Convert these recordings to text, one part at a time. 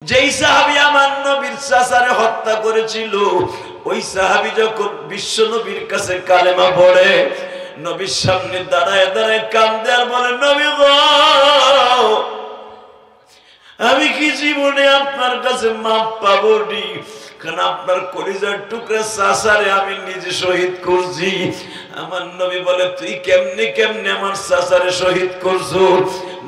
যেই সাহাবী আমার নবীর চাচারে হত্যা করেছিল, ওই সাহাবী যখন বিশ্ব নবীর কাছে কালেমা পড়ে, নবীর সামনে দাঁড়ায় দাঁড়ায় কান্দে আর বলে, নবী গো, আমি কি জীবনে আপনার কাছে মাপ পাবো নি? কারণ আপনার কলিজার টুকরা চাচারে আমি নিজে শহীদ করছি। আমার নবী বলে, তুই কেমনে কেমনে আমার চাচারে শহীদ করছো?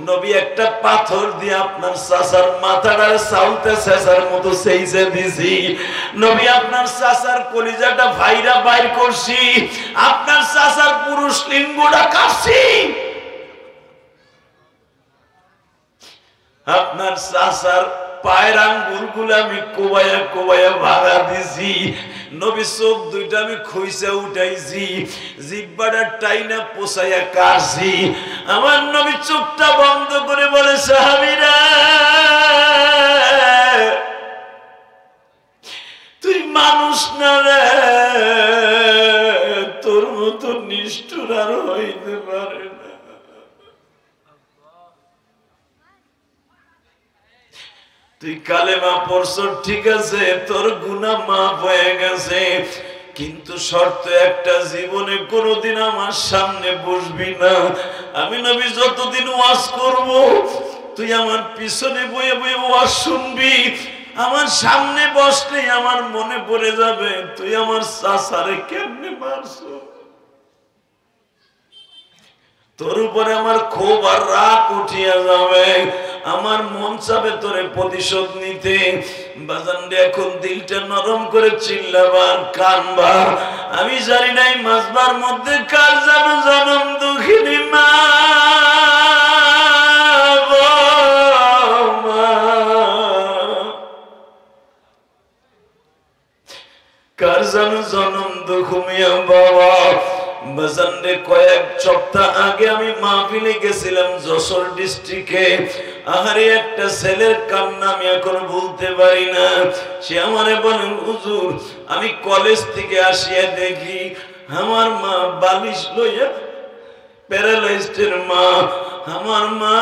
নবী একটা পাথর দিয়ে আপনার চাচার মাথাটা চাউলতে চেঁচার মতো চেঁচে দিছি। নবী আপনার চাচার কলিজাটা ভাইরা বাইর করছি, আপনার চাচার পুরুষ লিঙ্গটা কাটছি, আপনার চাচার পায়ের আঙ্গুলগুলো আমি কোবায়া কোবায়া ভাগা দিছি। নবী চোখ দুইটা আমি খুইসা উঠাইছি, জিহ্বাটা টাইনা পোষাইয়া কাটছি। আমার নবী চোখটা বন্ধ করে বলে, সাহাবীরা, তুই মানুষ না রে, তোর মতো নিষ্ঠুর আর হইতে পারে না। তুই কালেমা পড়ছ ঠিক আছে, তোর গুনাহ মাফ হয়ে গেছে, কিন্তু শর্ত একটা, জীবনে কোনোদিন আমার সামনে বসবি না। আমি নবী যতদিন ওয়াজ করব, তুই আমার পিছনে বয়ে বয়ে ওয়াজ শুনবি। আমার সামনে বসলেই আমার মনে পড়ে যাবে তুই আমার চাচারে কেমনে মারছো। তোর উপরে আমার ক্ষোভ আর রাগ উঠিয়া যাবে, আমার মন চাবে তোরে প্রতিশোধ নিতে। বাজান রে, এখন দিলটা নরম করে চিল্লাবার কানবা। আমি জানি নাই মাসবার মধ্যে কার যেন জনম দুঃখিনী মা, কার যেন জনম দুঃখমিয়া বাবা। বাজান রে, কয়েক সপ্তাহ আগে আমি মাহফিলে গেছিলাম যশোর ডিস্ট্রিক্টে। আহারে, একটা ছেলের কান্না আমি এখনো ভুলতে পারি না। সে আমারে বলে, হুজুর, আমি কলেজ থেকে আসিয়া দেখি আমার মা বালিশ লইয়া, প্যারালাইজড মা, আমার মা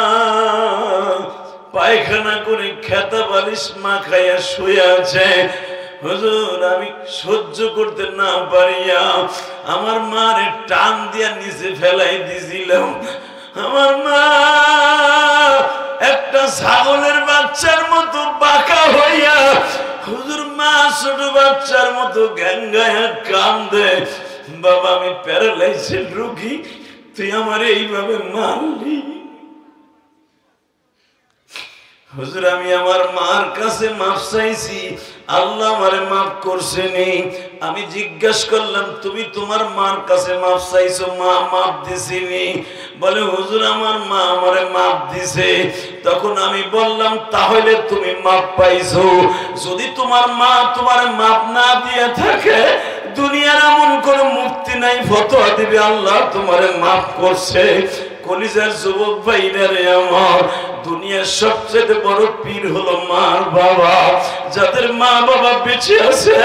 পায়খানা করে খেতা বালিশ মাখাইয়া শুয়ে আছে। হুজুর, আমি সহ্য করতে না পারিয়া আমার মারে টান দিয়া নিচে ফেলাই দিছিলাম। আমার মা একটা ছাগলের বাচ্চার মতো বাঁকা হইয়া, হুজুর, মা ছোট বাচ্চার মতো গ্যাঙ্গায়া কান্দে। বাবা, আমি প্যারালাইসিস রোগী, তুই আমার এইভাবে মারলি। হুজুর, আমি আমার মার কাছে মাফ চাইছি, আল্লাহ আমারে মাফ করছেনি। আমি জিজ্ঞাসা করলাম, তুমি তোমার মার কাছে মাফ চাইছো, মা মাফ দিছিনি? বলে, হুজুর, আমার মা আমারে মাফ দিছে। তখন আমি বললাম, তাহলে তুমি মাফ পাইছো। যদি তোমার মা তোমার মাফ না দিয়ে থাকে, দুনিয়ার এমন কোন মুক্তি নাই, ফতোয়া দিবে আল্লাহ তোমারে মাফ করছে। কলিজার যুবক ভাইরা রে আমার, দুনিয়ার সবচেয়ে বড় পীর হলো মার বাবা। যাদের মা বাবা বেঁচে আছে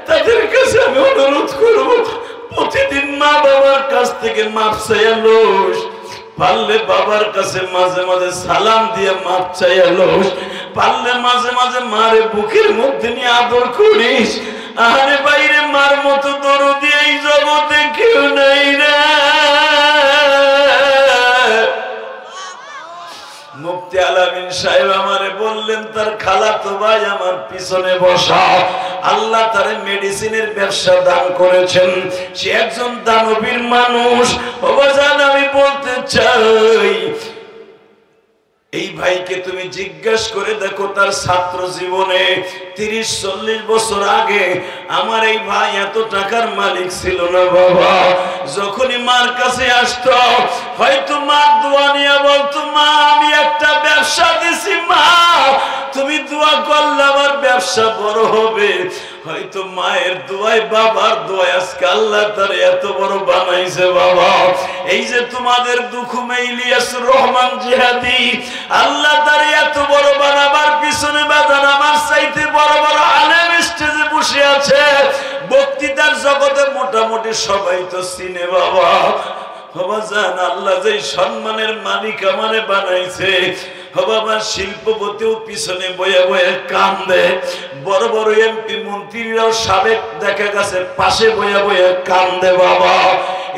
তাদের কাছে আমি অনুরোধ করব, প্রতিদিন মা বাবার কাছ থেকে মাপ চাইয়া লোস। পারলে বাবার কাছে মাঝে মাঝে সালাম দিয়ে মাপ চাইয়া লোস। পারলে মাঝে মাঝে মারে বুকের মধ্যে নিয়ে আদর করিস। আরে বাইরে মার মতো দরদি এই জগতে কেউ নাই রে। মুফতি আলামিন সাহেব আমারে বললেন, তার খালাতো ভাই আমার পিছনে বসা, আল্লাহ তারে মেডিসিনের ব্যবসা দান করেছেন। সে একজন দানবীর মানুষ। বাবাজান, আমি বলতে চাই, এই ভাইকে তুমি জিজ্ঞাসা করে দেখো, তার ছাত্র জীবনে 30-40 বছর আগে আমার এই ভাই এত টাকার মালিক ছিল না বাবা। যখনই মার কাছে আসতো, হয়তো মার দোয়া নিয়ে বলতো, মা আমি একটা ব্যবসা দিছি, মা তুমি দোয়া করলে আমার ব্যবসা বড় হবে। হয়তো মায়ের দোয়ায়, বাবার দোয়ায় আজকে আল্লাহ তার এত বড় বানাইছে বাবা। এই যে তোমাদের দুখুমে ইলিয়াসুর রহমান জিহাদি, আল্লাহ তার এত বড় বানাবার পিছনে বাজান আমার চাইতে বড় বড় আলেম স্টেজে বসে আছে। বক্তৃতার জগতে মোটামুটি সবাই তো চিনে বাবা। বাবাজান আল্লাহ যে সম্মানের মালিক আমারে বানাইছে, বাবা শিল্পপতিও পিছনে বয়ে বয়ে কান্দে, বড় বড় এমপি মন্ত্রীরাও সাবেক দেখা গেছে পাশে বয়ে বয়ে কান্দে। বাবা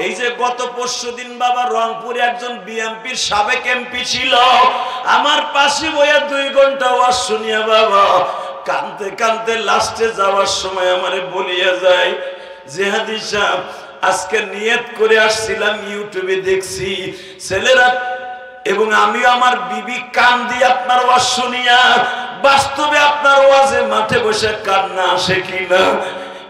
এই যে গত পরশুদিন বাবা রংপুরে একজন বিএনপির সাবেক এমপি ছিল, আমার পাশে বয়ে 2 ঘন্টা ওয়াজ শুনিয়া বাবা কানতে কানতে লাস্টে যাওয়ার সময় আমারে বলিয়া যায়, জিহাদি সাহেব আজকে নিয়ত করে আসছিলাম, ইউটিউবে দেখছি ছেলেরা এবং আমি আমার বিবি কান দিয়ে আপনার ওয়াজ শুনিয়া, বাস্তবে আপনার ওয়াজে মাঠে বসে কান্না আসে কিনা,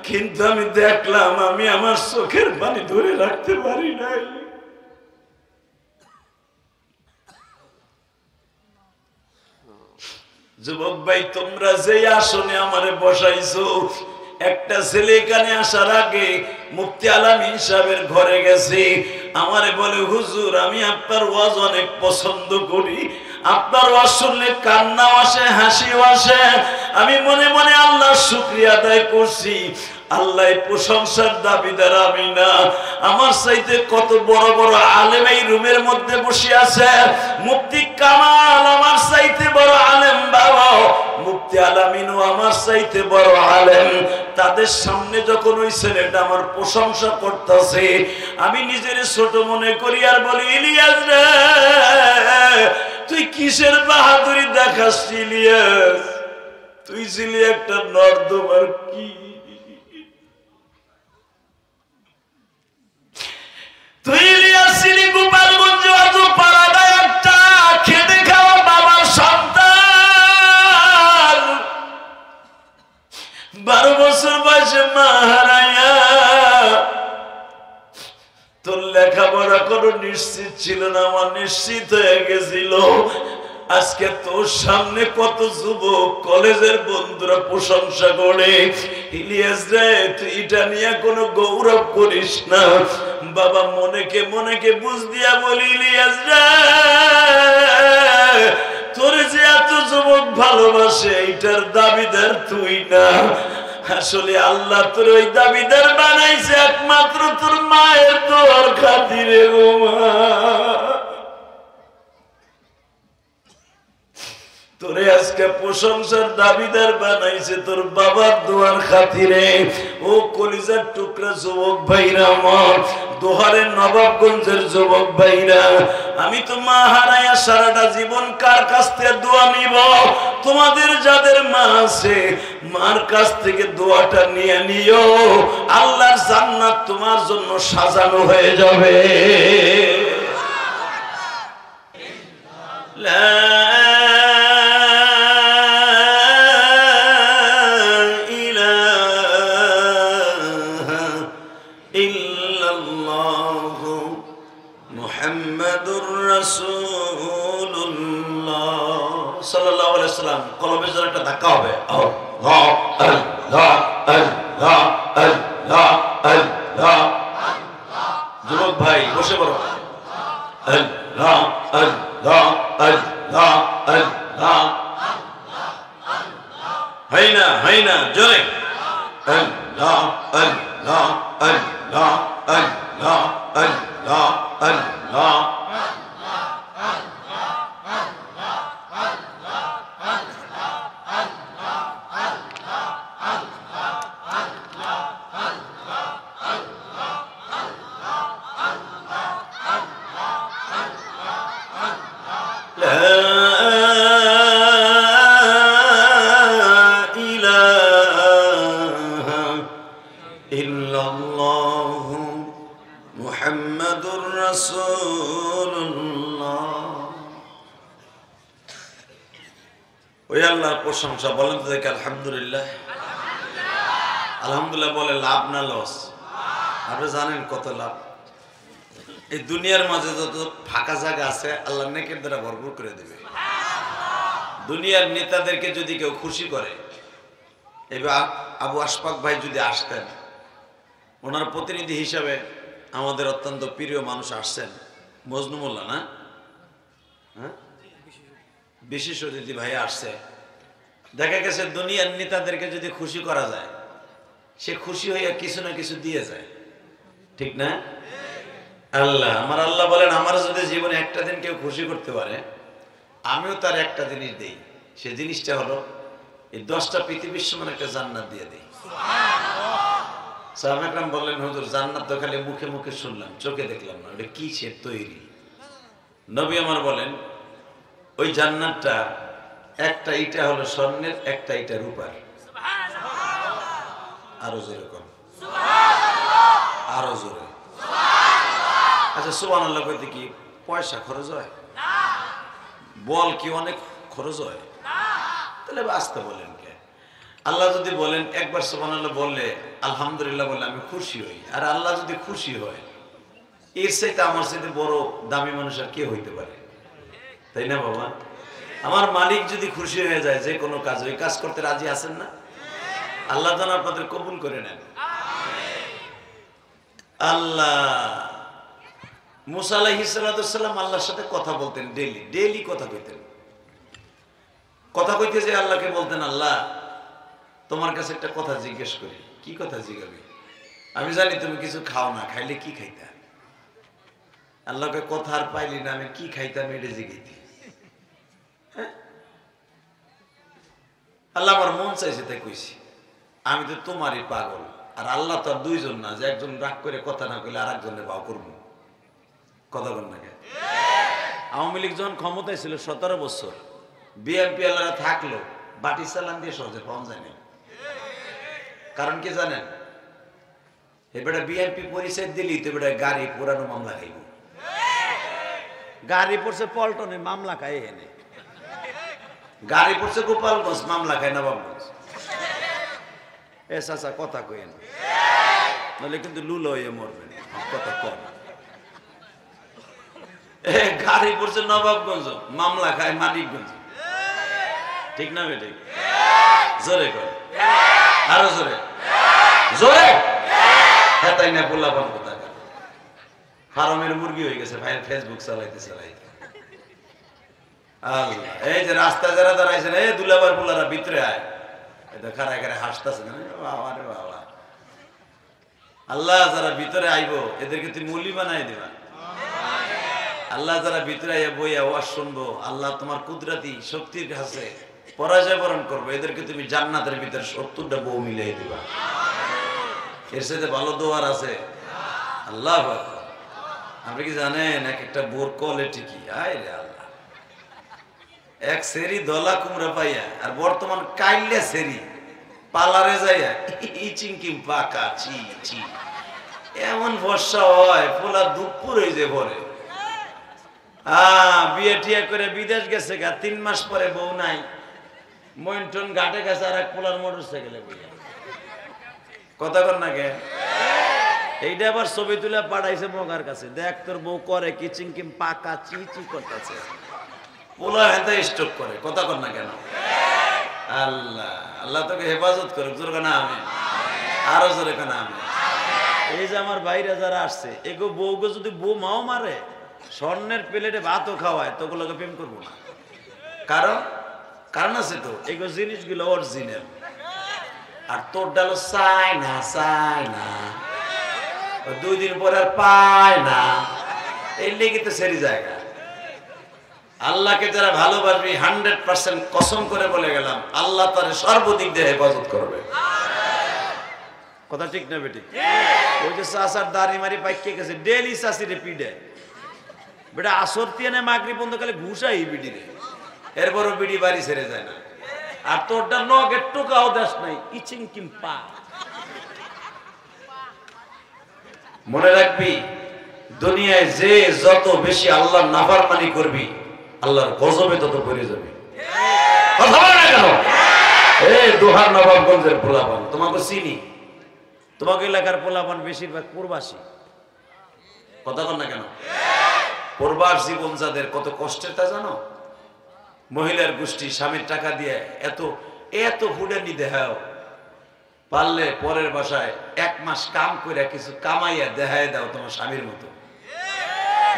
কিন্তু আমি দেখলাম আমি আমার চোখের পানি ধরে রাখতে পারি নাই। যুবক ভাই তোমরা যে আসনে আমারে বসাইছো, একটা ছেলে এখানে আসার আগে মুফতি আলামিন সাহেবের ঘরে গেছে, আমারে বলে হুজুর আমি আপনার ওয়াজ অনেক পছন্দ করি, আপনার ওয়াজ শুনলে কান্নাও আসে হাসিও আসে। আমি মনে মনে আল্লাহর শুকরিয়া আদায় করছি, আল্লাহ প্রশংসার দাবিদার আমি না, আমার চাইতে কত বড় বড় আলেম এই রুমের মধ্যে বসে আছে। মুফতি কামাল আমার চাইতে বড় আলেম বাবা, মুফতি আলামিনও আমার চাইতে বড় আলেম। তাদের সামনে যখন ওই ছেলেটা আমার প্রশংসা করতেছে, আমি নিজের ছোট মনে করি আর বলি, ইলিয়াস রে তুই কিসের বাহাদুরি দেখাস? ইলিয়াস তুই ছিলি একটা নর্দমার কি, তুই ইলিয়াস ছিলি গোপালগঞ্জ অত পাড়ায় একটা খেটে খাওয়া বাবার সন্তান, 12 বছর বয়সে মা হারাইয়া তোর লেখাপড়া কোনো নিশ্চিত ছিল না, আমার নিশ্চিত হয়ে গেছিল। আজকে তোর সামনে কত যুবক কলেজের বন্ধুরা প্রশংসা করে, ইলিয়াস রে তুই এটা নিয়ে কোনো গৌরব করিস না। বাবা মনেকে মনেকে বুঝ দিয়া বলি, ইলিয়াস রে তোর যে এত যুবক ভালোবাসে এইটার দাবিদার তুই না, আসলে আল্লাহ তোর ওই দাবিদার বানাইছে একমাত্র তোর মায়ের দোয়ার খাতিরে। গো মা তোরে আজকে প্রশংসার দাবিদার বানাইছে তোর বাবার দোয়ার খাতিরে। ও কলিজার টুকরা যুবক ভাইরা আমার, দোহারের নবাবগঞ্জের যুবক ভাইরা, আমি তো মা হারাইয়া সারাটা জীবন কার কাছ থেকে দোয়া নিব? তোমাদের যাদের মা আছে মার কাছ থেকে দোয়াটা নিয়ে নিও, আল্লাহর জান্নাত তোমার জন্য সাজানো হয়ে যাবে। কলমের জন্য একটা ধাক্কা হবে। যুবক ভাই বসে পড়ো। হয় না হয় না জোরে। আল্লাহ আল্লাহ আল্লাহ আল্লাহ আল্লাহ আল্লাহ। প্রশংসা বলেন তো দেখে আলহামদুলিল্লাহ। আলহামদুলিল্লাহ বলে লাভ না লস? আপনি জানেন কত লাভ? এই দুনিয়ার মাঝে যত ফাঁকা জায়গা আছে আল্লাহ নেকের দ্বারা ভরপুর করে দেবে। দুনিয়ার নেতাদেরকে যদি কেউ খুশি করে, এবার আবু আশফাক ভাই যদি আসতেন, ওনার প্রতিনিধি হিসাবে আমাদের অত্যন্ত প্রিয় মানুষ আসছেন, মজনু মোল্লা না, হ্যাঁ বিশেষ অতিথি ভাই আসছে। দেখা গেছে দুনিয়ার নেতাদেরকে যদি খুশি করা যায়, সে খুশি হইয়া কিছু না কিছু দিয়ে যায়, ঠিক না? আল্লাহ, আমার আল্লাহ বলেন, আমার যদি জীবনে একটা দিন কেউ খুশি করতে পারে, আমিও তার একটা জিনিস দেই। সে জিনিসটা হলো এই 10টা পৃথিবীর সমান একটা জান্নাত দিয়ে দেই। সাহাবা একরাম বললেন, হুজুর জান্নাত তো খালি মুখে মুখে শুনলাম, চোখে দেখলাম না, ওটা কি সে তৈরি? নবী আমার বলেন, ওই জান্নাতটা একটা ইটা হলো স্বর্ণের, একটা ইটা রূপার। আরো জোরে কর, আরো জোরে। আচ্ছা, সুবহানাল্লাহ কইতে কি পয়সা খরচ হয়? বল কি অনেক খরচ হয়? তাহলে বাঁচতে বলেন কে? আল্লাহ যদি বলেন একবার সুবহানাল্লাহ বললে, আলহামদুলিল্লাহ বললে আমি খুশি হই, আর আল্লাহ যদি খুশি হয়, এর চাইতে আমার চাইতে বড় দামি মানুষ আর কে হইতে পারে? তাই না বাবা? আমার মালিক যদি খুশি হয়ে যায় যে কোনো কাজ, ওই কাজ করতে রাজি আছেন না? আল্লাহ যেন আপনাদের কবুল করে নেন। আল্লাহ মুসা আলাইহিস সালাম আল্লাহর সাথে কথা বলতেন, ডেইলি কথা কইতেন। কথা কইতে যে আল্লাহকে বলতেন, আল্লাহ তোমার কাছে একটা কথা জিজ্ঞেস করি। কি কথা জিজ্ঞাবি? আমি জানি তুমি কিছু খাও না, খাইলে কি খাইতা? আল্লাহকে কথা আর পাইলি না, আমি কি খাইতাম এটা জিজ্ঞাইতি। আল্লাহ আমার মন চাইছে তাই কইছি। আমি তো তোমারই পাগল, আর আল্লাহ তো আর দুইজন না যে একজন রাগ করে কথা না কইলে আর একজনের ভাও করবো। কথা বল না কেন? আওয়ামী লীগ যখন ক্ষমতায় ছিল 17 বছর, বিএনপি আল্লাহরা থাকলো, বাটি চালান দিয়ে সহজে পাওয়া যায় না। কারণ কি জানেন? এবারে বিএনপি পরিচয় দিলি তো এবারে গাড়ি পুরানো মামলা খাইব। গাড়ি পড়ছে পল্টনে, মামলা খাই এনে। গাড়ি পড়ছে গোপালগঞ্জ, মামলা খায় নবাবগঞ্জ। এ চাচা কথা কইেন, নাহলে কিন্তু লুলো হয়ে মরবেন। কথা কম। গাড়ি পড়ছে নবাবগঞ্জ, মামলা খায় মানিকগঞ্জ। ঠিক না বেটি? জোরে কর, আরো জোরে, জোরে। হ্যাঁ তাই না? পোলাপান কথা ফার্মের মুরগি হয়ে গেছে ভাই, ফেসবুক চালাইতে চালাইতে। আল্লাহ, এই যে রাস্তা যারা দাঁড়াইছে, এই দুলাবার পোলারা ভিতরে আয়, এটা খারায় খারায় হাসতেছে না? বাবা রে বাবা, আল্লাহ যারা ভিতরে আইব এদেরকে তুই মুলি বানাই দিবা। আল্লাহ যারা ভিতরে আইয়া বইয়া ওয়াজ শুনবো, আল্লাহ তোমার কুদরতি শক্তির কাছে পরাজয় বরণ করবো, এদেরকে তুমি জান্নাতের ভিতরে 70টা বউ মিলিয়ে দিবা। এর সাথে ভালো দোয়ার আছে? আল্লাহ আকবার। আপনি কি জানেন এক একটা বোর কোয়ালিটি কি? আয় রে আল্লাহ, এক সেরি দলা কুমড়া পাইয়া আর বর্তমান কাইল্লা সেরি পালারে যাইয়া ইচিংকিম পাকা চি চি, এমন বর্ষা হয় পোলা দুপুর হয়ে যে ভরে। বিয়ে টিয়া করে বিদেশ গেছে গা, 3 মাস পরে বউ নাই, মইনটন ঘাটে গেছে আর এক পোলার মোটর সাইকেলে বইয়া। কথা কর না কে? এইটা আবার ছবি তুলে পাঠাইছে মগার কাছে, দেখ তোর বউ করে কি চিংকিম পাকা চি চি করতেছে। পোলা হেঁতে স্টক করে। কথা কর না কেন? আল্লাহ, আল্লাহ তোকে হেফাজত করে। জোর কেনা আমি, আরো জোরে কেনা আমি। এই যে আমার বাইরে যারা আসছে, এগো বউকে যদি বউ মাও মারে, স্বর্ণের প্লেটে ভাতও খাওয়ায়, তোগুলোকে প্রেম করবো না। কারণ আছে তো, এগো জিনিসগুলো অরিজিনাল। আর তোর ডাল চাই না, 2 দিন পরে আর পায় না, এই লেগে তো সেরি জায়গা। আল্লাহকে যারা ভালোবাসবি 100% কসম করে বলে গেলাম, আল্লাহ তার সর্বদিক দিয়ে হেফাজত করবে। কথা ঠিক না বেটি? ওই যে চাষার দাড়ি মারি পাইকে গেছে, ডেলি চাষিরে পিডে বেটা, আসর তিয়ানে মাগরিব বন্ধ কালে ঘুষাই বিডিরে, এরপরও বিডি বাড়ি ছেড়ে যায় না। আর তোরটা নগের টোকাও দেশ নাই, ইচিং কিম্পা। মনে রাখবি, দুনিয়ায় যে যত বেশি আল্লাহর নাফরমানি করবি, আল্লাহর গজবে তত পড়ে যাবে। কথা বলে না কেন? এই দোহার নবাবগঞ্জের পোলাপান তোমাকে চিনি, তোমাকে এলাকার পোলাপান বেশিরভাগ প্রবাসী। কথা বল না কেন? প্রবাস জীবন যাদের কত কষ্টের তা জানো? মহিলার গোষ্ঠী স্বামীর টাকা দিয়ে এত ফুডানি দেখাও, পারলে পরের বাসায় 1 মাস কাম করে কিছু কামাইয়া দেখায় দাও তোমার স্বামীর মতো,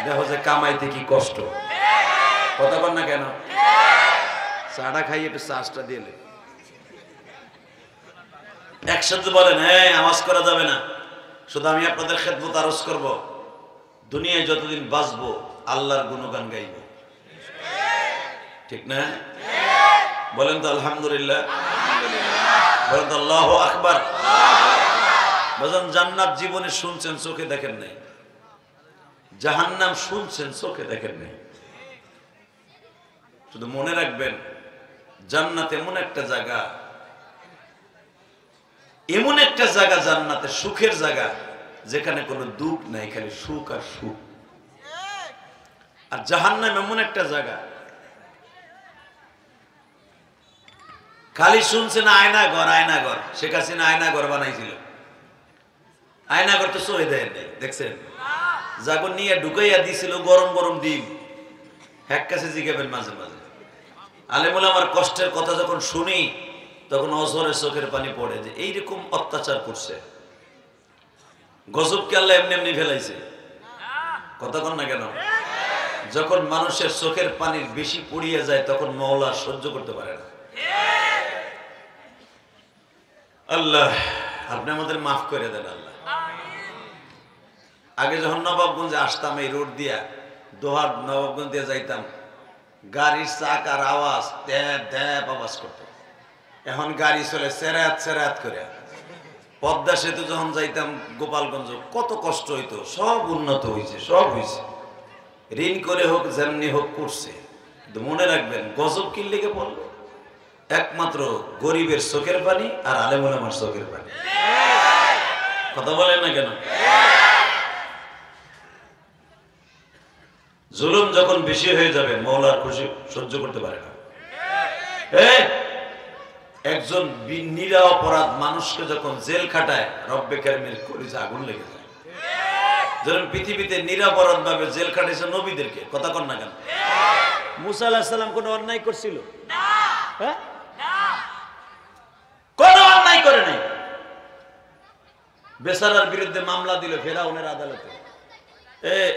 দেখো যে কামাইতে কি কষ্ট। কথা বল না কেন? চাটা খাই একটু চাষটা দিলে একসাথে বলেন, হ্যাঁ আওয়াজ করা যাবে না, শুধু আমি আপনাদের খেদমত আরজ করব। দুনিয়ায় যতদিন বাঁচবো আল্লাহর গুণগান গাইব, ঠিক না? বলেন তো আলহামদুলিল্লাহ, বলেন তো আল্লাহু আকবার। বাজান, জান্নাত জীবনে শুনছেন, চোখে দেখেন নাই। জাহান্নাম শুনছেন, চোখে দেখেন নাই। শুধু মনে রাখবেন, জান্নাত এমন একটা জায়গা, এমন একটা জায়গা জান্নাতে, সুখের জায়গা, যেখানে কোনো দুঃখ নাই, খালি সুখ আর সুখ। আর জাহান্নাম এমন একটা জায়গা, খালি শুনছেন আয়না ঘর, আয়না ঘর। শেখ হাসিনা আয়না ঘর বানাইছিল, আয়না ঘর তো সহে দেয় নাই, দেখছেন? যখন নিয়ে ঢুকাইয়া দিছিল গরম গরম ডিম, এক কাছে জিগাবেন মাঝে মাঝে। আলেমুল আমার কষ্টের কথা যখন শুনি, তখন অজরে চোখের পানি পড়ে যে এইরকম অত্যাচার করছে। গজবকে আল্লাহ এমনি এমনি ফেলাইছে, কথা কন না কেন? যখন মানুষের চোখের পানির বেশি পড়িয়ে যায়, তখন মওলা সহ্য করতে পারে না। আল্লাহ আপনি আমাদের মাফ করে দেন আল্লাহ। আগে যখন নবাবগঞ্জে আসতাম, এই রোড দিয়া দোহার নবাবগঞ্জ দিয়ে যাইতাম, গাড়ির চাকার আওয়াজ দ্যাপ দ্যাপ আওয়াজ করতো। এখন গাড়ি চলে সেরাত সেরাত করে। পদ্মা সেতু যখন যাইতাম গোপালগঞ্জ, কত কষ্ট হইতো। সব উন্নত হয়েছে, সব হয়েছে, ঋণ করে হোক যেমনি হোক করছে। কিন্তু মনে রাখবেন, গজব কি লেগে পড়লো? একমাত্র গরিবের চোখের পানি আর আলেমুল আমার চোখের পানি। কথা বলেন না কেন? জুলুম যখন বেশি হয়ে যাবে, মওলার খুশি সহ্য করতে পারে না। একজন নিরপরাধ মানুষকে যখন জেল খাটায়, রব্বে কারিমের কলিজা আগুন লেগে যায়। যখন পৃথিবীতে নিরপরাধ ভাবে জেল খাটাইছে নবীদেরকে, কথা কন না কেন? মুসা আলাইহিস সালাম কোন অন্যায় করছিল? কোন অন্যায় করে নাই। বেচারার বিরুদ্ধে মামলা দিল ফেরাউনের আদালতে।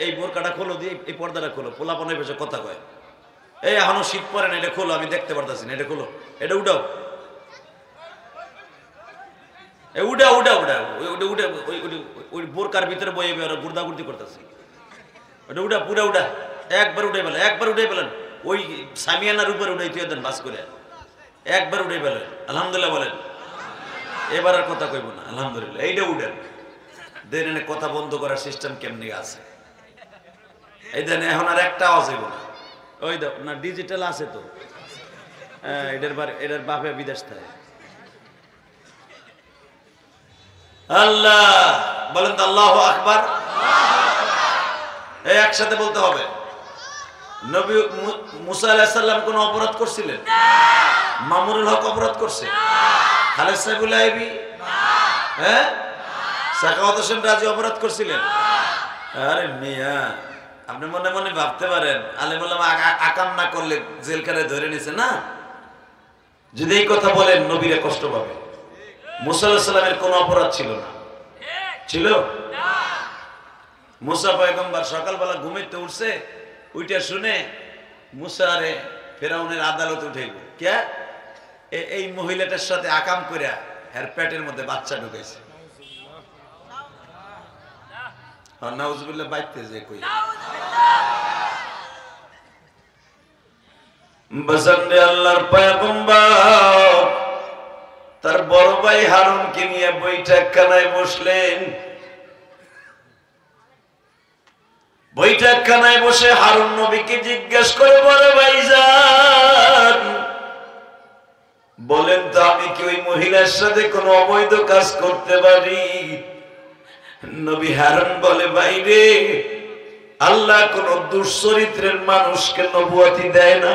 এই বোরকাটা খোলো, দিয়ে এই পর্দাটা খোলো, পোলাপনের বেশে কথা কয়। এখনো শীত পরে না, এটা খোলো, আমি দেখতে পারতাছি না, এটা খোলো, এটা উঠাও, উঠা উঠা উঠা উঠে ওই বোরকার ভিতরে বয়ে গুর্দা গুর্দি করতেছি, ওটা উঠা, পুরা উঠা, একবার উঠে পেলেন, একবার উঠে পেলেন, ওই সামিয়ানার উপরে উঠে তুই দেন বাস করে, একবার উঠে পেলেন। আলহামদুলিল্লাহ বলেন, এবার আর কথা কইব না, আলহামদুলিল্লাহ। এইটা উঠেন, দেন এনে কথা বন্ধ করার সিস্টেম কেমনি আছে, এই দেন এখন আর একটা আওয়াজ হইব না। ওই দাও না, ডিজিটাল আছে তো, এটার বাপে বিদেশ থাকে। আল্লাহ বলেন তো আল্লাহু আকবার। একসাথে বলতে হবে। নবী মুসা আলাইহিস সালাম কোন অপরাধ করছিলেন? মামুনুল হক অপরাধ করছে? খালেদ সাহেবুল আইবি, সাখাওয়াত হোসেন রাজি অপরাধ করছিলেন? আরে মিয়া, আপনি মনে মনে ভাবতে পারেন আলেম ওলামা আকাম না করলে জেলখানায় ধরে নিছে না। যদি এই কথা বলেন, নবীরা কষ্ট পাবে। মুসা আলাইহিস সালামের কোনো অপরাধ ছিল না, ছিল? মুসা পয়গম্বর সকালবেলা ঘুমাইতে উঠছে, ওইটা শুনে মুসা আরে ফেরাউনের আদালত উঠাইব কে? এই মহিলাটার সাথে আকাম কইরা এর পেটের মধ্যে বাচ্চা ঢুকাইছে। নাউজুবিল্লাহ, বাইতে যে কই বসন্দে আল্লাহর পয়গম্বর তার বড় ভাই হারুনকে নিয়ে বৈঠকখানায় বসলেন। বৈঠকখানায় বসে হারুন নবীকে জিজ্ঞেস করে, বড় ভাইজান বলেন তো, আমি কি ওই মহিলার সাথে কোনো অবৈধ কাজ করতে পারি? নবী হারুন বলে, ভাই রে, আল্লাহ কোন দুশ্চরিত্রের মানুষকে নবুয়তি দেয় না।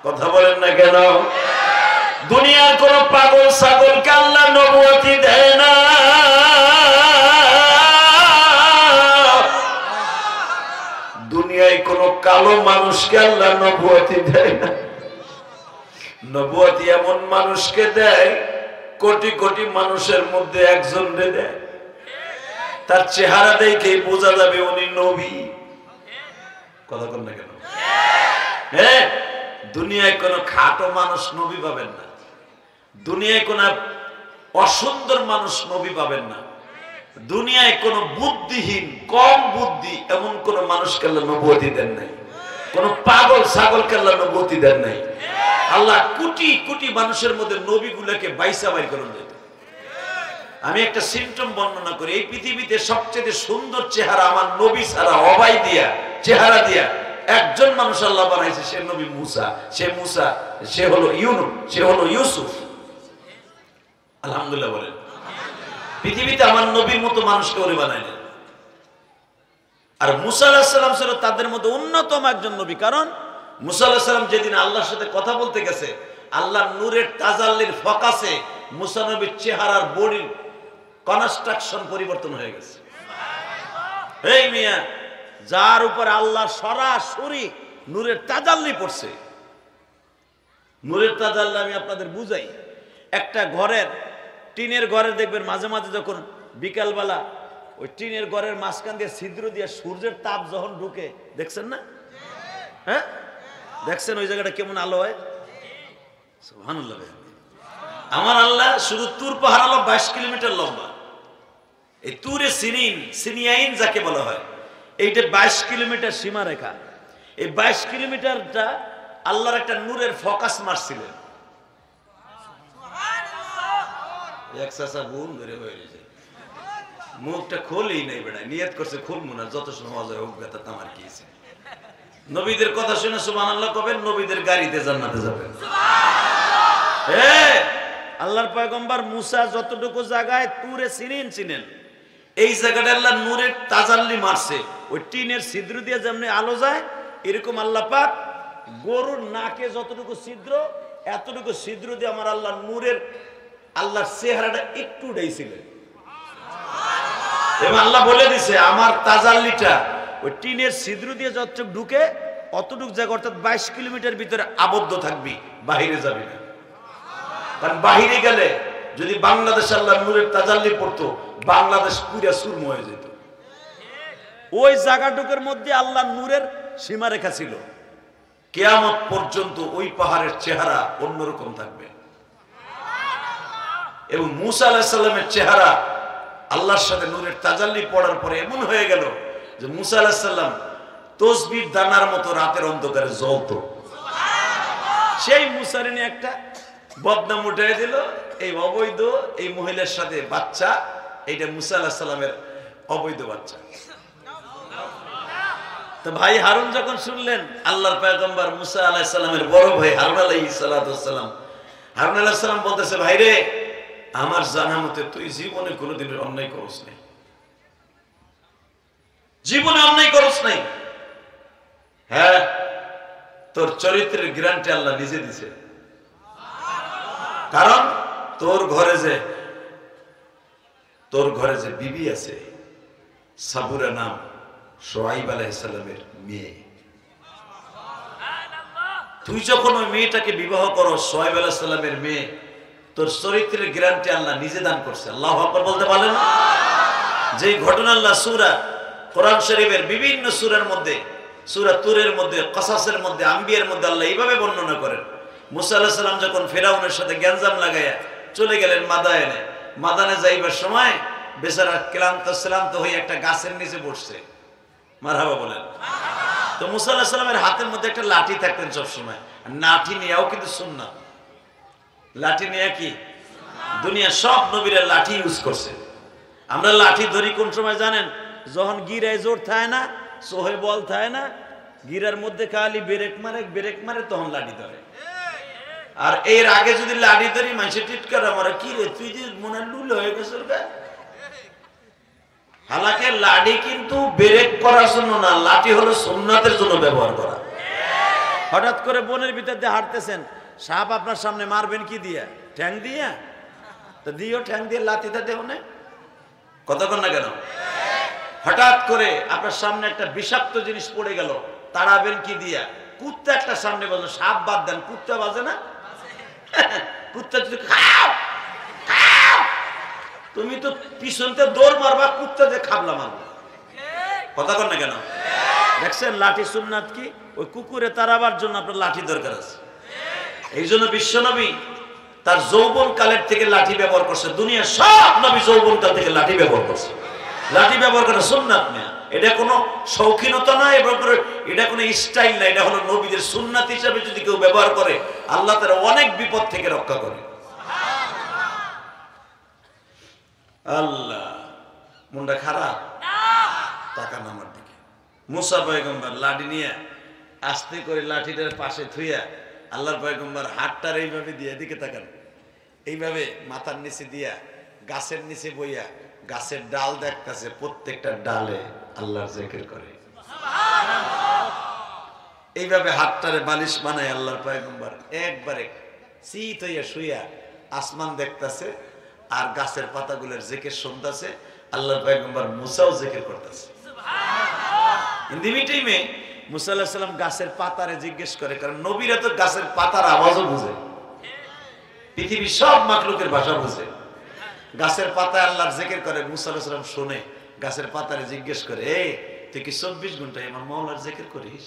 কথা বলেন না কেন? দুনিয়ার কোন পাগল ছাগলকে আল্লাহ নবুয়তি দেয় না। দুনিয়ায় কোন কালো মানুষকে আল্লাহ নবুয়তি দেয় না। নবুয়তি এমন মানুষকে দেয়, কোটি কোটি মানুষের মধ্যে একজন দেয়। তার চেহারা দেখেই বোঝা যাবে উনি নবী। কথা বল না কেন? হ্যাঁ, দুনিয়ায় কোন খাটো মানুষ নবী পাবেন না, দুনিয়ায় কোন অসুন্দর মানুষ নবী পাবেন না। দুনিয়ায় কোন বুদ্ধিহীন কম বুদ্ধি এমন কোন মানুষকে আল্লাহ নবুয়তি দেন নাই, কোন পাগল ছাগলকে আল্লাহ নবুয়তি দেন নাই। আল্লাহ কোটি কোটি মানুষের মধ্যে নবীগুলোকে বাইসা বাই করে দিত। আমি একটা সিমটম বর্ণনা করি, এই পৃথিবীতে সবচেয়ে সুন্দর চেহারা আমার নবী ছাড়া অবাই দিয়া চেহারা দিয়া একজন মানুষ আল্লাহ বানাইছে, সে নবী মুসা। সে হলো ইউনুস, সে হলো ইউসুফ। আলহামদুলিল্লাহ বলেন। পৃথিবীতে আমার নবীর মতো মানুষকে ওরে বানাইলেন। আর মুসা আলাইহিস সালাম ছিল তাদের মধ্যে অন্যতম একজন নবী। কারণ মুসা আলাইহিস সালাম যেদিন আল্লাহর সাথে কথা বলতে গেছে, আল্লাহর নূরের তাজাল্লির ফোকাসে মুসা নবীর চেহারার বডির কনস্ট্রাকশন পরিবর্তন হয়ে গেছে। এই মিয়া, যার উপর আল্লাহ সরাসরি নূরের তাজাল্লি পড়ছে। নূরের তাজাল্লি আমি আপনাদের বুঝাই। একটা ঘরের টিনের ঘরে দেখবেন মাঝে মাঝে যখন বিকালবেলা ওই টিনের ঘরের মাঝখান দিয়ে ছিদ্র দিয়ে সূর্যের তাপ যখন ঢুকে, দেখছেন না? হ্যাঁ, দেখছেন ওই জায়গাটা কেমন আলো হয়? সুবহানাল্লাহ। আমার আল্লাহ শুধু তুর পাহাড় হলো 22 কিলোমিটার লম্বা। এই তুরে সিনিয়াইন যাকে বলা হয়, এইটা 22 কিলোমিটার সীমা রেখা। এই 22 কিলোমিটারটা আল্লাহর একটা নূরের ফোকাস মারছিলেন। মুখটা খোলেই নাই বেড়ায়, নিয়ত করছে খুলবো না, যত সময় হয় হোক ব্যথা আমার কি। নবীদের কথা শুনে সুবহানাল্লাহ কবেন, নবীদের গাড়িতে জান্নাতে যাবেন। আল্লাহর পয়গম্বর মুসা যতটুকু জায়গায় তুরে ছিলেন, এই জায়গাটা আল্লাহ নূরের তাজাল্লি মারছে। ওই টিনের ছিদ্র দিয়ে যেমনি আলো যায়, এরকম আল্লাহ পাক গরুর নাকে যতটুকু ছিদ্র, এতটুকু ছিদ্র দিয়ে আমার আল্লাহ নূরের আল্লাহর চেহারাটা একটু উঠাইছিলেন। এবং আল্লাহ বলে দিছে আমার তাজাল্লিটা ওই টিনের ছিদ্র দিয়ে যতটুকু ঢুকে অতটুকু জায়গা, অর্থাৎ 22 কিলোমিটার ভিতরে আবদ্ধ থাকবি, বাহিরে যাবি না। কারণ বাহিরে গেলে যদি বাংলাদেশ আল্লাহ নূরের তাজাল্লি পড়তো, বাংলাদেশ পুরা চূর্ণ হয়ে যেত। ওই জায়গাটুকুর মধ্যে আল্লাহ নূরের সীমারেখা ছিল। কিয়ামত পর্যন্ত ওই পাহাড়ের চেহারা অন্যরকম থাকবে। এবং মুসা আলাইহিস সালামের চেহারা আল্লাহর সাথে নূরের তাজাল্লি পড়ার পরে এমন হয়ে গেল যে মুসা আলাইহিস সালাম তসবির দানার মতো রাতের অন্ধকারে জ্বলতো। সেই মুসারে নিয়ে একটা বদনাম উঠাই দিল, এই অবৈধ এই মহিলার সাথে বাচ্চা, এইটা মুসা আলাইহিস সালামের অবৈধ বাচ্চা। তো ভাই হারুন যখন শুনলেন আল্লাহর পয়গম্বর মুসা আলাইহিস সালামের বড় ভাই হারুন আলাইহিস সালাম, হারুন আলাইহিস সালাম বলতেছে, ভাই রে, আমার জানা মতে তুই জীবনে কোনোদিন অন্যায় করস নাই, জীবনে অন্যায় করস নাই। হ্যাঁ, তোর চরিত্রের গ্যারান্টি আল্লাহ নিজে দিছে। কারণ তোর ঘরে যে বিবি আছে, সাবুরা নাম, শুআইব আলাইহিস সালামের মেয়ে। তুই যখন ওই মেয়েটাকে বিবাহ করো, শুআইব আলাইহিস সালামের মেয়ে, তোর চরিত্রের গ্যারান্টি আল্লাহ নিজে দান করছে। আল্লাহু আকবার বলতে পারলেন? যে ঘটনা আল্লাহ সূরা কোরআন শরীফের বিভিন্ন সূরার মধ্যে, সূরা তুরের মধ্যে, কসাসের মধ্যে, আম্বিয়ার মধ্যে আল্লাহ এইভাবে বর্ণনা করেন। মুসা আলাইহিস সালাম যখন ফিরাউনের সাথে গ্যাঞ্জাম লাগাইয়া চলে গেলেন মাদানে যাইবার সময় বেচারা ক্লান্ত হয়ে একটা গাছের নিচে বসছে। মারহাবা বলেন। তো মুসা আলাইহিস সালামের হাতের মধ্যে একটা লাঠি থাকতেন সবসময়। লাঠি নিয়েও কিন্তু সুন্নাত, লাঠি নিয়ে কি দুনিয়া সব নবীরা লাঠি ইউজ করছে। আমরা লাঠি ধরি কোন সময় জানেন? যখন গিরায় জোর থাকে না, সোহে বল থাকে না, গিরার মধ্যে খালি ব্রেক মারে তখন লাঠি ধরে। আর এর আগে যদি লাঠি ধরি মানুষের টিটকার মারে, কি রে তুই যে মনে লুলে হয়ে গেছে। হালাকে লাঠি কিন্তু ব্রেক করার জন্য না, লাঠি হলো সুন্নাতের জন্য ব্যবহার করা। হঠাৎ করে বনের ভিতর দিয়ে হাঁটতেছেন, সাপ আপনার সামনে মারবেন কি দিয়া? ঠ্যাং দিয়া। তো দিও ঠ্যাং দিয়ে লাঠিটা দেও না, কতক্ষণ না কেন? হঠাৎ করে আপনার সামনে একটা বিষাক্ত জিনিস পড়ে গেল, তাড়াবেন কি দিয়া? কুত্তা একটা সামনে বাজে, সাপ বাদ দেন, কুত্তা বাজে না? কুত্তা যদি তুমি তো পিছনতে দৌড় মারবা, কুত্তা দিয়ে খাবলা মারবা, কতক্ষণ না কেন? দেখছেন লাঠি সুন্নাত কি? ওই কুকুরে তাড়াবার জন্য আপনার লাঠি দরকার আছে। এই জন্য বিশ্বনবী তার যৌবন কালের থেকে লাঠি ব্যবহার করছে। দুনিয়া সব নবী যৌবন কাল থেকে লাঠি ব্যবহার করছে। লাঠি ব্যবহার করা সুন্নাত না, এটা কোনো শৌখিনতা না, এবং এটা কোনো স্টাইল না, এটা হলো নবীদের সুন্নাত হিসাবে যদি কেউ ব্যবহার করে আল্লাহ তাআলা অনেক বিপদ থেকে রক্ষা করে। আল্লাহ মনটা খারাপ, তাকান আমার দিকে। মুসা পয়গম্বর লাঠি নিয়ে আস্তে করে লাঠিটার পাশে থুইয়া আল্লাহর পয়গম্বর হাতটার এইভাবে দিয়ে, এদিকে তাকান, এইভাবে মাথার নিচে দিয়া গাছের নিচে বইয়া গাছের ডাল দেখতেছে, প্রত্যেকটা ডালে আল্লাহর জিকির করে। এইভাবে হাতটারে বালিশ বানায় আল্লাহর পয়গম্বর একবারে চিত হইয়া শুইয়া আসমান দেখতেছে আর গাছের পাতাগুলোর জিকির শুনতেছে। আল্লাহর পয়গম্বর মুসাও জিকির করতেছে। ইন দি মিটাইমে মুসা আলাইহিস সালাম গাছের পাতারে জিজ্ঞেস করে, কারণ নবীরা তো গাছের পাতার আওয়াজও বুঝে, পৃথিবীর সব মাখলুকের ভাষা বুঝে। গাছের পাতায় আল্লাহর জিকির করে, মুসা আলাইহিস সালাম শুনে গাছের পাতারে জিজ্ঞেস করে, এই তুই কি 24 ঘন্টায় আমার মাওলার জিকির করিস?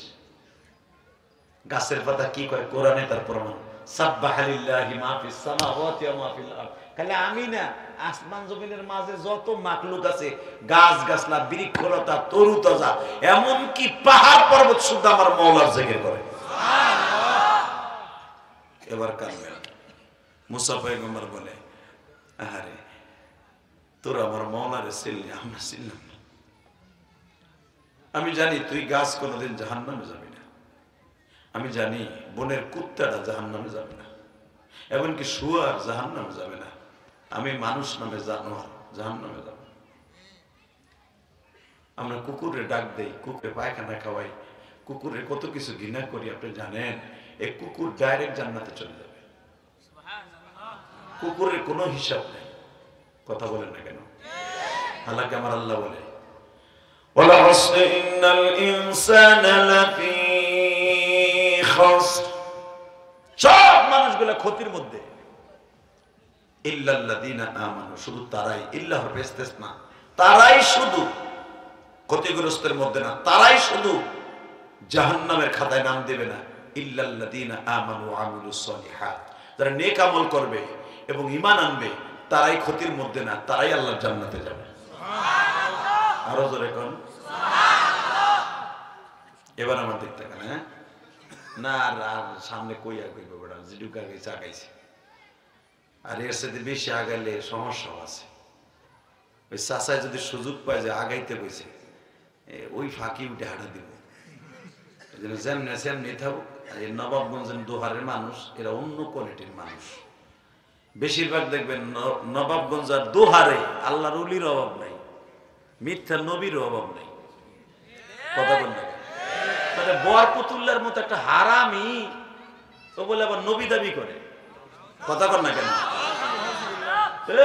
গাছের পাতা কি কয়? কোরআনে তার প্রমাণ, সাব্বাহা লিল্লাহি মা ফিস সামাওয়াতি ওয়া মা ফিল আরদ। খালি আমি না, আসমান জমিনের মাঝে যত মাখলুক আছে, গাছ গাছলা, বৃক্ষলতা, তরু তাজা, এমন কি পাহাড় পর্বত শুদ্ধ আমার মাওলার জিকির করে। সুবহানাল্লাহ। এবার কানবেন। মুসা পয়গম্বর বলে, আরে তোর আমার মাওলারে চিনলি, আমরা চিনলাম না। আমি জানি তুই গাছ কোনোদিন জাহান্নামে যাবি না, আমি জানি বনের কুত্তাটা জাহান্নামে যাবে না, এমনকি শুয়ার জাহান্নামে যাবে না, আমি মানুষ নামে জানোয়ার জাহান্নামে যাব। আমরা কুকুরে ডাক দেই, কুকুরে পায়খানা খাওয়াই, কুকুরের কত কিছু ঘৃণা করি, আপনি জানেন? এই কুকুর ডাইরেক্ট জান্নাতে চলে যাবে, কুকুরের কোনো হিসাব নেই। কথা বলেন না কেন? হালাকি আমার আল্লাহ বলে, ওয়ালা আসরি ইন্নাল ইনসানা লাফি খাসর, সব মানুষগুলো ক্ষতির মধ্যে, ইল্লাল্লাযীনা আমানু, শুধু তারাই, ইল্লাহ হবে ইস্তিসনা, তারাই শুধু ক্ষতিগ্রস্তের মধ্যে না, তারাই শুধু জাহান্নামের খাতায় নাম দেবে না। ইল্লাল্লাযীনা আমানু ওয়া আমিলুস সলিহাত, যারা নেক আমল করবে এবং ঈমান আনবে তারাই ক্ষতির মধ্যে না, তারাই আল্লাহর জান্নাতে যাবে। সুবহানাল্লাহ। আরো জোরে কোন সুবহানাল্লাহ। এবার আমার দেখতে কেন, হ্যাঁ না আর সামনে কইয়া কইবে বড় জিডুকা গেছে আগাইছে, আর এর সাথে বেশি আগাইলে সমস্যা আছে। ওই চাচায় যদি সুযোগ পায় যে আগাইতে বসে, ওই ফাঁকি উঠে হাঁটা দিব, যেমনি সেমনি থাকুক। এই নবাবগঞ্জের দোহারের মানুষ এরা অন্য কোয়ালিটির মানুষ। বেশিরভাগ দেখবেন নবাবগঞ্জ আর দোহারে আল্লাহর ওলির অভাব নাই, মিথ্যা নবীর অভাব নাই। কথা বল না, মানে বরকতুল্লাহর মতো একটা হারামি ও বলে আবার নবী দাবি করে। কথা বল না কেন?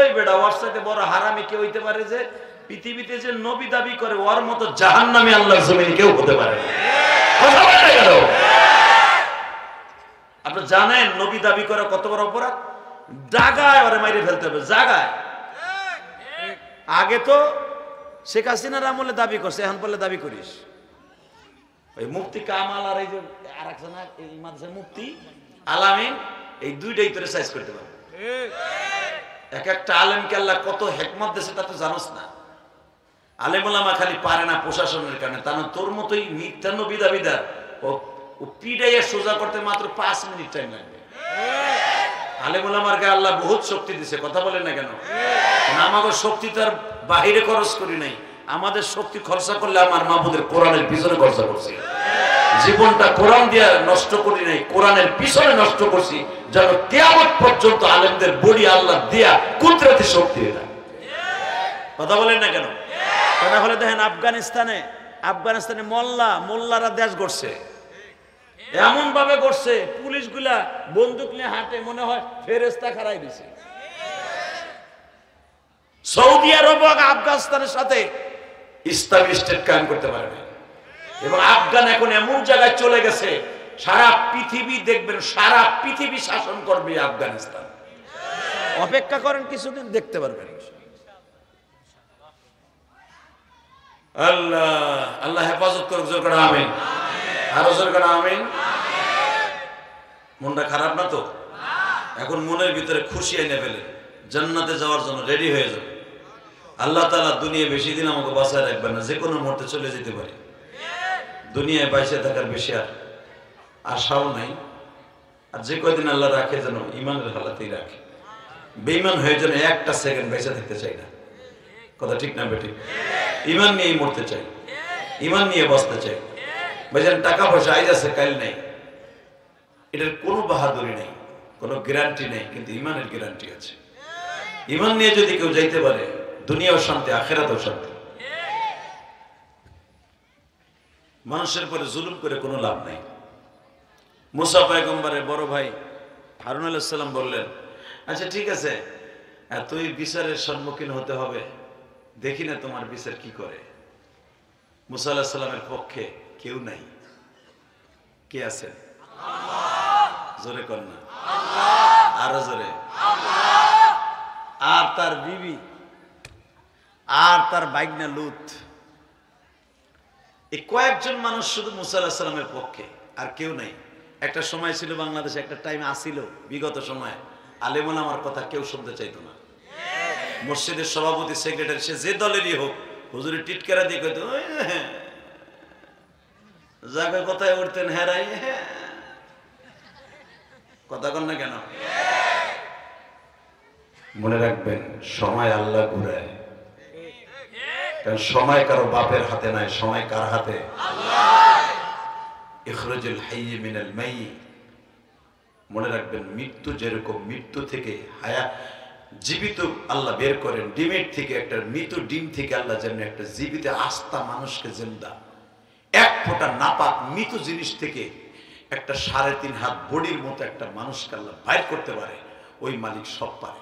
এই বেটা, ওর সাথে বড় হারামি কে হইতে পারে যে পৃথিবীতে যে নবী দাবি করে, ওর মতো জাহান্নামী আল্লাহর জমিনে কেউ হতে পারে না। কথা বল না কেন? আপনি জানেন নবী দাবি করা কত বড় অপরাধ? জাগায় ওরে মাইরে ফেলতে হবে, জাগায়। আগে তো শেখ হাসিনার আমলে দাবি করছে, এখন বললে দাবি করিস। ওই মুফতি কামাল আর এই যে আরেকজনা এই মাদ্রাসার মুফতি আলামিন, এই দুইটাই তোরে সাইজ করতে পারবে। এক একটা আলেমকে আল্লাহ কত হিকমত দিয়েছে তা তো জানোস না। আলেম ওলামা খালি পারে না প্রশাসনের কারণে, তা না তোর মতোই মিথ্যা নবী দাবিদার ও পিড়াইয়া সোজা করতে মাত্র 5 মিনিট টাইম লাগবে। আলেম ওলামার গায়ে আল্লাহ বহুত শক্তি দিছে। কথা বলেন না কেন? আমাদের শক্তি তো আর বাহিরে খরচ করি নাই, আমাদের শক্তি খরচা করলে আমার মাহবুদের কোরআনের পিছনে খরচা করছি। জীবনটা কোরআন দিয়ে নষ্ট করি নাই, কোরআনের পিছনে নষ্ট করছি, যেন কিয়ামত পর্যন্ত আলেমদের বডি আল্লাহ দিয়া কুদরতি শক্তি এটা। কথা বলেন না কেন? না হলে দেখেন আফগানিস্তানে মোল্লারা দেশ গড়ছে, এমন ভাবে গড়ছে পুলিশগুলা বন্দুক নিয়ে হাঁটে, মনে হয় ফেরেশতা খাড়াই দিছে। সৌদি আরব আফগানিস্তানের সাথে ইসলামী স্টেট কায়েম করতে পারে না, এবং আফগান এখন এমন জায়গায় চলে গেছে সারা পৃথিবী দেখবেন, সারা পৃথিবী শাসন করবে আফগানিস্তান। অপেক্ষা করেন কিছুদিন, দেখতে পারবেন। আল্লাহ আল্লাহ হেফাজত করুক। জোর করে আমিন। আরো জোর করে আমিন। মনটা খারাপ না তো? এখন মনের ভিতরে খুশি এনে ফেলে, জান্নাতে যাওয়ার জন্য রেডি হয়ে যাবে। আল্লাহ তাআলা দুনিয়া বেশি দিন আমাকে বাঁচায় রাখবেন না, যে কোনো মুহূর্তে চলে যেতে পারে। দুনিয়ায় বাইসে থাকার বেশি আর আশাও নাই। আর যে কয়দিন আল্লাহ রাখে যেন ইমানের হালাতেই রাখে। বেঈমান হয়ে যেন একটা সেকেন্ড বেঁচে থাকতে চাই না। কথা ঠিক না বেঠিক? ইমান নিয়েই মরতে চাই, ইমান নিয়ে বাঁচতে চাই। ভাইজান, টাকা পয়সা আইজ আছে কাল নেই, এটার কোনো বাহাদুরি নেই, কোনো গ্যারান্টি নেই, কিন্তু ইমানের গ্যারান্টি আছে। ইমান নিয়ে যদি কেউ যাইতে পারে, দুনিয়াও শান্তি, আখিরাতেও শান্তি। মানুষের পরে জুলুম করে কোনো লাভ নেই। মুসা পয়গম্বরের বড় ভাই হারুন আলাইহিস সালাম বললেন, আচ্ছা ঠিক আছে, তুই বিচারের সম্মুখীন হতে হবে, দেখি না তোমার বিচার কি করে। মুসা আলাইহিস সালামের পক্ষে কেউ নাই। কে আছেন? জোরে কর না, আরো জোরে। আর তার বিবি আর তার বাইগনা লুত, এই কয়েকজন মানুষ শুধু মুসা আলাইহিস সালামের পক্ষে, আর কেউ নাই। একটা সময় ছিল বাংলাদেশে, একটা টাইম আসিল বিগত সময়, আলেম ওলামার কথা কেউ শুনতে চাইতো না। মসজিদের সভাপতি, সেক্রেটারি, সে যে দলেরই হোক, হুজুরের টিটকারা দিয়ে কইতো, জায়গায় কথায় উঠতেন হেরাই, কথা কন না কেন? মনে রাখবেন, সময় আল্লাহ ঘুরায়, কারণ সময় কারো বাপের হাতে নাই, সময় কার হাতে? ইখরাজুল হাইয়্যি মিনাল মাইয়্যিত। মনে রাখবেন, মৃত্যু যেরকম, মৃত্যু থেকে হায়াত, জীবিত আল্লাহ বের করেন, ডিমের থেকে, একটা মৃত ডিম থেকে আল্লাহ যেন একটা জীবিত আস্থা মানুষকে জিন্দা, এক ফোঁটা নাপাক মৃত জিনিস থেকে একটা 3.5 হাত বডির মতো একটা মানুষকে আল্লাহ বাইর করতে পারে, ওই মালিক সব পারে।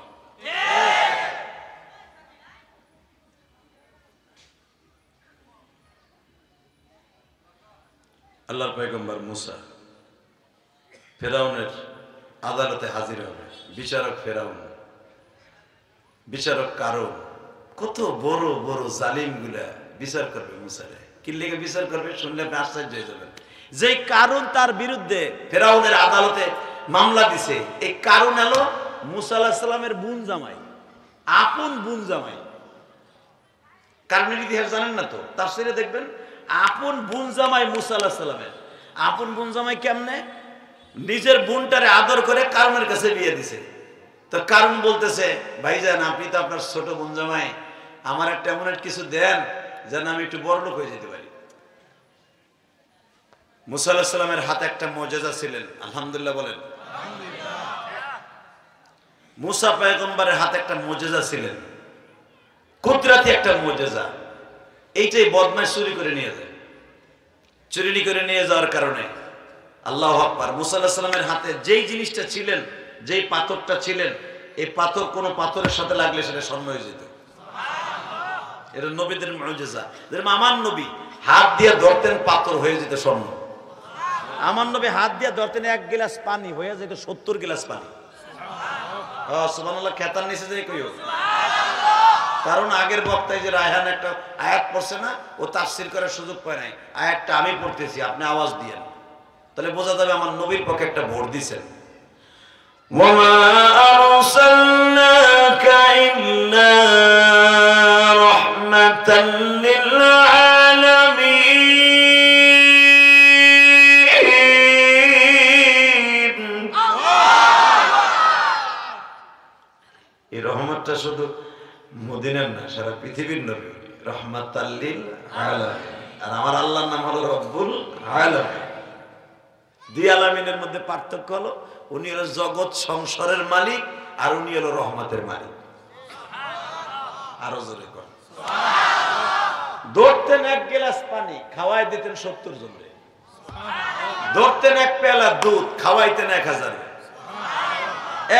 আল্লাহর পয়গম্বর মুসা ফেরাউনের আদালতে হাজির হবে। বিচারক ফেরাউন, বিচারক কারণ, কত বড় বড় জালিম গুলা বিচার করবে মুসারে। কি লেগে বিচার করবে শুনলে আপনি আশ্চর্য হয়ে যাবেন। যে কারণ তার বিরুদ্ধে ফেরাউনের আদালতে মামলা দিছে, এই কারণ হলো মুসা আলাইহিস সালামের বোন জামাই, আপন বোন জামাই। কারণের ইতিহাস জানেন না তো? তাফসীরে দেখবেন, আপন বোন জামাই মুসা আলাইহিস সালামের। আপন বোন জামাই কেমনে? নিজের বোনটারে আদর করে কারণের কাছে বিয়ে দিছে। তো কারণ বলতেছে, ভাইজান আপনি তো আপনার ছোট বোন জামাই, আমার একটা এমন কিছু দেন যেন আমি একটু বড় লোক হয়ে যেতে পারি। মুসা আলাইহিস সালামের হাতে একটা মুজিজা ছিলেন, আলহামদুলিল্লাহ বলেন। মুসা পয়গম্বরের হাতে একটা মুজিজা ছিলেন, কুদরতি একটা মুজিজা। এইটাই বদমাশ চুরি করে নিয়ে যায়। চুরি করে নিয়ে যাওয়ার কারণে আল্লাহু আকবার, মুসা আলাইহিস সালামের হাতে যেই জিনিসটা ছিলেন, যেই পাথরটা ছিলেন, এই পাথর কোন পাথরের সাথে লাগলে সেটা স্বর্ণ হয়ে যেত। এটা নবীদের মুজিজা। যেরকম আমার নবী হাত দিয়ে ধরতেন, পাথর হয়ে যেত স্বর্ণ। আমার নবী হাত দিয়ে ধরতেন, 1 গ্লাস পানি হয়ে যেত 70 গ্লাস পানি। সুবহানাল্লাহ, খেতার নিচে যে কইও। কারণ আগের বক্তায় যে রায়হান একটা আয়াত পড়ছে না, ও তাফসীর করার সুযোগ পায় নাই। আয়াতটা আমি পড়তেছি, আপনি আওয়াজ দিয়েন, তাহলে বোঝা যাবে আমার নবীর পক্ষে একটা ভোট দিছেন। ওয়ামা আরসালনাকা ইল্লা রাহমাতাল লিল আলামিন। এই রহমতটা শুধু মদিনার না, সারা পৃথিবীর নবী, রাহমাতাল লিল আলামিন। আর আমার আল্লাহর নাম হলো রব্বুল আলামিন। দুই আলামিনের মধ্যে পার্থক্য হলো, উনি হলো জগৎ সংসারের মালিক, আর উনি হলো রহমতের মালিক। আরো জোরে কর। ধরতেন 1 গ্লাস পানি, খাওয়াই দিতেন 70 জনকে। ধরতেন 1 পেয়ালা দুধ, খাওয়াইতেন 1000।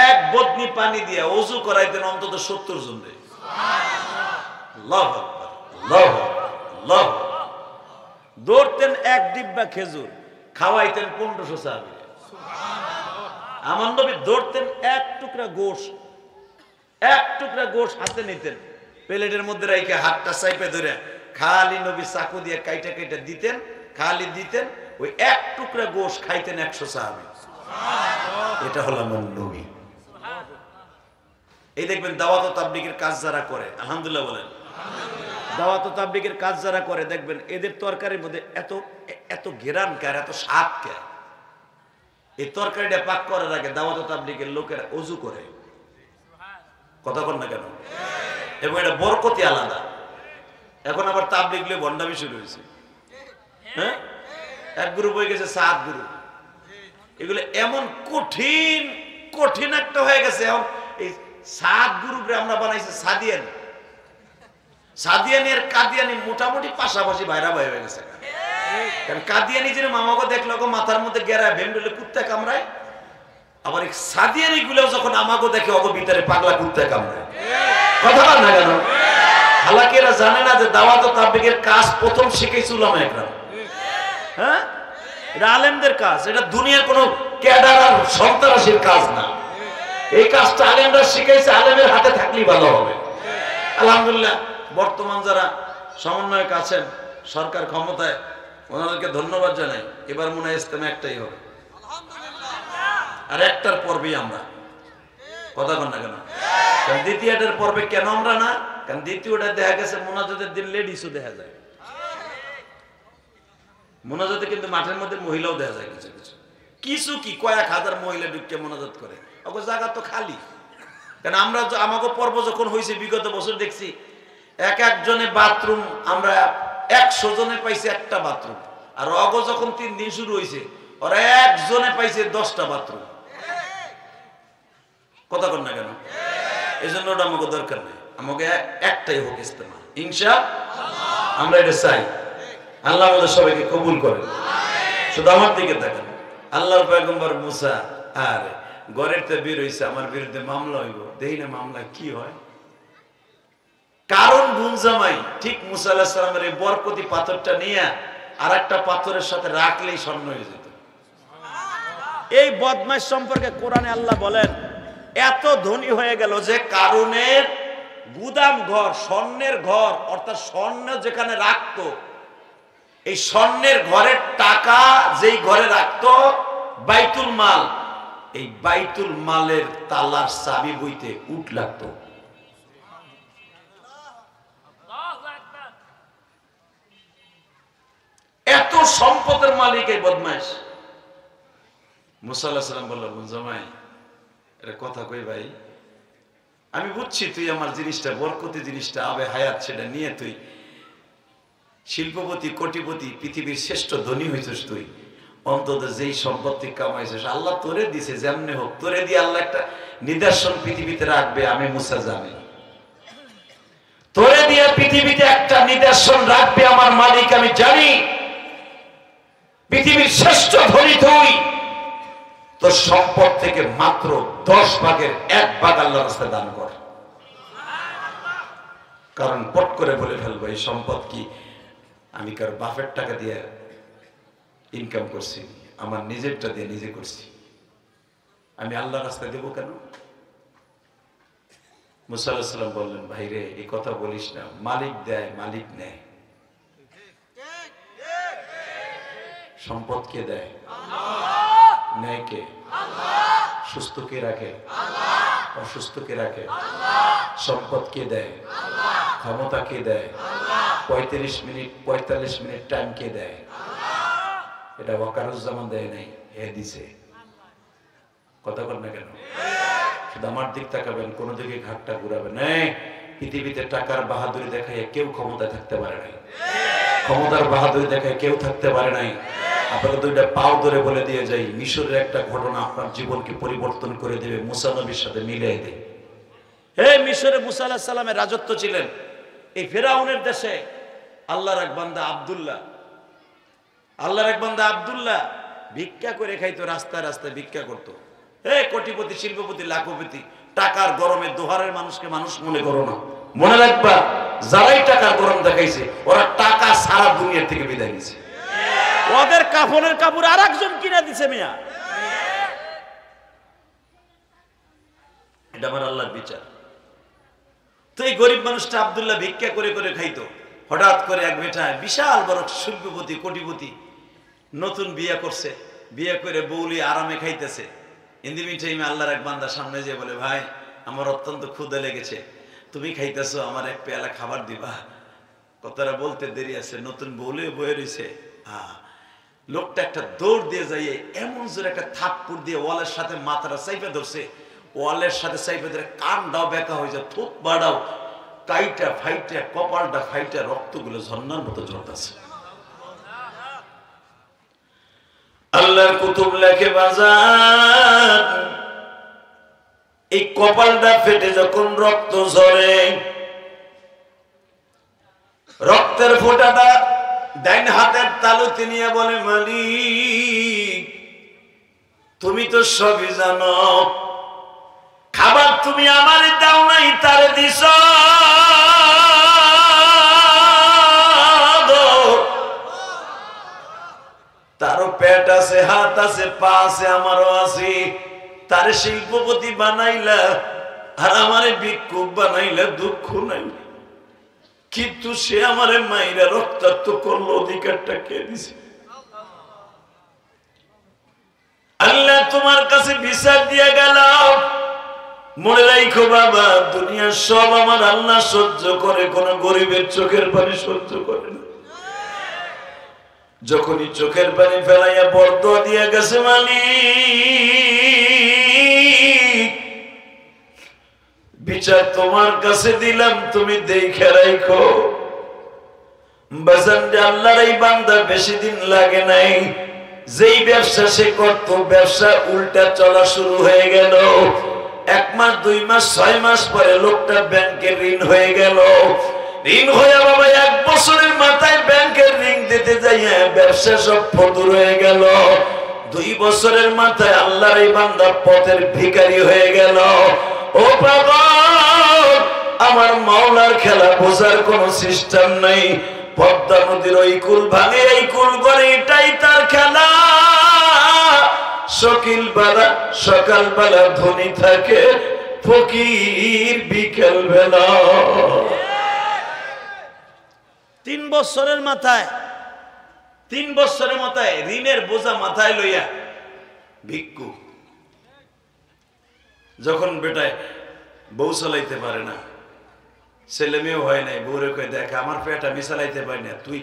এক বদনি পানি দিয়ে ওযু করাইতেন অন্তত 70 জনকে। আল্লাহু আকবার, আল্লাহু আকবার, আল্লাহু আকবার। ধরতেন 1 ডিব্বা খেজুর, খাওয়াইতেন 1500 সাহাবী। আমার নবী ধরতেন 1 টুকরা গোশত, 1 টুকরা গোশত হাতে নিতেন, প্লেটের মধ্যে রাইখে হাতটা চাইপে ধরে খালি নবী চাকু দিয়ে কাইটা কাইটা দিতেন, খালি দিতেন। ওই 1 টুকরা গোশত খাইতেন 100 সাহাবী। এটা হলো আমার নবী। এই দেখবেন দাওয়াত ও তাবলীগের কাজ যারা করে, আলহামদুলিল্লাহ বলেন, দাওয়াত ও তাবলীগের কাজ যারা করে দেখবেন এদের তরকারির মধ্যে এত এত ঘেরান কার, এত স্বাদ কার। এই তরকারিটা পাক করার আগে দাওয়াত ও তাবলীগের লোকেরা ওযু করে, কথা বল না কেন? এবং এটা বরকতি আলাদা। এখন আবার তাবলীগ লিয়ে ভণ্ডামি শুরু হয়েছে। হ্যাঁ, এক গ্রুপ হয়ে গেছে 7 গ্রুপ। এগুলো এমন কঠিন কঠিন একটা হয়ে গেছে। এখন এই 7 গ্রুপে আমরা বানাইছি সাদিয়ানি। সাদিয়ানি আর কাদিয়ানি মোটামুটি পাশাপাশি ভাইরা ভাই হয়ে গেছে। কারণ কাদিয়ানি যে মামাকে দেখলো মাথার মধ্যে গেরা ভেন্ডলে কুত্তা কামড়ায়, আবার এই সাদিয়ানি গুলো যখন আমাকে দেখে ওকে ভিতরে পাগলা কুত্তা কামড়ায়। কথা বল না কেন? হালাকি এরা জানে না যে দাওয়াত ও তাবলীগের কাজ প্রথম শিখেছে উলামা একরাম। হ্যাঁ, এটা আলেমদের কাজ, এটা দুনিয়ার কোনো ক্যাডার আর সন্ত্রাসীর কাজ না। এই কাজটা আলেমরা শিখাইছে, আলেমের হাতে থাকলেই ভালো হবে। আলহামদুলিল্লাহ বর্তমান যারা সমন্বয়ক আছেন, সরকার ক্ষমতায়, ওনাদেরকে ধন্যবাদ জানাই। এবার মনে হয় ইজতেমা একটাই হবে, আর একটার পর্বেই আমরা। কথা বল না কেন? কারণ দ্বিতীয়টার পর্বে কেন আমরা না? কারণ দ্বিতীয়টা দেখা গেছে মোনাজাতের দিন লেডিসও দেখা যায়। মোনাজাতে কিন্তু মাঠের মধ্যে মহিলাও দেখা যায় কিছু কিছু কিছু কি কয়েক হাজার মহিলা ঢুকে মোনাজাত করে। ওকে জায়গা তো খালি। কারণ আমরা আমাকে পর্ব যখন হয়েছে বিগত বছর দেখছি এক একজনে বাথরুম, আমরা 100 জনে পাইছে একটা বাথরুম। আর অগ যখন 3 দিন শুরু হয়েছে ওরা একজনে পাইছে 10টা বাথরুম। কথা বল না কেন? এই জন্য ওটা আমাকে দরকার নেই, আমাকে একটাই হোক ইজতেমা ইনশাআল্লাহ। আমরা এটা চাই। আল্লাহ আমাদের সবাইকে কবুল করেন। শুধু আমার দিকে দেখেন। আল্লাহর পয়গম্বর মুসা আর ঘরের তে বের হইছে, আমার বিরুদ্ধে মামলা হইব, দেই না মামলা কি হয়। কারণ বোন জামাই ঠিক মুসা আলাইহিস সালামের এই বরকতি পাথরটা নিয়ে আর একটা পাথরের সাথে রাখলেই স্বর্ণ হয়ে যেত। এই বদমাইশ সম্পর্কে কোরআনে আল্লাহ বলেন এত ধনী হয়ে গেল যে কারণের গুদাম ঘর, স্বর্ণের ঘর, অর্থাৎ স্বর্ণ যেখানে রাখতো, এই স্বর্ণের ঘরের টাকা যেই ঘরে রাখতো বাইতুল মাল, এই বাইতুল মালের তালার চাবি বইতে উট লাগতো। এত সম্পদের মালিক এই বদমাইশ। মুসা আলাইহিস সালাম বললেন, জামাই এটা কথা কই ভাই, আমি বুঝছি তুই আমার জিনিসটা বরকতি জিনিসটা আবে হায়াত সেটা নিয়ে তুই শিল্পপতি কোটিপতি পৃথিবীর শ্রেষ্ঠ ধনী হয়েছিস। তুই অন্তত যেই সম্পত্তি কামাইছিস আল্লাহ তোরে দিছে, যেমনি হোক তোরে দিয়ে আল্লাহ একটা নিদর্শন পৃথিবীতে রাখবে। আমি মুসা জানি তোরে দিয়ে পৃথিবীতে একটা নিদর্শন রাখবে আমার মালিক, আমি জানি। পৃথিবীর শ্রেষ্ঠ ধনী তুই, তোর সম্পদ থেকে মাত্র 10 ভাগের 1 ভাগ আল্লাহর রাস্তায় দান কর। কারণ পট করে বলে ফেলবো এই সম্পদ কি আমি কার বাপের টাকা দিয়ে ইনকাম করছি, আমার নিজেরটা দিয়ে নিজে করছি, আমি আল্লাহর রাস্তায় দেবো কেন? মুসা আলাইহিস সালাম বললেন, ভাই রে এই কথা বলিস না, মালিক দেয় মালিক নেয়। সম্পদ কে দেয়? নেয় কে? সুস্থ কে রাখে? অসুস্থ কে রাখে? সম্পদ কে দেয়? ক্ষমতা কে দেয়? 45 মিনিট 45 মিনিট টাইম কে দেয়? এটা ওয়াকারুজ্জামান দেয় নাই, এ দিছে। কথা বল না কেন? শুধু আমার দিক তাকাবেন, কোন দিকে ঘাটটা ঘুরাবেন না। পৃথিবীতে টাকার বাহাদুরি দেখায় কেউ ক্ষমতায় থাকতে পারে নাই, ক্ষমতার বাহাদুরি দেখায় কেউ থাকতে পারে নাই। আপনাকে দুইটা পাও ধরে বলে দিয়ে যাই, মিশরের একটা ঘটনা আপনার জীবনকে পরিবর্তন করে দেবে, মুসা নবীর সাথে মিলিয়ে দেয়। মিশরে মুসা আলাইহিস সালামের রাজত্ব ছিলেন। এই ফেরাউনের দেশে আল্লাহর এক বান্দা আব্দুল্লাহ, আল্লাহর এক বান্দা আব্দুল্লাহ ভিক্ষা করে খাইতো, রাস্তায় রাস্তায় ভিক্ষা করতো। কোটিপতি শিল্পপতি লাখপতি, টাকার গরমে দোহারের মানুষকে মানুষ মনে করো না। মনে রাখবা যারাই টাকার গরম দেখাইছে ওরা টাকা সারা দুনিয়া থেকে বিদায় নিছে। ওদের কাফনের কাপড় আর একজন কিনা দিছে মিয়া। এটা আমার আল্লাহর বিচার। তো এই গরিব মানুষটা আব্দুল্লাহ ভিক্ষা করে করে খাইতো। হঠাৎ করে এক বেটায় বিশাল বড় শিল্পপতি কোটিপতি নতুন বিয়ে করছে, বিয়ে করে বউলি আরামে খাইতেছে। ইন্দি মিটাইমে আল্লাহর এক বান্দা সামনে যেয়ে বলে, ভাই আমার অত্যন্ত ক্ষুধা লেগেছে, তুমি খাইতেছো, আমার এক পেয়ালা খাবার দিবা। কথাটা বলতে দেরি আছে, নতুন বলে বয়ে রয়েছে। লোকটা একটা দৌড় দিয়ে যাইয়ে এমন জোরে একটা থাপ্পড় দিয়ে ওয়ালের সাথে মাথাটা চাইপে ধরছে, ওয়ালের সাথে চাইপে ধরে কানটাও বেঁকা হয়ে যায়, থুপ বাড়াও কাইটা ফাইটা, কপালটা ফাইটা, রক্তগুলো ঝর্ণার মতো ঝরতেছে। আল্লাহর কুতুব লেখে বাজার, এই কপালটা ফেটে যখন রক্ত ঝরে, রক্তের ফোঁটাটা ডাইন হাতের তালুতে নিয়ে বলে, মালিক তুমি তো সবই জানো, খাবার তুমি আমার দাও নাই, তারে দিছ। তারও পেট আছে, হাত আছে, পা আছে, আমারও আছে। তারে শিল্পপতি বানাইলা আর আমারে ভিক্ষুক বানাইলা, দুঃখ নাই। কিন্তু সে আমারে মাইরা রক্তাক্ত করলো, অধিকারটা কে দিছে? আল্লাহ তোমার কাছে বিচার দিয়ে গেল। মনে রাখো বাবা, দুনিয়ার সব আমার আল্লাহ সহ্য করে, কোন গরিবের চোখের পানি সহ্য করে না। যখনই চোখের পানি ফেলাইয়া বরদোয়া দিয়ে গেছে, মালিক বিচার তোমার কাছে দিলাম, তুমি দেখে রাখো। বাজান যে আল্লাহর এই বান্দা বেশি দিন লাগে নাই, যেই ব্যবসা সে করত, ব্যবসা উল্টা চলা শুরু হয়ে গেল। 1 মাস 2 মাস 6 মাস পরে লোকটা ব্যাংকের ঋণ হয়ে গেল। ঋণ হয়ে বাবা 1 বছরের মাথায় ব্যাংকের ঋণ দিতে যাইয়া ব্যবসা সব ফতুর হয়ে গেল। 2 বছরের মাথায় আল্লাহর এই বান্দা পথের ভিখারি হয়ে গেল। ও বাবা, আমার মাওলার খেলা বোঝার কোন সিস্টেম নাই। পদ্মা নদীর ওই কুল ভাঙে এই কুল করে, এটাই তার খেলা। সকালবেলা ধনী থাকে, ফকির বিকেল বেলা। 3 বছরের মাথায় ঋণের বোঝা মাথায় লইয়া ভিক্ষু। যখন বেটায় বউ চালাইতে পারে না, ছেলে মেয়েও হয় নাই, বউরে কয়ে, দেখ আমার পেট আমি চালাইতে পারি না, তুই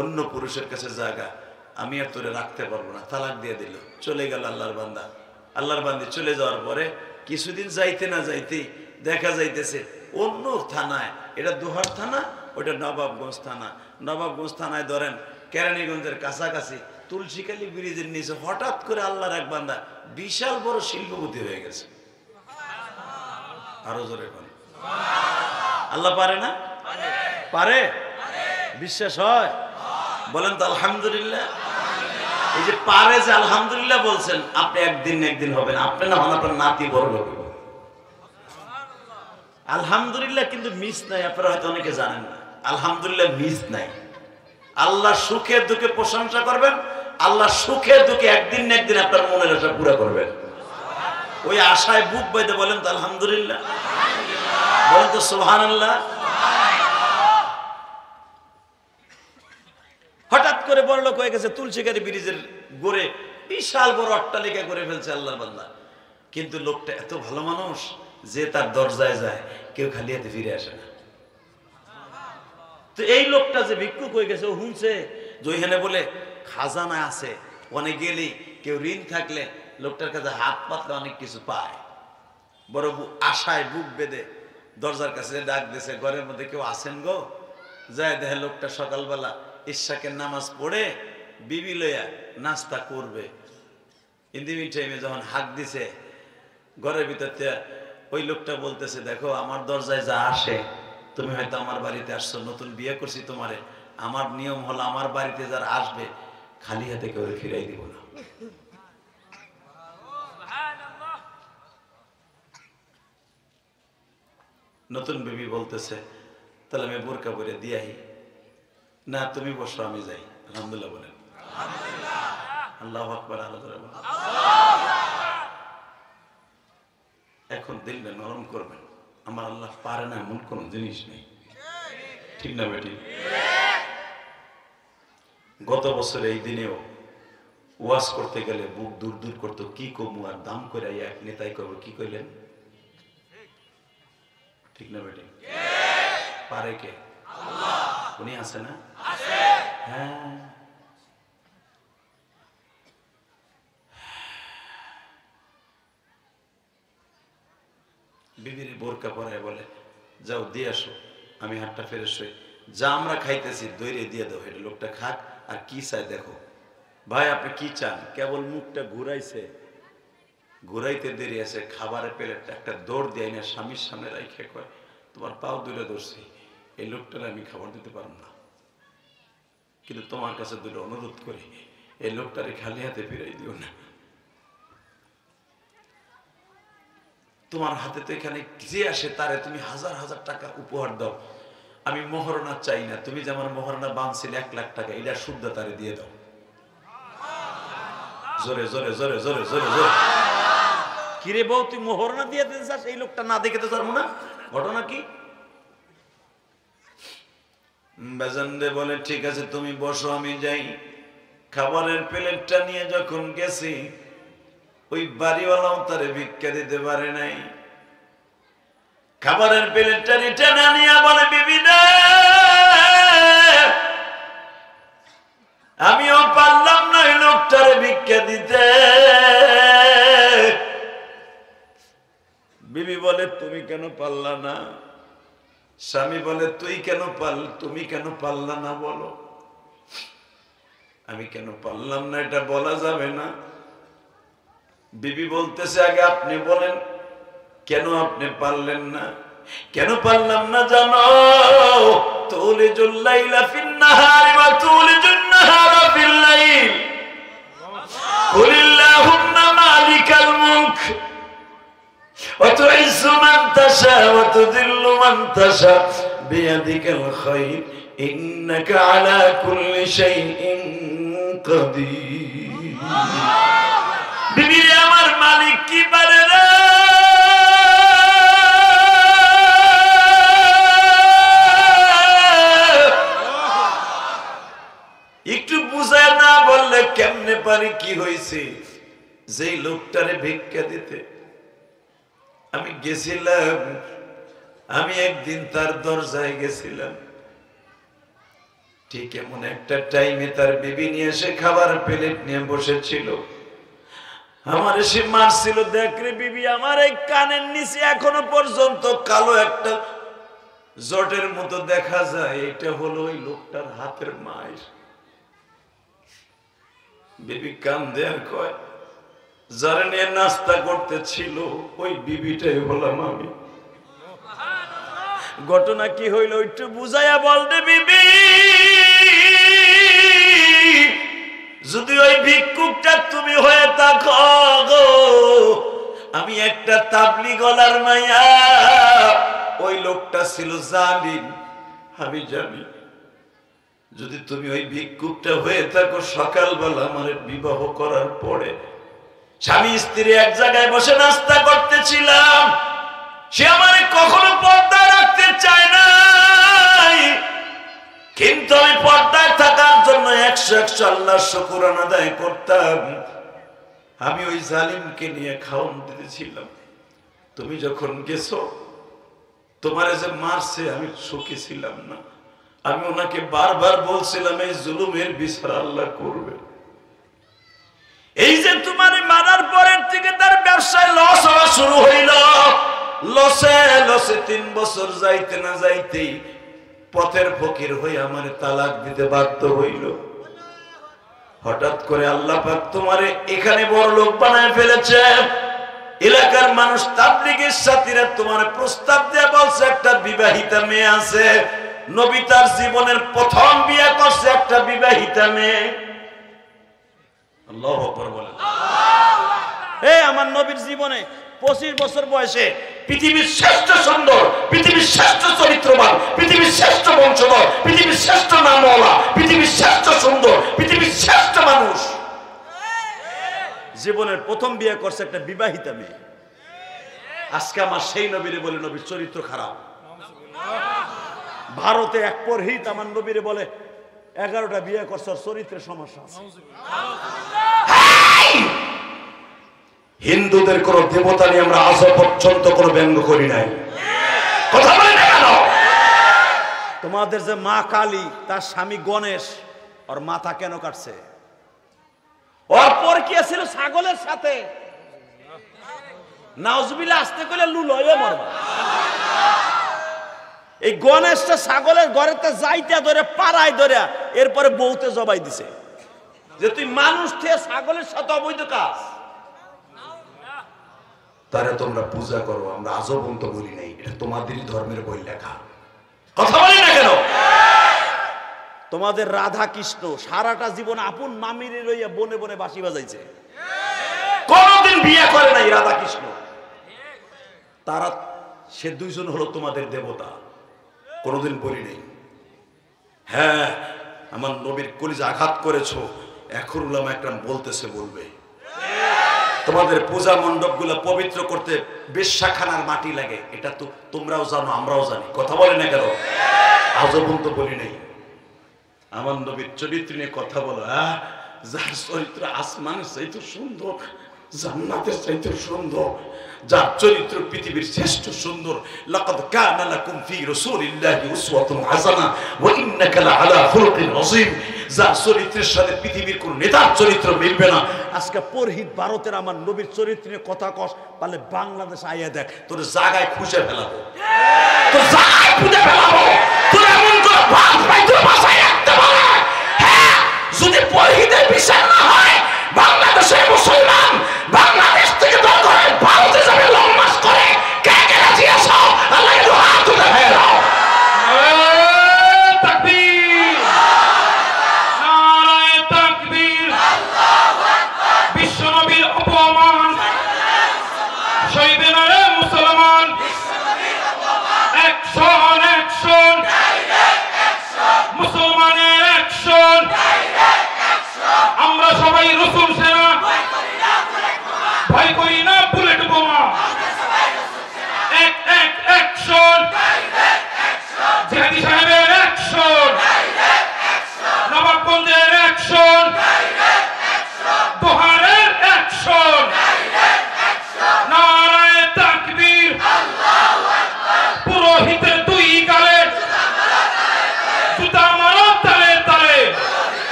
অন্য পুরুষের কাছে জাগা, আমি আর তোরে রাখতে পারবো না। তালাক দিয়ে দিল, চলে গেল আল্লাহর বান্দা। আল্লাহর বান্দি চলে যাওয়ার পরে কিছুদিন যাইতে না যাইতেই দেখা যাইতেছে অন্য থানায়, এটা দোহার থানা, ওটা নবাবগঞ্জ থানা। নবাবগঞ্জ থানায় ধরেন কেরানীগঞ্জের কাছাকাছি তুলসীকালী ব্রিজের নিচে হঠাৎ করে আল্লাহর এক বান্দা বিশাল বড় শিল্পপতি হয়ে গেছে। আরো জোরে বলেন, আল্লাহ পারে না? পারে? বিশ্বাস হয়? বলেন তো আলহামদুলিল্লাহ। এই যে পারে, যে আলহামদুলিল্লাহ বলছেন, আপনি একদিন না একদিন হবেন, আপনি না হন আপনার নাতি বড় লোক। আলহামদুলিল্লাহ কিন্তু মিস নাই। আপনারা হয়তো অনেকে জানেন না, আলহামদুলিল্লাহ মিস নাই। আল্লাহ সুখে দুঃখে প্রশংসা করবেন, আল্লাহ সুখে দুঃখে একদিন না একদিন আপনার মনের আশা পুরো করবেন। ওই আশায় বুক বেঁধে বলেন তো আলহামদুলিল্লাহ, বলেন তো সুবহানাল্লাহ। হঠাৎ করে বড় লোক হয়ে গেছে, তুলসীকারী ব্রিজের গোড়ে বিশাল বড় অট্টালিকা করে ফেলছে আল্লাহর বান্দা। কিন্তু লোকটা এত ভালো মানুষ যে তার দরজায় যায় কেউ খালি হাতে ফিরে আসে না। তো এই লোকটা যে ভিক্ষুক হয়ে গেছে, ও শুনছে যে ওইখানে বলে খাজানা আছে, অনেক গেলেই কেউ ঋণ থাকলে লোকটার কাছে হাত পাতলে অনেক কিছু পায়। বড় আশায় বুক বেঁধে দরজার কাছে ডাক দিয়েছে, ঘরের মধ্যে কেউ আছেন গো? যায় দেখে লোকটা সকালবেলা ইশাকের নামাজ পড়ে বিবি লইয়া নাস্তা করবে। ইন্দিমিন টাইমে যখন হাক দিছে ঘরের ভিতর, ওই লোকটা বলতেছে, দেখো আমার দরজায় যা আসে, তুমি হয়তো আমার বাড়িতে আসছো, নতুন বিয়ে করছি তোমারে, আমার নিয়ম হলো আমার বাড়িতে যারা আসবে খালি হাতে কেউ ফিরাই দিব না। নতুন বিবি বলতেছে, তাহলে আমি বোরকা পরে দিয়াই না, তুমি বসো আমি যাই। আলহামদুলিল্লাহ বলেন, আল্লাহু আকবার। এখন দিলটা নরম করবেন, আমার আল্লাহ পারে না এমন কোন জিনিস নেই, ঠিক না বেটি? গত বছর এই দিনেও ওয়াজ করতে গেলে বুক দূর দূর করতো, কি কমু আর দাম করে এক নেতাই করবো, কি কইলেন? ঠিক না বেটি? পারে কে? উনি আছে না? হ্যাঁ, বিবির বোরকা পরায় বলে যাও দিয়ে আসো, আমি হাতটা ফেরে শুই, যা আমরা খাইতেছি দৈরে দিয়ে দাও, এটা লোকটা খাক, আর কি চাই দেখো। ভাই আপনি কি চান? কেবল মুখটা ঘুরাইছে, ঘুরাইতে দেরি আছে, খাবারের প্লেটটা একটা দৌড় দিয়ে না স্বামীর সামনে রাইখে কয় তোমার পাও দুটো ধরছি, এই লোকটার আমি খাবার দিতে পারব না, কিন্তু তোমার কাছে দুটো অনুরোধ করি, এই লোকটারে খালি হাতে ফিরাই দিও না। তোমার হাতে তো এখানে যে আসে তারে তুমি হাজার হাজার টাকা উপহার দাও, আমি মোহরনা চাই না, তুমি যে আমার মোহরনা বাঁধছিলে 1 লাখ টাকা, এটা শুদ্ধ তারে দিয়ে দাও। জোরে জোরে জোরে জোরে জোরে জোরে। কিরে বউ তুই মোহরনা দিয়ে দিতে চাস, এই লোকটা না দেখে তো পারবো না, ঘটনা কি? বেজানরে বলে ঠিক আছে তুমি বসো আমি যাই। খাবারের প্লেটটা নিয়ে যখন গেছি, ওই বাড়িওয়ালাও তারে ভিক্ষা দিতে পারে নাই। খাবারের প্লেটটা রিটা না নিয়ে বলে বিবি না, আমিও পারলাম না ওই লোকটারে ভিক্ষা দিতে। বিবি বলে তুমি কেন পারলা না? স্বামী বলে তুমি কেন পারলা না বলো। আমি কেন পারলাম না এটা বলা যাবে না। বিবি বলতেছে আগে আপনি বলেন কেন আপনি পারলেন না? কেন পারলাম না জানো? তুলিজুল লাইলা ফিন নাহারি ওয়া তুলিজুন নাহারা ফিল লাইল, কুলিল্লাহুম্মা মালিকাল মুলক ওয়া তুইজ্জু মান তাশা ওয়া তুযিল্লু মান তাশা বিয়াদিকাল খায়র ইন্নাকা আলা কুল্লি শাইইন কাদির। বিবি আমার মালিক কি পারে না? একটু বুঝায় না বললে কেমনে পারি? কি হয়েছে? যেই লোকটারে ভিক্ষা দিতে আমি গেছিলাম, আমি একদিন তার দরজায় গেছিলাম, ঠিক এমন একটা টাইমে তার বিবি নিয়ে এসে খাবার প্লেট নিয়ে বসেছিল। আমার সে মারছিল, দেখ রে বিবি আমার এই কানের নিচে এখনো পর্যন্ত কালো একটা জটের মতো দেখা যায়, এটা হলো ওই লোকটার হাতের মায়ের। বিবি কান্দে আর কয় যারা নিয়ে নাস্তা করতে ছিল ওই বিবিটাই হলাম আমি। ঘটনা কি হইল একটু বুঝাইয়া বল দে বিবি। যদি ওই ভিক্ষুকটা তুমি হয়ে থাকো গো, আমি একটা তাবলি গলার মাইয়া, ওই লোকটা ছিল জালিম আমি জানি। যদি তুমি ওই ভিক্ষুকটা হয়ে থাকো, সকালবেলা আমার বিবাহ করার পরে স্বামী স্ত্রী এক জায়গায় বসে নাস্তা করতেছিলাম, সে আমারে কখনো পর্দায় রাখতে চায় নাই, কিন্তু আমি পর্দায় থাকার জন্য 100 আল্লাহর শুকর আদায় করতাম। আমি ওই জালিমকে নিয়ে খাওন দিতেছিলাম। তুমি যখন গেছো, তোমারে যে মারছে আমি সুখী ছিলাম না। আমি ওনাকে বারবার বলছিলাম এই জুলুমের বিচার আল্লাহ করবে। এই যে তোমারে মারার পরের থেকে তার ব্যবসায় লস হওয়া শুরু হইল, লসে লসে 3 বছর যাইতে না যাইতেই পথের ফকির হয়ে আমার তালাক দিতে বাধ্য হইল। হঠাৎ করে আল্লাহ পাক তোমারে এখানে বড় লোক বানায় ফেলেছে। এলাকার মানুষ তাবলীগের সাথীরা তোমার প্রস্তাব দিয়ে বলছে একটা বিবাহিতা মেয়ে আছে, নবী তার জীবনের প্রথম বিয়ে করছে একটা বিবাহিতা মেয়ে। আল্লাহু আকবার বলেন। আমার নবীর জীবনে 25 বছর বয়সে পৃথিবীর শ্রেষ্ঠ সুন্দর, পৃথিবীর শ্রেষ্ঠ চরিত্রবান, পৃথিবীর শ্রেষ্ঠ বংশধর, পৃথিবীর শ্রেষ্ঠ নামওয়ালা, পৃথিবীর শ্রেষ্ঠ সুন্দর, পৃথিবীর শ্রেষ্ঠ মানুষ জীবনের প্রথম বিয়ে করছে একটা বিবাহিতা মেয়ে। আজকে আমার সেই নবীরে বলে নবীর চরিত্র খারাপ। ভারতে এক পুরোহিত আমার নবীরে বলে 11টা বিয়ে করছে, চরিত্রের সমস্যা আছে। হিন্দুদের কোন দেবতা নিয়ে আমরা আজ পর্যন্ত কোনো ব্যঙ্গ করি নাই। কথা বলে না কেন? তোমাদের যে মা কালী তার স্বামী গণেশ ওর মাথা কেন কাটছে? ওর পর কি ছিল ছাগলের সাথে। নাউজুবিল্লাহ আসতে কইলে লুল হয়ে মরবা। এই গণেশটা ছাগলের ঘরেতে যাইতে ধরে পাড়ায় ধরে এরপরে বউতে জবাই দিছে যে তুই মানুষ থেকে ছাগলের সাথে অবৈধ কাজ। তারে তোমরা পূজা করো, আমরা আজও পর্যন্ত বলি নাই, এটা তোমাদেরই ধর্মের বই লেখা। কথা বলি না কেন? তোমাদের রাধা কৃষ্ণ সারাটা জীবন আপন মামিরে লইয়া বনে বনে বাঁশি বাজাইছে, কোনদিন বিয়ে করে নাই রাধা কৃষ্ণ। তারা সে দুইজন হলো তোমাদের দেবতা, কোনদিন বলি নেই। হ্যাঁ, আমার নবীর কলিজা আঘাত করেছো, এখন উলামা একরাম বলতেছে বলবে তোমাদের পূজা মণ্ডপগুলো পবিত্র করতে বেশ্যাখানার মাটি লাগে, এটা তো তোমরাও জানো আমরাও জানি। কথা বলে না কেন? আজও পর্যন্ত বলি নেই। আমার নবীর চরিত্র নিয়ে কথা বলো, হ্যাঁ, যার চরিত্র আসমানের চাইতে সুন্দর, জান্নাতের চাইতে সুন্দর, যার চরিত্র পৃথিবীর শ্রেষ্ঠ সুন্দর। লাকাদ কানা লাকুম ফি রাসূলিল্লাহি উসওয়াতুন হাসানাহ ওয়া ইন্নাকা লাআলা খুলুকিন আযীম। যার চরিত্রের সাথে পৃথিবীর কোন নেতার চরিত্র মিলবে না। আজকে পরহিত ভারতের আমার নবীর চরিত্র নিয়ে কথা কস, পারলে বাংলাদেশ আইয়া দেখ, তোর জায়গায় খুঁজে ফেলাবো, তোর জায়গায় খুঁজে ফেলাবো। তোর এমন করে ভাত পাইতে বাসায় রাখতে পারে। হ্যাঁ, যদি পরহিতের বিচার না হয়, বাংলাদেশের মুসলমান বাংলাদেশ থেকে দরকার হয় ভারতে যাবে লং মাস করে। কে কে রাজি আছো? আল্লাহ একটু হাত তুলে ফেলাও। তাকবীর, নারায়ে তাকবীর। বিশ্বনবীর অপমান, শহীদে নারে মুসলমান। অ্যাকশন, অ্যাকশন, মুসলমানের অ্যাকশন। আমরা সবাই রসুল সেনা, ভয় করি না বুলেট বোমা। এক এক অ্যাকশন, জিহাদি সাহেবের অ্যাকশন, নবাবগঞ্জের অ্যাকশন, দোহারের অ্যাকশন। নারায়ে তাকবীর। পুরোহিতের দুই গালে জুতা মারো তালে তালে।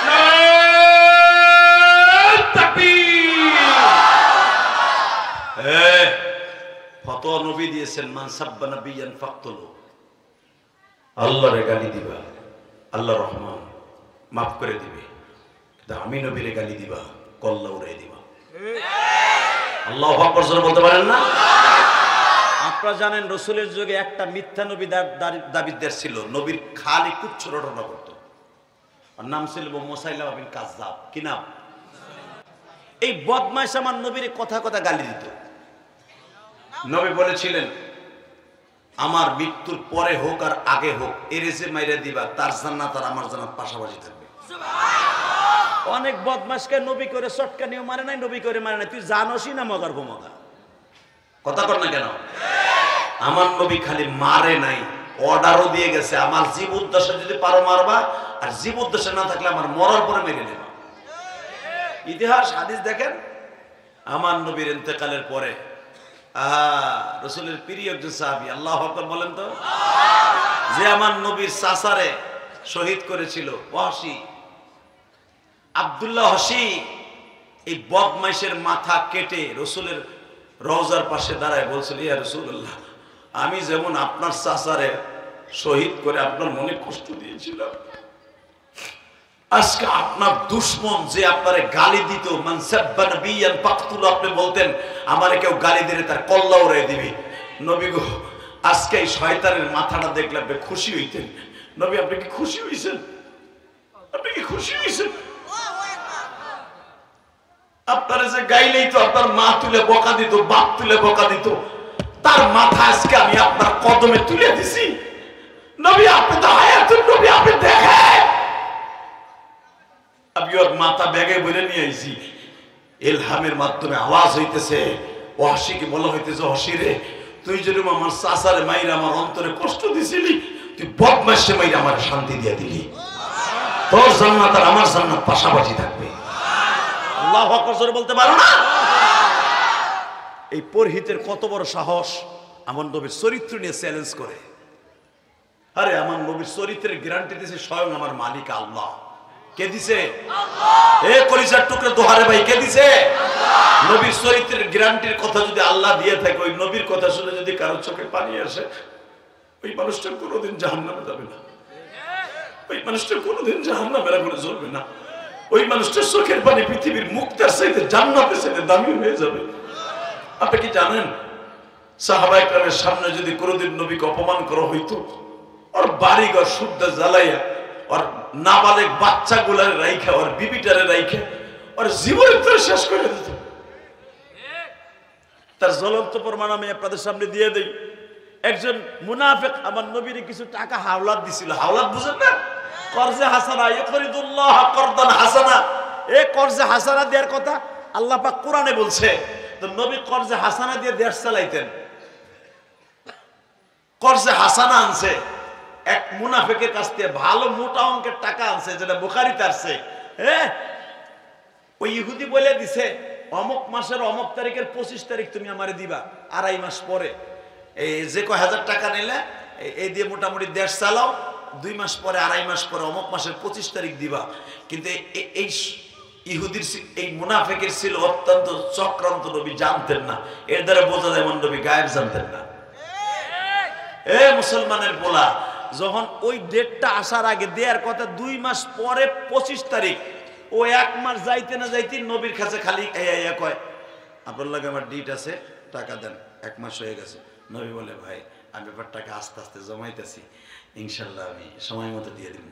নারায়ে তাকবীর। ফতোয়া নবী দিয়েছেন, মান সাব্বা নাবিয়ান ফাকতুলু। আল্লাহরে গালি দিবা, আল্লাহ রহমান মাফ করে দিবে, কিন্তু আমি নবীরে গালি দিবা, কল্লা উড়াই দিবা। আল্লাহু আকবার জোরে বলতে পারেন না? আপনারা জানেন রসুলের যুগে একটা মিথ্যা নবী দাবিদার ছিল, নবীর খালি কুচ্ছ রটনা করত, আর নাম ছিল মুসাইলামা বিন কাযযাব। কি নাম? এই বদমাইশ আমার নবীর কথা কথা গালি দিত। নবী বলেছিলেন, আমার মৃত্যুর পরে হোক আর আগে হোক, এর যে মাইরা দিবা, তার জান্নাত আর আমার জান্নাত পাশাপাশি থাকবে। অনেক বদমাইশকে নবী করে চটকা নিয়ে মারে নাই, নবী করে মারে নাই। তুই জানোসই না মগার ভমগা। কথা কর না কেন? আমার নবী খালি মারে নাই, অর্ডারও দিয়ে গেছে, আমার জীব উদ্দেশ্যে যদি পারো মারবা, আর জীব উদ্দেশ্যে না থাকলে আমার মরার পরে মেরে নেবা। ইতিহাস হাদিস দেখেন, আমার নবীর ইন্তেকালের পরে রসুলের প্রিয় একজন সাহাবী, আল্লাহু আকবার বলেন তো, যে আমার নবীর চাচারে শহীদ করেছিল, ওয়াহশী, আব্দুল্লাহ ওয়াহশী, এই বদমাইশের মাথা কেটে রসুলের রওজার পাশে দাঁড়ায় বলছিল, ইয়া রাসূলুল্লাহ, আমি যেমন আপনার চাচারে শহীদ করে আপনার মনে কষ্ট দিয়েছিলাম, আজকে আপনার দুশমন যে আপনারে গালি দিত, মান সাব্বা নাবিয়ান ফাকতুলু, আপনি বলতেন আমারে কেউ গালি দিলে তার কল্লা উড়াই দিবে। নবী গো, আজকে এই শয়তানের মাথাটা দেখলে আপনি খুশি হইতেন। নবী, আপনি কি খুশি হইছেন? আপনি কি খুশি হইছেন? আপনারা যে গাইলেই তো আপনার মা তুলে বকা দিত, বাপ তুলে বকা দিত, তার মাথা আজকে আমি আপনার কদমে তুলে দিছি। নবী, আপনি তো হায়াতুন নবী, আপনি দেখেন, আমি ওর মাথা ব্যাগে বলে নিয়ে আইছি। ইলহামের মাধ্যমে আওয়াজ হইতেছে, ওয়াহশীকে বলা হইতেছে, ওয়াহশী রে, তুই যেরকম আমার চাচারে মাইরা আমার অন্তরে কষ্ট দিছিলি, তুই বদমাইশে মাইরা আমার শান্তি দিয়ে দিলি। তোর জান্নাত আর আমার জান্নাত পাশাপাশি থাকবে। আল্লাহু আকবার জোরে বলতে পারো না? এই পরহিতের কত বড় সাহস! আমার নবীর চরিত্র নিয়ে চ্যালেঞ্জ করে। আরে আমার নবীর চরিত্রের গ্যারান্টি দিয়েছে স্বয়ং আমার মালিক আল্লাহ। কে দিছে? এ কলিজার টুকরা দোহারে ভাই, কে দিছে? নবীর চরিত্রের গ্যারান্টির কথা যদি আল্লাহ দিয়ে থাকে, ওই নবীর কথা শুনে যদি কারোর চোখে পানি আসে, ওই মানুষটা কোনোদিন জাহান্নামে যাবে না, ওই মানুষটা কোনোদিন জাহান্নামের আগুনে জ্বলবে না। ওই মানুষটার চোখের পানি পৃথিবীর মুক্তার চাইতে জান্নাতের চাইতে দামি হয়ে যাবে। আপনি কি জানেন, সাহাবায়ে কেরামের সামনে যদি কোনোদিন নবীকে অপমান করা হইতো, ওর বাড়িঘর শুদ্ধ জ্বালাইয়া, ওর নাবালেগ বাচ্চাগুলার রাইখা, ওর বিবিটারে রাইখা, ওর জীবনের তো শেষ করে দিত। তার জ্বলন্ত প্রমাণ আমি আপনাদের সামনে দিয়ে দেই। একজন মুনাফিক আমার নবীর কিছু টাকা হাওলাত দিছিল। হাওলাত বুঝেন না? কর্জে হাসানা, ইকরিদুল্লাহ করদান হাসানা। এই কর্জে হাসানা দেওয়ার কথা আল্লাহ পাক কোরআনে বলছে। তো নবী কর্জে হাসানা দিয়ে দেশ চালাইতেন। কর্জে হাসানা আনছে এক মুনাফিকের কাছ থেকে, ভালো মোটা অঙ্কের টাকা আনছে, যেটা বুখারীতে আসছে। ওই ইহুদি বলে দিছে, অমুক মাসের অমুক তারিখের 25 তারিখ তুমি আমারে দিবা, 2.5 মাস পরে। এই যে কয় হাজার টাকা নিলে এই দিয়ে মোটামুটি দেশ চালাও, 2 মাস পরে, 2.5 মাস পরে, অমুক মাসের 25 তারিখ দিবা। কিন্তু এই ইহুদির, এই মুনাফিকের ছিল অত্যন্ত চক্রান্ত। নবী জানতেন না। এর দ্বারা বোঝা যায় আমার নবী গায়েব জানতেন না। মুসলমানের পোলা, যখন ওই ডেটটা আসার আগে দেওয়ার কথা, 2 মাস পরে 25 তারিখ, ও 1 মাস যাইতে না যাইতে নবীর কাছে খালি কয়, আপনার লাগে আমার ডেট আছে, টাকা দেন, 1 মাস হয়ে গেছে। নবী বলে, ভাই আমি এবার টাকা আস্তে আস্তে জমাইতেছি, ইনশাল্লাহ আমি সময় মতো দিয়ে দিব।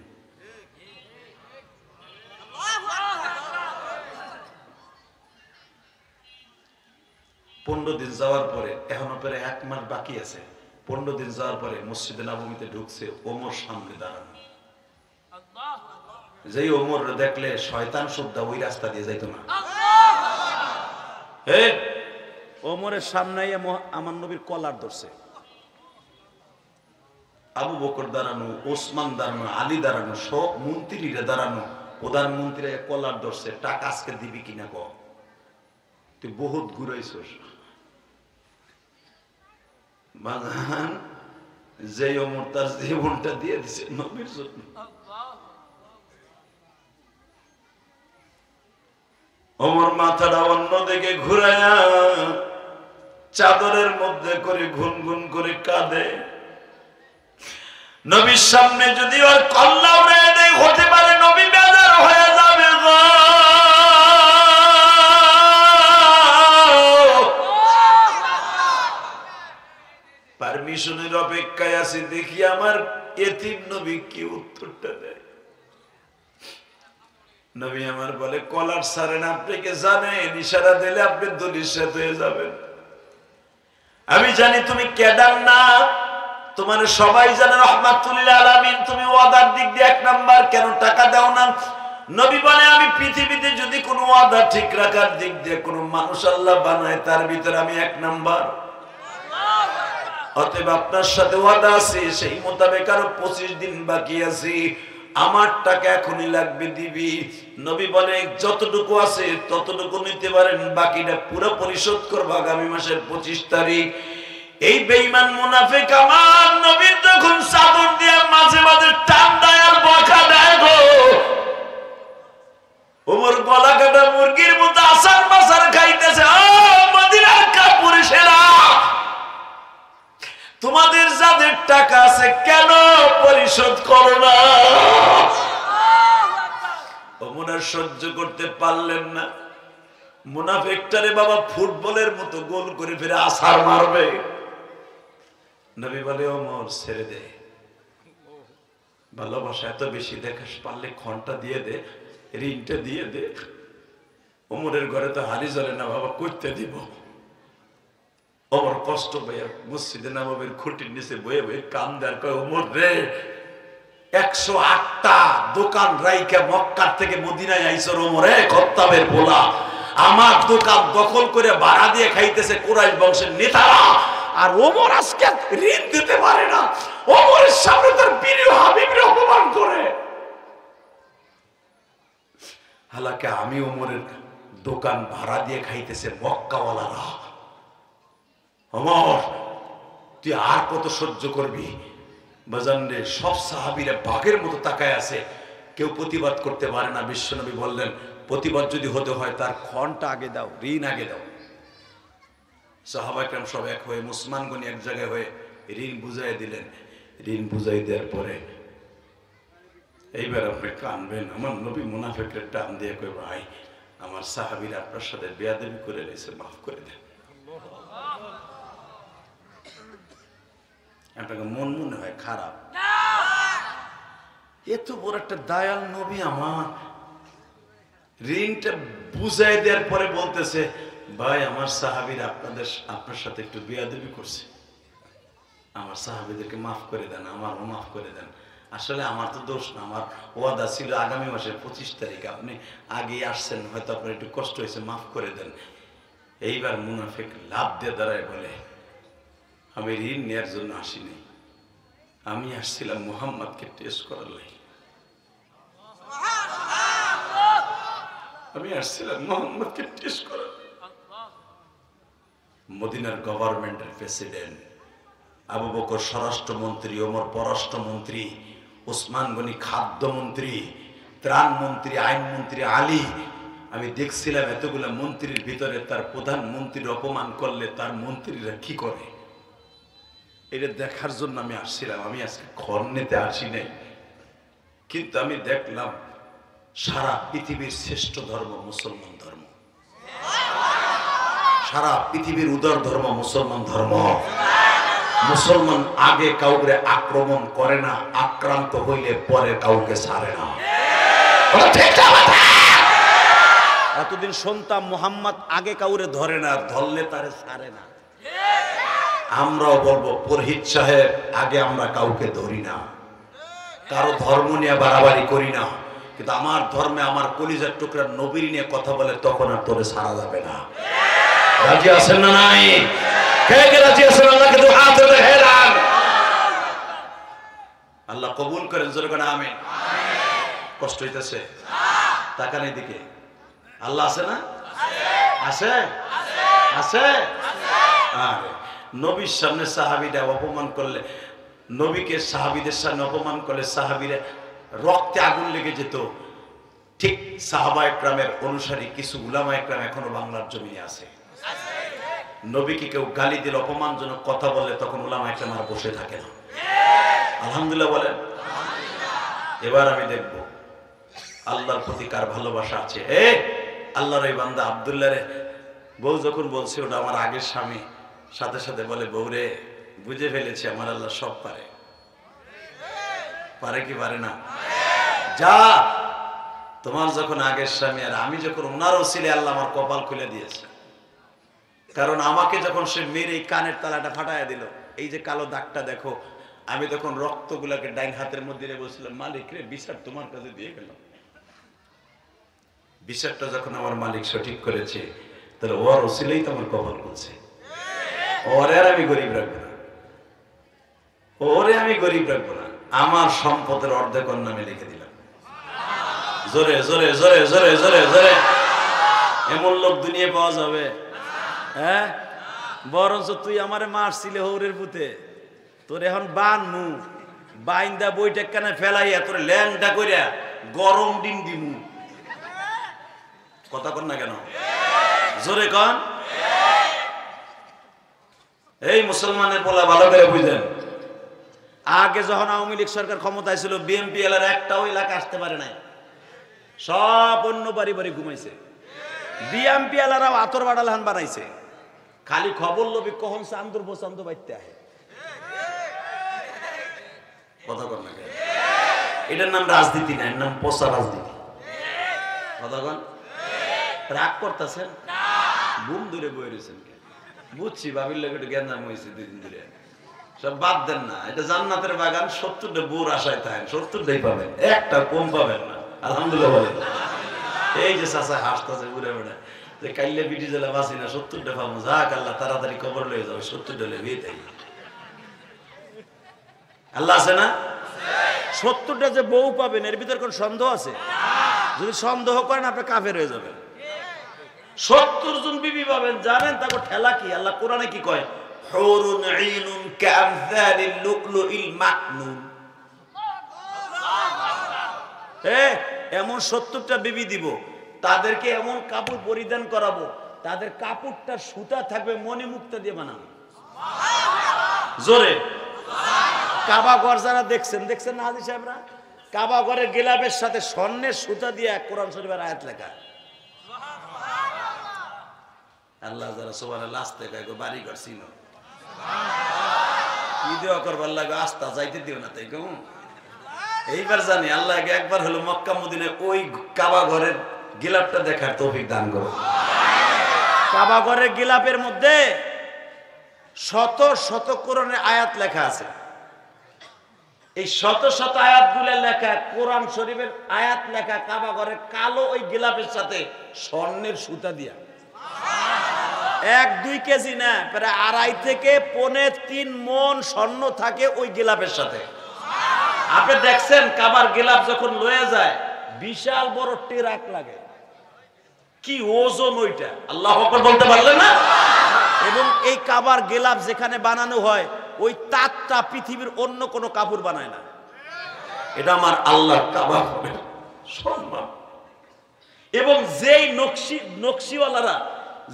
15 দিন যাওয়ার পরে, এখনো পরে 1 মাস বাকি আছে, 15 দিন যাওয়ার পরে মসজিদে নববীতে ঢুকছে, ওমর সামনে দাঁড়ানো। যেই ওমর দেখলে শয়তান সুদ্ধা ওই রাস্তা দিয়ে যাইতো না। ওমরের সামনে আমার নবীর কলার ধরছে। আবু বকর দাঁড়ানো, ওসমান দাঁড়ানো, আলী দাঁড়ানো, সব মন্ত্রীরা দাঁড়ানো, প্রধানমন্ত্রী কলার ধরছে, টাকা আজকে দিবি কিনা ক, তুই বহুত ঘুরাইছস। বাগান যে ওমর তার জীবনটা দিয়ে দিছে নবীর জন্য। ওমর মাথাটা অন্যদিকে ঘুরাইয়া চাদরের মধ্যে করে গুনগুন করে কাঁদে। নবীর সামনে যদি ওর কল্লা উড়ে দেয়, হতে পারে নবী বেজার হয়ে যাবে। পারমিশনের অপেক্ষায় আছি, দেখি আমার এতিম নবী কি উত্তরটা দেয়। নবী আমার বলে, কলার ছাড়েন, আপনি কে জানেন ইশারা দিলে আপনি দলির সাথে হয়ে যাবেন। আমি জানি তুমি কেদার না, তোমার সবাই জানে রহমাতুল লিল আলামিন, তুমি ওয়াদার দিক দিয়ে 1 নাম্বার, কেন টাকা দাও না? নবী বলে, আমি পৃথিবীতে যদি কোনো ওয়াদা ঠিক রাখার দিক দিয়ে কোনো মানুষ আল্লাহ বানায়, তার ভিতরে আমি 1 নাম্বার। অতএব আপনার সাথে ওয়াদা আছে, সেই মোতাবেক আরো 25 দিন বাকি আছে, আমার টাকা এখনই লাগবে, দিবি। নবী বলে, যতটুকু আছে ততটুকু নিতে পারেন, বাকিটা পুরো পরিশোধ করবো আগামী মাসের 25 তারিখ। এই বেঈমান মুনাফিক আমার নবীর যখন চাদর দিয়ে মাঝে মাঝে টান দেয় আর বকা দেয় গো, ওমর গলা কাটা মুরগির মতো আসার বাসার খাইতেছে। ও মদিনার কাপুরুষেরা, তোমাদের যাদের টাকা আছে কেন পরিশোধ করো না? ওমর আর সহ্য করতে পারলেন না। মুনাফিকটারে বাবা ফুটবলের মতো গোল করে ফিরে আছাড় মারবে। নবী বলে, ওমর ছেড়ে দে, ভালোবাসা এত বেশি দেখাস, পারলে ঘন্টা দিয়ে দে, ঋণটা দিয়ে দে। ওমরের ঘরে তো হাড়ি জ্বলে না বাবা, করতে দিব। ওমর কষ্ট পেয়ে মসজিদে নববীর খুঁটির নিচে বয়ে বয়ে কান্দে আর কয়, ওমর রে, 108টা দোকান রাইকা মক্কার থেকে মদিনায় আইসর ওমর, খত্তাবের পোলা, আমার দোকান দখল করে ভাড়া দিয়ে খাইতেছে কুরাইশ বংশের নেতারা, আর ওমর আজকে ঋণ দিতে পারে না। ওমরের সামনে তার প্রিয় হাবিবের অপমান করে। হালাকে আমি ওমরের দোকান ভাড়া দিয়ে খাইতেছে মক্কাওয়ালারা। ওমর তুই আর কত সহ্য করবি? বাজান রে, সব সাহাবীরা বাঘের মতো তাকায় আছে, কেউ প্রতিবাদ করতে পারে না। বিশ্বনবী বললেন, প্রতিবাদ যদি হতে হয় তার ক্ষণটা আগে দাও, ঋণ আগে দাও। সাহাবায়ে কেরাম সব এক হয়ে, মুসলমান গনি এক জায়গায় হয়ে ঋণ বুঝাই দিলেন। ঋণ বুঝাই দেওয়ার পরে এইবার আপনি কানবেন। আমার নবী মুনাফিকদের টান দিয়ে কই, ভাই আমার সাহাবীরা আপনার সাথে বেয়াদবি করে রয়েছে, মাফ করে দেন। আপনাকে মন মনে হয় খারাপ, এত বড় একটা দয়াল নবী আমার ঋণটা বুঝাই দেওয়ার পরে বলতেছে, ভাই আমার সাহাবীরা আপনার সাথে একটু বেয়াদবি করছে, আমার সাহাবীদেরকে মাফ করে দেন, আমারও মাফ করে দেন। আসলে আমার তো দোষ না, আমার ওয়াদা ছিল আগামী মাসের 25 তারিখ, আপনি আগে আসছেন, হয়তো আপনার একটু কষ্ট হয়েছে, মাফ করে দেন। এইবার মুনাফিক লাভ দিয়ে দাঁড়ায় বলে, আমি ঋণ নেওয়ার জন্য আসিনি, আমি আসছিলাম মুহাম্মদকে টেস্ট করার লাগি। আমি আসছিলাম মুহাম্মদকে টেস্ট করার। মদিনার গভর্নমেন্টের প্রেসিডেন্ট, আবু বকর স্বরাষ্ট্রমন্ত্রী, ওমর পররাষ্ট্রমন্ত্রী, ওসমান গনি খাদ্যমন্ত্রী, ত্রাণমন্ত্রী, আইনমন্ত্রী আলী। আমি দেখছিলাম এতগুলো মন্ত্রীর ভিতরে তার প্রধানমন্ত্রীর অপমান করলে তার মন্ত্রীরা কি করে, এটা দেখার জন্য আমি আসছিলাম। আমি আজকে ঘর নিতে আসি নাই, কিন্তু আমি দেখলাম সারা পৃথিবীর শ্রেষ্ঠ ধর্ম মুসলমান ধর্ম, সারা পৃথিবীর উদার ধর্ম মুসলমান ধর্ম। মুসলমান আগে কাউকে আক্রমণ করে না, আক্রান্ত হইলে পরে কাউকে ছাড়ে না। এতদিন শুনতাম মুহাম্মদ আগে কাউরে ধরে না, ধরলে তারে ছাড়ে না। আমরাও বলবো, পুরোহিত সাহেব আগে আমরা কাউকে ধরি না, কারো ধর্ম নিয়ে বাড়াবাড়ি করি না, কিন্তু আমার ধর্মে আমার কলিজার টুকরা নবীর নিয়ে কথা বলে তখন আর তোরে ছাড়া যাবে না। রাজি আছেন না নাই? কে কে রাজি আছেন? আল্লাহকে তো হাত ধরে হেলান। আল্লাহ কবুল করেন, জোরে করে আমিন। কষ্ট হইতেছে? তাকান এদিকে। আল্লাহ আছে না? আছে, আছে। আরে নবীর সামনে সাহাবীরা অপমান করলে, নবীকে সাহাবীদের সামনে অপমান করলে সাহাবীরা রক্তে আগুন লেগে যেত। ঠিক সাহাবা একরামের অনুসারী কিছু উলামা একরাম এখনো বাংলার জমিনে আছে। নবীকে কেউ গালি দিলে, অপমানজনক কথা বললে, তখন উলামা একরাম আর বসে থাকে না। আলহামদুলিল্লাহ বলেন। এবার আমি দেখব আল্লাহর প্রতি কার ভালোবাসা আছে। আল্লাহর এই বান্দা আব্দুল্লাহ রে বউ যখন বলছে ওটা আমার আগের স্বামী, সাথে সাথে বলে, বউ রে বুঝে ফেলেছি আমার আল্লাহ সব পারে। পারে কি পারে না? যা, তোমার যখন আগের স্বামী আর আমি যখন ওনারও ছিলে, আল্লাহ আমার কপাল খুলে দিয়েছে। কারণ আমাকে যখন সে মেরে এই কানের তালাটা ফাটাইয়া দিল, এই যে কালো দাগটা দেখো, আমি তখন রক্তগুলাকে ডাইন হাতের মধ্যে নিয়ে বলছিলাম, মালিক রে বিচার তোমার কাছে দিয়ে গেলাম। বিচারটা যখন আমার মালিক সঠিক করেছে, তাহলে ওর ওসিলেই তো আমার কপাল খুলছে। ওরে আর আমি গরিব রাখবো না, ওরে আমি গরিব রাখবো না, আমার সম্পদের অর্ধেক ওর নামে লিখে দিলাম। জোরে জোরে জোরে জোরে জোরে জোরে। এমন লোক দুনিয়া পাওয়া যাবে? হ্যাঁ, বরঞ্চ তুই আমারে মারছিলে হৌরের পুতে, তোর এখন বান মু বাইন্দা বইটা কেন ফেলাইয়া তোর ল্যাংটা করিয়া গরম ডিম দিমু। কথা কন না কেন? জোরে কন। এই মুসলমানের পোলা ভালো করে বুঝেন, আগে যখন আওয়ামী লীগ সরকার ক্ষমতায় ছিল, বিএনপি এলাকার একটাও এলাকা আসতে পারে নাই, সব অন্য বাড়ি বাড়ি ঘুমাইছে। বিএনপি এলাকাও আতর বাড়ালহান বানাইছে, খালি খবর লবি কখন চান্দুর বসান্ত বাইতে আহে। কথা কন না কেন? এটার নাম রাজনীতি না, এর নাম পোষা রাজনীতি। কথা কন। রাগ করতেছেন? বুম দূরে বয়ে রয়েছেন। বুঝছি ভাবির লোক একটু জ্ঞান হয়েছে 2 দিন ধরে, সব বাদ দেন না। এটা জান্নাতের বাগান, 70টা বোর আশায় থাকেন, 70টাই পাবেন, একটা কম পাবেন না। আলহামদুলিল্লাহ বলেন। এই যে চাচা হাসতেছে ঘুরে বেড়া যে কাইলে বিটি জেলা বাঁচি না, 70টা পাবো, যাক আল্লাহ তাড়াতাড়ি খবর লয়ে যাবে, 70টা লেগে তাই। আল্লাহ আছে না? 70টা যে বউ পাবেন এর ভিতর কোন সন্দেহ আছে? যদি সন্দেহ করেন আপনি কাফের হয়ে যাবেন। 70 জন বিবি পাবেন, জানেন তারপর ঠেলা কি? আল্লাহ কোরআনে কি কয়? হুরুন ঈনুন কামসালিল লুলুইল মাকনুন। এমন 70টা বিবি দিব, তাদেরকে এমন কাপড় পরিধান করাবো, তাদের কাপড়টা সুতা থাকবে মণিমুক্তা দিয়ে বানানো। জোরে কাবা ঘর যারা দেখছেন না হাজী সাহেবরা, কাবা ঘরের গিলাফের সাথে স্বর্ণের সুতা দিয়ে কোরআন শরীফের আয়াত লেখা। আল্লাহ যারা সুবহানাল্লাহ আস্তে কয় বাড়ি ঘর ছিল কি দেওয়া করবার লাগে, আস্তা যাইতে দিও না তাই কেমন। এইবার জানি আল্লাহ একবার হলো মক্কা মদিনায় ওই কাবা ঘরের গিলাফটা দেখার তৌফিক দান করো। কাবা ঘরের গিলাফের মধ্যে শত শত কোরআনের আয়াত লেখা আছে। এই শত শত আয়াতগুলো লেখা, কোরআন শরীফের আয়াত লেখা কাবা ঘরের কালো ওই গিলাফের সাথে স্বর্ণের সুতা দিয়া। 1-2 কেজি না, প্রায় 2.5 থেকে 3.5 মণ স্বর্ণ থাকে ওই গিলাফের সাথে। আপনি দেখছেন কাবার গিলাফ যখন লয়ে যায় বিশাল বড় ট্রাক লাগে, কি ওজন ওইটা, আল্লাহু আকবার বলতে পারলেন না? এবং এই কাবার গিলাফ যেখানে বানানো হয় ওই তাঁতটা পৃথিবীর অন্য কোনো কাপড় বানায় না। এটা আমার আল্লাহর কাবা ঘরের সম্মান। এবং যেই নকশিওয়ালারা,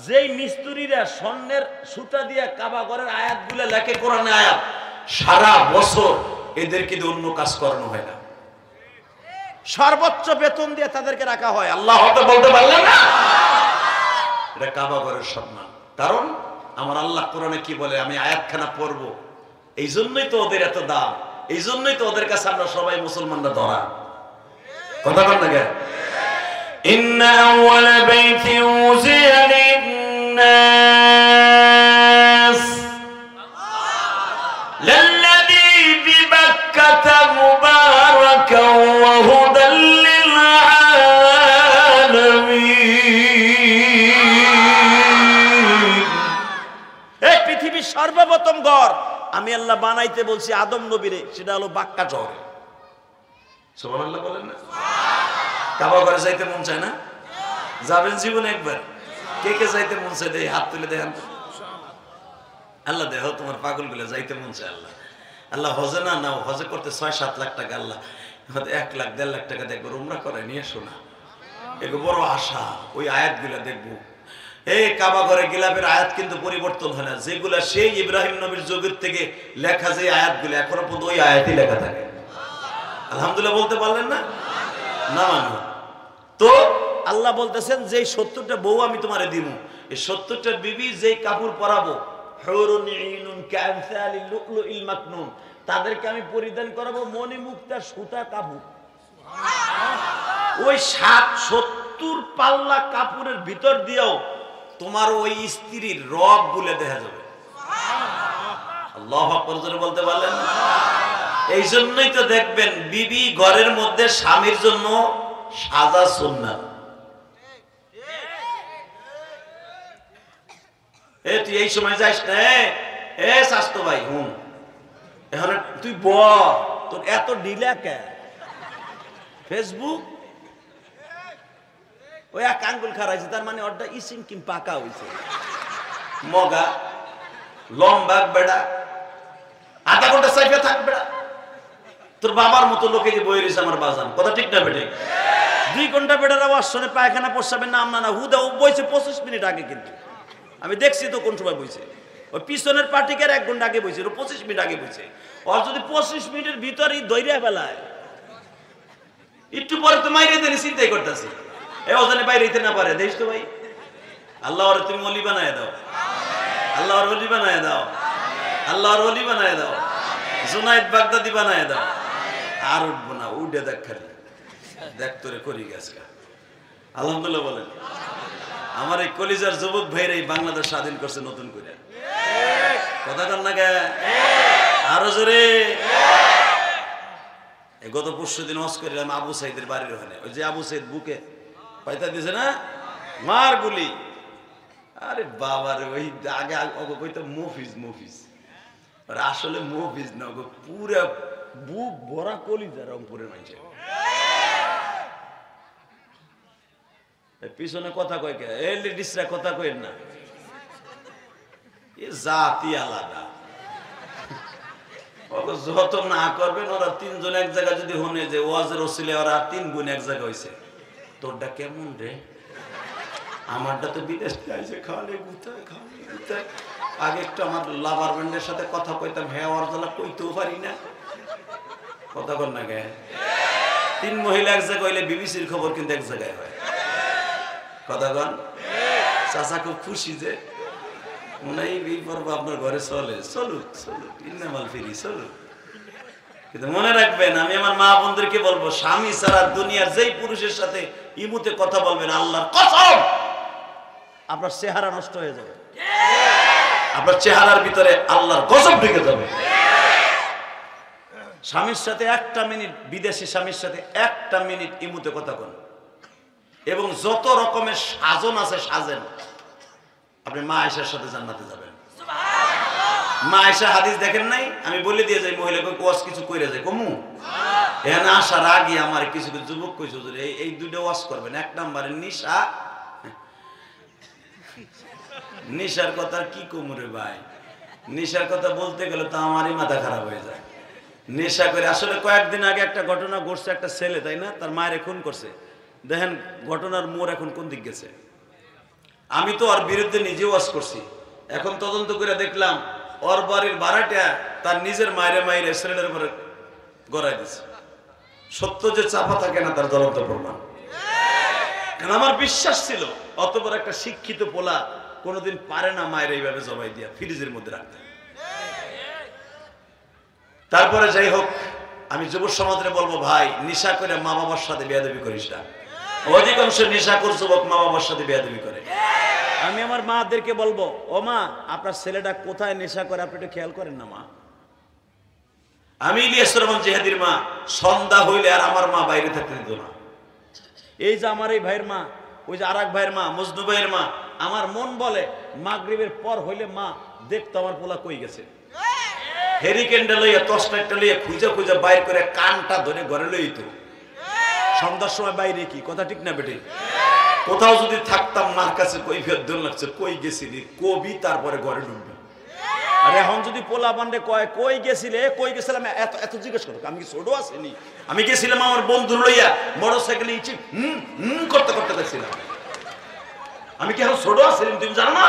যেই মিস্ত্রিরা স্বর্ণের সুতা দিয়ে কাবা ঘরের আয়াতগুলো লেখে, কোরআনের আয়াত, সারা বছর এদেরকে দিয়ে অন্য কাজ করানো হয় না, সর্বোচ্চ বেতন দিয়ে তাদেরকে রাখা হয়। আল্লাহ হয়তো বলতে পারলেন না? এটা কাবা ঘরের সম্মান। কারণ আমার আল্লাহ কোরআনে কি বলে, আমি আয়াতখানা পড়বো, এই জন্যই তো ওদের এত দাম, এই জন্যই তো ওদের কাছে আমরা সবাই মুসলমানরা ধরা। কথা বল না কেন? ইন্না আউয়ালা বাইতিন উযিয়া লিন-নাস লাল্লাযী বিবাক্কাতা মুবারাকান ওয়া হুদাল লিল-আলামিন। এই পৃথিবীর সর্বপ্রথম ঘর আমি আল্লাহ বানাইতে বলছি আদম নবীরে, সেটা হলো বাক্কা শহরে। সুবহানাল্লাহ বলেন না? কাবা ঘরে যাইতে মন চায় না? যাবেন জীবনে একবার। কে কে যাইতে মন চায় দেয় হাত তুলে দেখান। আল্লাহ দেহ তোমার পাগল গুলো যাইতে মন চায়। আল্লাহ আল্লাহ হজে না নাও, হজে করতে 6-7 লাখ টাকা, আল্লাহ 1 লাখ 1.5 লাখ টাকা দেখবো উমরা করে নিয়ে শোনা, এগুলো বড় আশা। ওই আয়াতগুলা দেখবো। এই কাবা ঘরে গিলাফের আয়াত কিন্তু পরিবর্তন হয় না, যেগুলা সেই ইব্রাহিম নবীর যুগের থেকে লেখা, যে আয়াতগুলো এখনো পর্যন্ত ওই আয়াতই লেখা থাকে। আলহামদুলিল্লাহ বলতে পারলেন না? না মানো তো আল্লাহ বলতেছেন যে 70টা বউ আমি তোমারে দিব, এই 70টা বিবি যেই কাপড় পরাবো, হুরুন ঈনুন কামসালিল লুলুইল মাকনুন, তাদেরকে আমি পরিধান করাবো মণিমুক্তা সুতা কাপড়। ওই 70 পাল্লা কাপড়ের ভিতর দিয়েও তোমার ওই স্ত্রীর রব গুলে দেখা যাবে। আল্লাহু আকবার জোরে বলতে পারলেন না? এই জন্যই তো দেখবেন বিবি ঘরের মধ্যে স্বামীর জন্য সাজা সুন্নাত। তুই এই সময় যাইস না, স্বাস্থ্য ভাই হুম, এখন তুই তোর এত ডিলা কে? ফেসবুক ওই এক আঙ্গুল খারাইছে, তার মানে ওটা ইসিং কিম পাকা হইছে, মগা লম্বা বেড়া, আধা ঘন্টা সাইফে থাক বেড়া। তোর বাবার মতো লোকে যে বই রয়েছে আমার বাজান, কথা ঠিক না বেটে? 2 ঘন্টা বেটার আওয়াজ শুনে পায়খানা প্রস্রাবের নাম না হুদা ও বইছে 25 মিনিট আগে, কিন্তু আমি দেখছি তো কোন সময় বইছে। ওই পিছনের পার্টিকের 1 ঘন্টা আগে বইছে, 25 মিনিট আগে বইছে। ওর যদি 25 মিনিটের ভিতরেই দৈরিয়া বেলায় একটু পরে তো মাইরে দেনি চিন্তাই করতেছি, এ ওখানে বাইরে হইতে না পারে। দেখ তো ভাই, আল্লাহ ওরে তুমি ওলি বানায় দাও, আল্লাহ ওর ওলি বানায় দাও, আল্লাহ ওর ওলি বানায় দাও, জুনায়েদ বাগদাদি বানায় দাও। আর উঠবো না, উঠে দেখ, খালি দেখ তোরে করি গেছে। আলহামদুলিল্লাহ বলেন। আমার এই কলিজার যুবক ভাইরা এই বাংলাদেশ স্বাধীন করছে নতুন করে, কথা কন না কে? আরো জোরে। গত 25 দিন হজ করিলাম আবু সাইদের বাড়ির ওখানে, ওই যে আবু সাইদ বুকে পাইতা দিছে না মার গুলি। আরে বাবার ওই আগে কইতো মুফিজ মুফিজ, আর আসলে মুফিজ না, পুরা বুক ভরা কলিজা রংপুরের মানুষ। পিছনে কথা কয় কে? এই লেডিসরা কথা কইেন না, এ জাতি আলাদা। যত না করবেন ওরা তিনজন এক জায়গায় যদি হনে যে ওয়াজের ওসিলে ওরা 3 গুণ এক জায়গায় হয়েছে, তোরটা কেমন রে? আমারটা তো বিদেশ আইছে, খালে গুতায় খালে গুতায়। আগে একটু আমার লাভার ব্যান্ডের সাথে কথা কইতাম, হ্যাঁ ওর জ্বালা কইতেও পারি না। কথা কর না গে, 3 মহিলা এক জায়গায় হইলে বিবিসির খবর কিন্তু এক জায়গায় হয়। কথা কন। চাচা খুব খুশি যে মনে হয় এই পর্ব আপনার ঘরে চলে, চলুক চলুক, ইন্নামাল ফিরি চলুক। কিন্তু মনে রাখবেন, আমি আমার মা বোনদেরকে বলবো, স্বামী ছাড়া দুনিয়ার যেই পুরুষের সাথে ইমুতে কথা বলবেন, আল্লাহর কসম আপনার চেহারা নষ্ট হয়ে যাবে, আপনার চেহারার ভিতরে আল্লাহর গজব ঢুকে যাবে। স্বামীর সাথে 1টা মিনিট, বিদেশি স্বামীর সাথে 1টা মিনিট ইমুতে কথা বল, এবং যত রকমের সাজন আছে সাজেন, আপনি মা আয়েশার সাথে জান্নাতে যাবেন। মা আয়েশা হাদিস দেখেন নাই? আমি বলে দিয়ে যাই মহিলাকে ওয়াজ কিছু কইরা যায় কমু এখানে আসার আগে আমার কিছু কিছু যুবক কইছে এই 2টা ওয়াজ করবেন। 1 নম্বরে নিশা, নিশার কথা কি কমু রে ভাই, নিশার কথা বলতে গেলে তো আমারই মাথা খারাপ হয়ে যায়। নেশা করে আসলে কয়েকদিন আগে একটা ঘটনা ঘটছে, একটা ছেলে তাই না, তার মায়ের খুন করছে। দেখেন ঘটনার মোড় এখন কোন দিক গেছে। আমি তো ওর বিরুদ্ধে নিজে ওয়াজ করছি, এখন তদন্ত করে দেখলাম ওর বাড়ির ভাড়াটা তার নিজের মায়ের মায়ের ছেলের উপরে গড়াই দিচ্ছে। সত্য যে চাপা থাকে না তার জ্বলন্ত প্রমাণ। কারণ আমার বিশ্বাস ছিল অত বড় একটা শিক্ষিত পোলা কোনোদিন পারে না মায়ের এইভাবে জবাই দিয়া ফ্রিজের মধ্যে রাখতে। তারপরে যাই হোক, আমি যুব সমাজে বলবো, ভাই নেশা করে মা বাবার সাথে বেয়াদবি করিস না। অধিকাংশ নেশাখোর যুবক মা বাবার সাথে বেয়াদবি করে। আমি আমার মাদেরকে বলবো, ও মা, আপনার ছেলেটা কোথায় নেশা করে আপনি একটু খেয়াল করেন না মা। আমি ইলিয়াস রহমান জিহাদির মা, সন্ধ্যা হইলে আর আমার মা বাইরে থাকতে দিত না। এই যে আমার এই ভাইয়ের মা, ওই যে আরেক ভাইয়ের মা, মজনু ভাইয়ের মা, আমার মন বলে মাগরিবের পর হইলে মা দেখতো আমার পোলা কই গেছে। হেরিকেনটা লইয়া, টর্চলাইটটা লইয়া খুঁজে খুঁজে বাইর করে কানটা ধরে ঘরে লইতো। সন্ধ্যার সময় বাইরে কি কথা ঠিক না বেটে? কোথাও যদি থাকতাম মার কাছে কই ফের দোল লাগছে, কই গেছিলি কবি, তারপরে ঘরে ঢুকবি। আর এখন যদি পোলা বান্ডে কয় কই গেছিলে, কই গেছিলাম এত এত জিজ্ঞেস করো, আমি কি ছোট আসেনি? আমি গেছিলাম আমার বন্ধু লইয়া মোটর সাইকেলে ইচ্ছি করতে করতে গেছিলাম। আমি কি এখন ছোট আসেনি? তুমি জানো না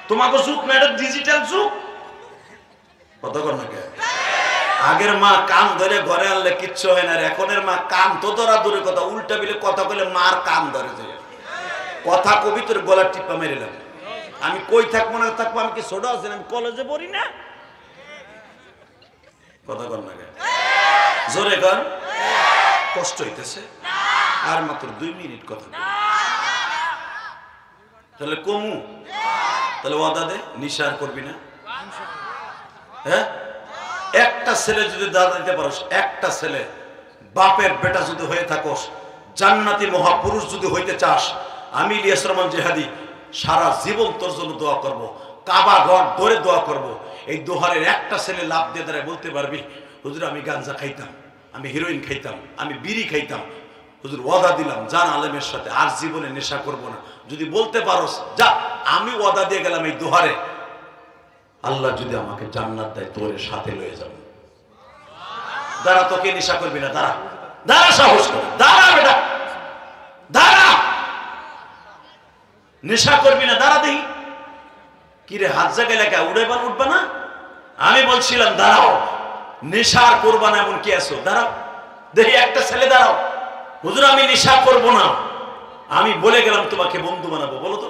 তোমাকে যুগ না, এটা ডিজিটাল যুগ। কথা কর না কে? আগের মা কান ধরে ঘরে আনলে কিচ্ছু হয় না, এখনের মা কান তো ধরা দূরে কথা, উল্টা বিলে কথা কইলে মার কান ধরে যায়। কথা কবি তোর গলা টিপা মেরে লাগে। আমি কই থাকবো না থাকবো, আমি কি ছোট আছি? আমি কলেজে পড়ি না। কথা কর না কে? জোরে কর। কষ্ট হইতেছে আর মাত্র 2 মিনিট কথা। তাহলে কমু, তাহলে ওয়াদা দে নিশার করবি না। হ্যাঁ, একটা ছেলে যদি দাদা দিতে পারোস, একটা ছেলে বাপের বেটা যদি হয়ে থাকোস, জান্নাতি মহাপুরুষ যদি হইতে চাস, আমি ইলিয়াস রহমান জিহাদি সারা জীবন তোর জন্য দোয়া করব, কাবা ঘর ধরে দোয়া করব। এই দোহারের একটা ছেলে লাভ দিয়ে দাঁড়ায় বলতে পারবি, হুজুর আমি গাঞ্জা খাইতাম, আমি হিরোইন খাইতাম, আমি বিড়ি খাইতাম, হুজুর ওয়াদা দিলাম জান আলেমের সাথে আর জীবনে নেশা করব না। যদি বলতে পারোস, যা আমি ওয়াদা দিয়ে গেলাম এই দোহারে, আল্লাহ যদি আমাকে জান্নাত দেয় তোর সাথে লয়ে যাব। দাঁড়া, তোকে নেশা করবি না, দাঁড়া দাঁড়া, সাহস কর, দাঁড়া বেটা দাঁড়া, নেশা করবি না, দাঁড়া। দেখি কি রে, হাত জায়গায় লেখা উড়াইবার উঠবা না? আমি বলছিলাম দাঁড়াও, নেশা আর করবা না এমন কি আছো? দাঁড়াও দেখি, একটা ছেলে দাঁড়াও, হুজুর আমি নেশা করব না, আমি বলে গেলাম তোমাকে বন্ধু বানাবো। বলো তো,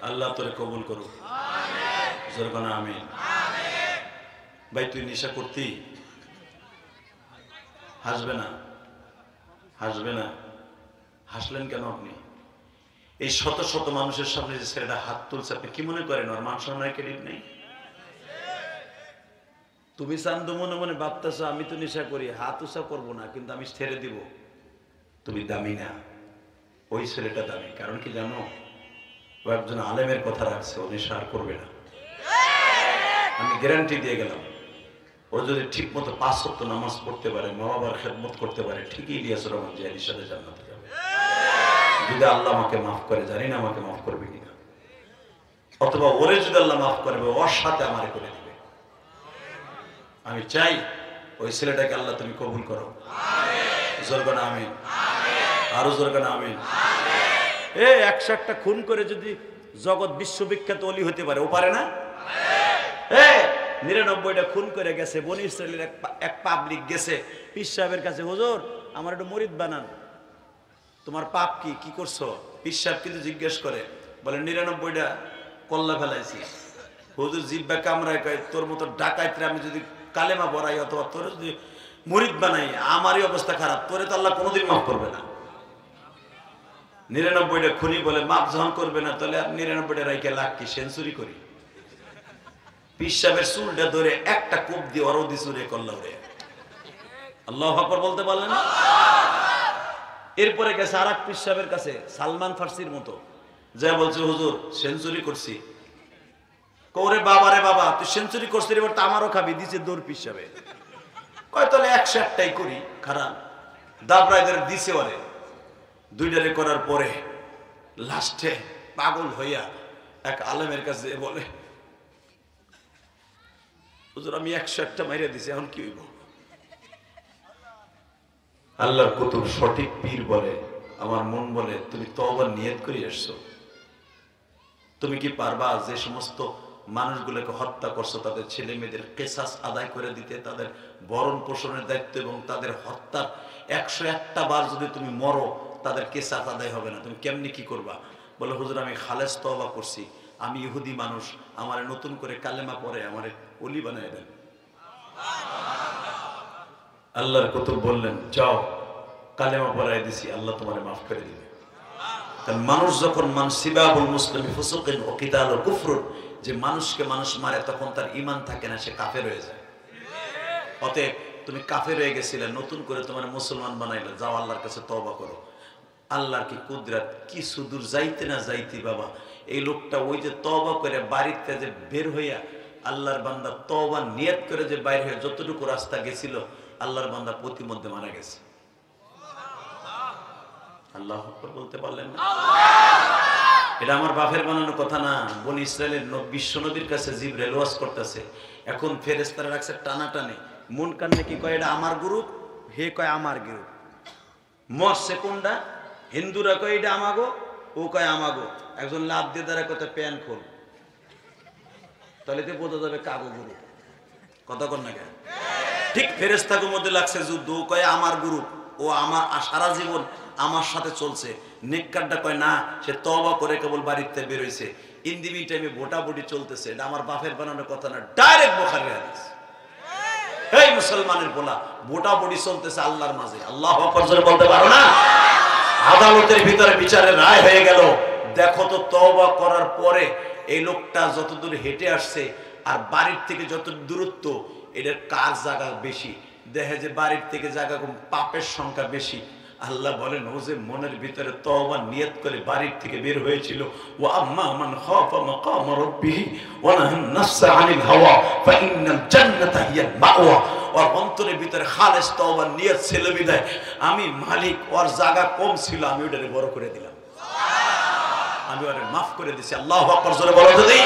আল্লাহ তোরে কবুল করুক। আমিন। ভাই তুই নেশা করতি? হাসবে না, হাসবে না। হাসলেন কেন আপনি? এই শত শত মানুষের সামনে যে ছেলেটা হাত তুলছে, আপনি কি মনে করেন ওর মান সম্মানের ক্রেডিট নেই? তুমি চান্দু মনে মনে ভাবতেছ আমি তো নেশা করি, হাত উঁচা করবো না, কিন্তু আমি ছেড়ে দিব। তুমি দামি না, ওই ছেলেটা দামি। কারণ কি জানো, ও একজন আলেমের কথা রাখছে, ও নেশা আর করবে না। আমি গ্যারান্টি দিয়ে গেলাম, ও যদি ঠিক মতো 5 ওয়াক্ত নামাজ পড়তে পারে, মা বাবার খেদমত করতে পারে, ঠিকই ইলিয়াস রহমান জিহাদির সাথে জান্নাতে যাবে। যদি আল্লাহ আমাকে মাফ করে, জানি না আমাকে মাফ করবে কিনা, অথবা ওরে যদি আল্লাহ মাফ করবে ওর সাথে আমারে করে দিবে। আমি চাই ওই ছেলেটাকে আল্লাহ তুমি কবুল করো। জোরগান আমিন, আরো জোরগান আমিন। 101টা খুন করে যদি জগৎ বিশ্ববিখ্যাত অলি হতে পারে, ও পারে না? 99টা খুন করে গেছে। বনি ইসরাইলের এক পাবলিক গেছে পীর সাহেবের কাছে, হুজুর আমার একটু মুরিদ বানান, তোমার পাপ কি, কি করছো? পীর সাহেব কিন্তু জিজ্ঞেস করে, বলে 99টা কল্লা ফেলাইছি। হুজুর জিব্বা কামড়ায় কয়, তোর মতো ডাকাইতে আমি যদি কালেমা পড়াই অথবা তোর যদি মুরিদ বানাই, আমারই অবস্থা খারাপ, তোরে তো আল্লাহ কোনোদিন মাফ করবে না। 99টা খুনি বলে মাফ যখন করবে না, তাহলে আর 99টা রাইকে লাখ কি সেঞ্চুরি করি। পীর সাহেবের চুলটা ধরে একটা কোপ দিয়ে ওরও দি চুরে করলাম রে। আল্লাহু আকবার বলতে পারলেন না? এরপরে গেছে আর এক পীর সাহেবের কাছে, সালমান ফার্সির মতো, যা বলছে হুজুর সেঞ্চুরি করছি। কৌরে বাবা রে বাবা, তুই সেঞ্চুরি করছিস, এবার তো আমারও খাবি। দিছে দৌড় পীর সাহেব, কয় তাহলে 101টাই করি। খারাপ দাবরাইদের দিছে ওরে। 2টারে করার পরে লাস্টে পাগল হইয়া এক আলেমের কাছে বলে, হুজুর আমি 101টা মাইরা দিছি, এখন কি হইব? আল্লাহর কুতুব সঠিক পীর বলে, আমার মন বলে তুমি তওবার নিয়ত করে আসছো। তুমি কি পারবা যে সমস্ত মানুষগুলোকে হত্যা করছো তাদের ছেলে মেয়েদের কিসাস আদায় করে দিতে, তাদের ভরণ পোষণের দায়িত্ব এবং তাদের হত্যার 101টা বার যদি তুমি মরো তাদের কিসাস আদায় হবে না, তুমি কেমনি কি করবা? বলে হুজুর আমি খালেস তওবা করছি, আমি ইহুদি মানুষ, আমার নতুন করে কালেমা পড়ে আমার ওলি বানায় দেন। আল্লাহর কুতুব বললেন, যাও কালেমা পড়াই দিছি, আল্লাহ তোমারে মাফ করে দিবে। কারণ মানুষ যখন সিবাবুল মুসলিমি ফুসুকিন ওয়া কিতালুল কুফরুন, যে মানুষকে মানুষ মারে তখন তার ঈমান থাকে না, সে কাফের হয়ে যায়। অতএব তুমি কাফের হয়ে গেছিলে, নতুন করে তোমার মুসলমান বানাইলে, যাও আল্লাহর কাছে তওবা করো। আল্লাহর কি কুদরত, কি সুদূর যাইতে না যাইতে বাবা, এই লোকটা ওই যে তওবা করে বাড়িতে যে বের হইয়া, আল্লাহর বান্দা তওবা নিয়ত করে যে বাইরে হয়ে যতটুকু রাস্তা গেছিল, আল্লাহর বান্দা প্রতিমধ্যে মারা গেছে। আল্লাহু আকবার বলতে পারলেন না? এটা আমার বাপের বানানো কথা না। বনি ইসরাইলের বিশ্ব নবীর কাছে জিবরাইল ওয়াজ করতেছে, এখন ফেরেশতারা রাখছে টানাটানি, মন কান্নে কি কয় এটা আমার গ্রুপ, হে কয় আমার গ্রুপ। মরছে কোনটা? হিন্দুরা কয় এটা আমাগো, ও কয় আমাগো। একজন লাভ দিয়ে দ্বারা কত প্যান খোল, তাহলে তো বোঝা যাবে কাগো গ্রুপ। কথা কর না কেন? ঠিক ফেরেশতাদের মধ্যে লাগছে যুদ্ধ, ও কয় আমার গ্রুপ, ও আমার সারা জীবন আমার সাথে চলছে। নেককারটা কয় না, সে তওবা করে কেবল বাড়িতে বের হইছে। ইন্দিবি টাইমে ভোটাভুটি চলতেছে, এটা আমার বাপের বানানো কথা না, ডাইরেক্ট বুখারীর হাদিস। এই মুসলমানের বলা ভোটাভুটি চলতেছে আল্লাহর মাঝে, আল্লাহু আকবার জোরে বলতে পারো না? আদালতের ভিতরে বিচারের রায় হয়ে গেল। দেখো তো তওবা করার পরে এই লোকটা যতদূর হেঁটে আসছে আর বাড়ির থেকে যত দূরত্ব, এটার কার জায়গা বেশি? দেখে যে বাড়ির থেকে জায়গা কম, পাপের সংখ্যা বেশি। আল্লাহ বলেন, ও যে মনের ভিতরে তওবা নিয়ত করে বাড়ির থেকে বের হয়েছিল, ওয়া আম্মা মান খাফা মাকাম রাব্বিহি ওয়া নাহান নাফসা আনিল হাওয়া ফাইন্নাল জান্নাতা হিয়াল মাওয়া। ওর অন্তরের ভিতরে খালেস তওবা নিয়ত ছিল বিদায় আমি মালিক, ওর জায়গা কম ছিল, আমি ওটারে বড় করে দিলাম, আমি ওরে মাফ করে দিছি। আল্লাহু আকবার জোরে বলো তো দেই।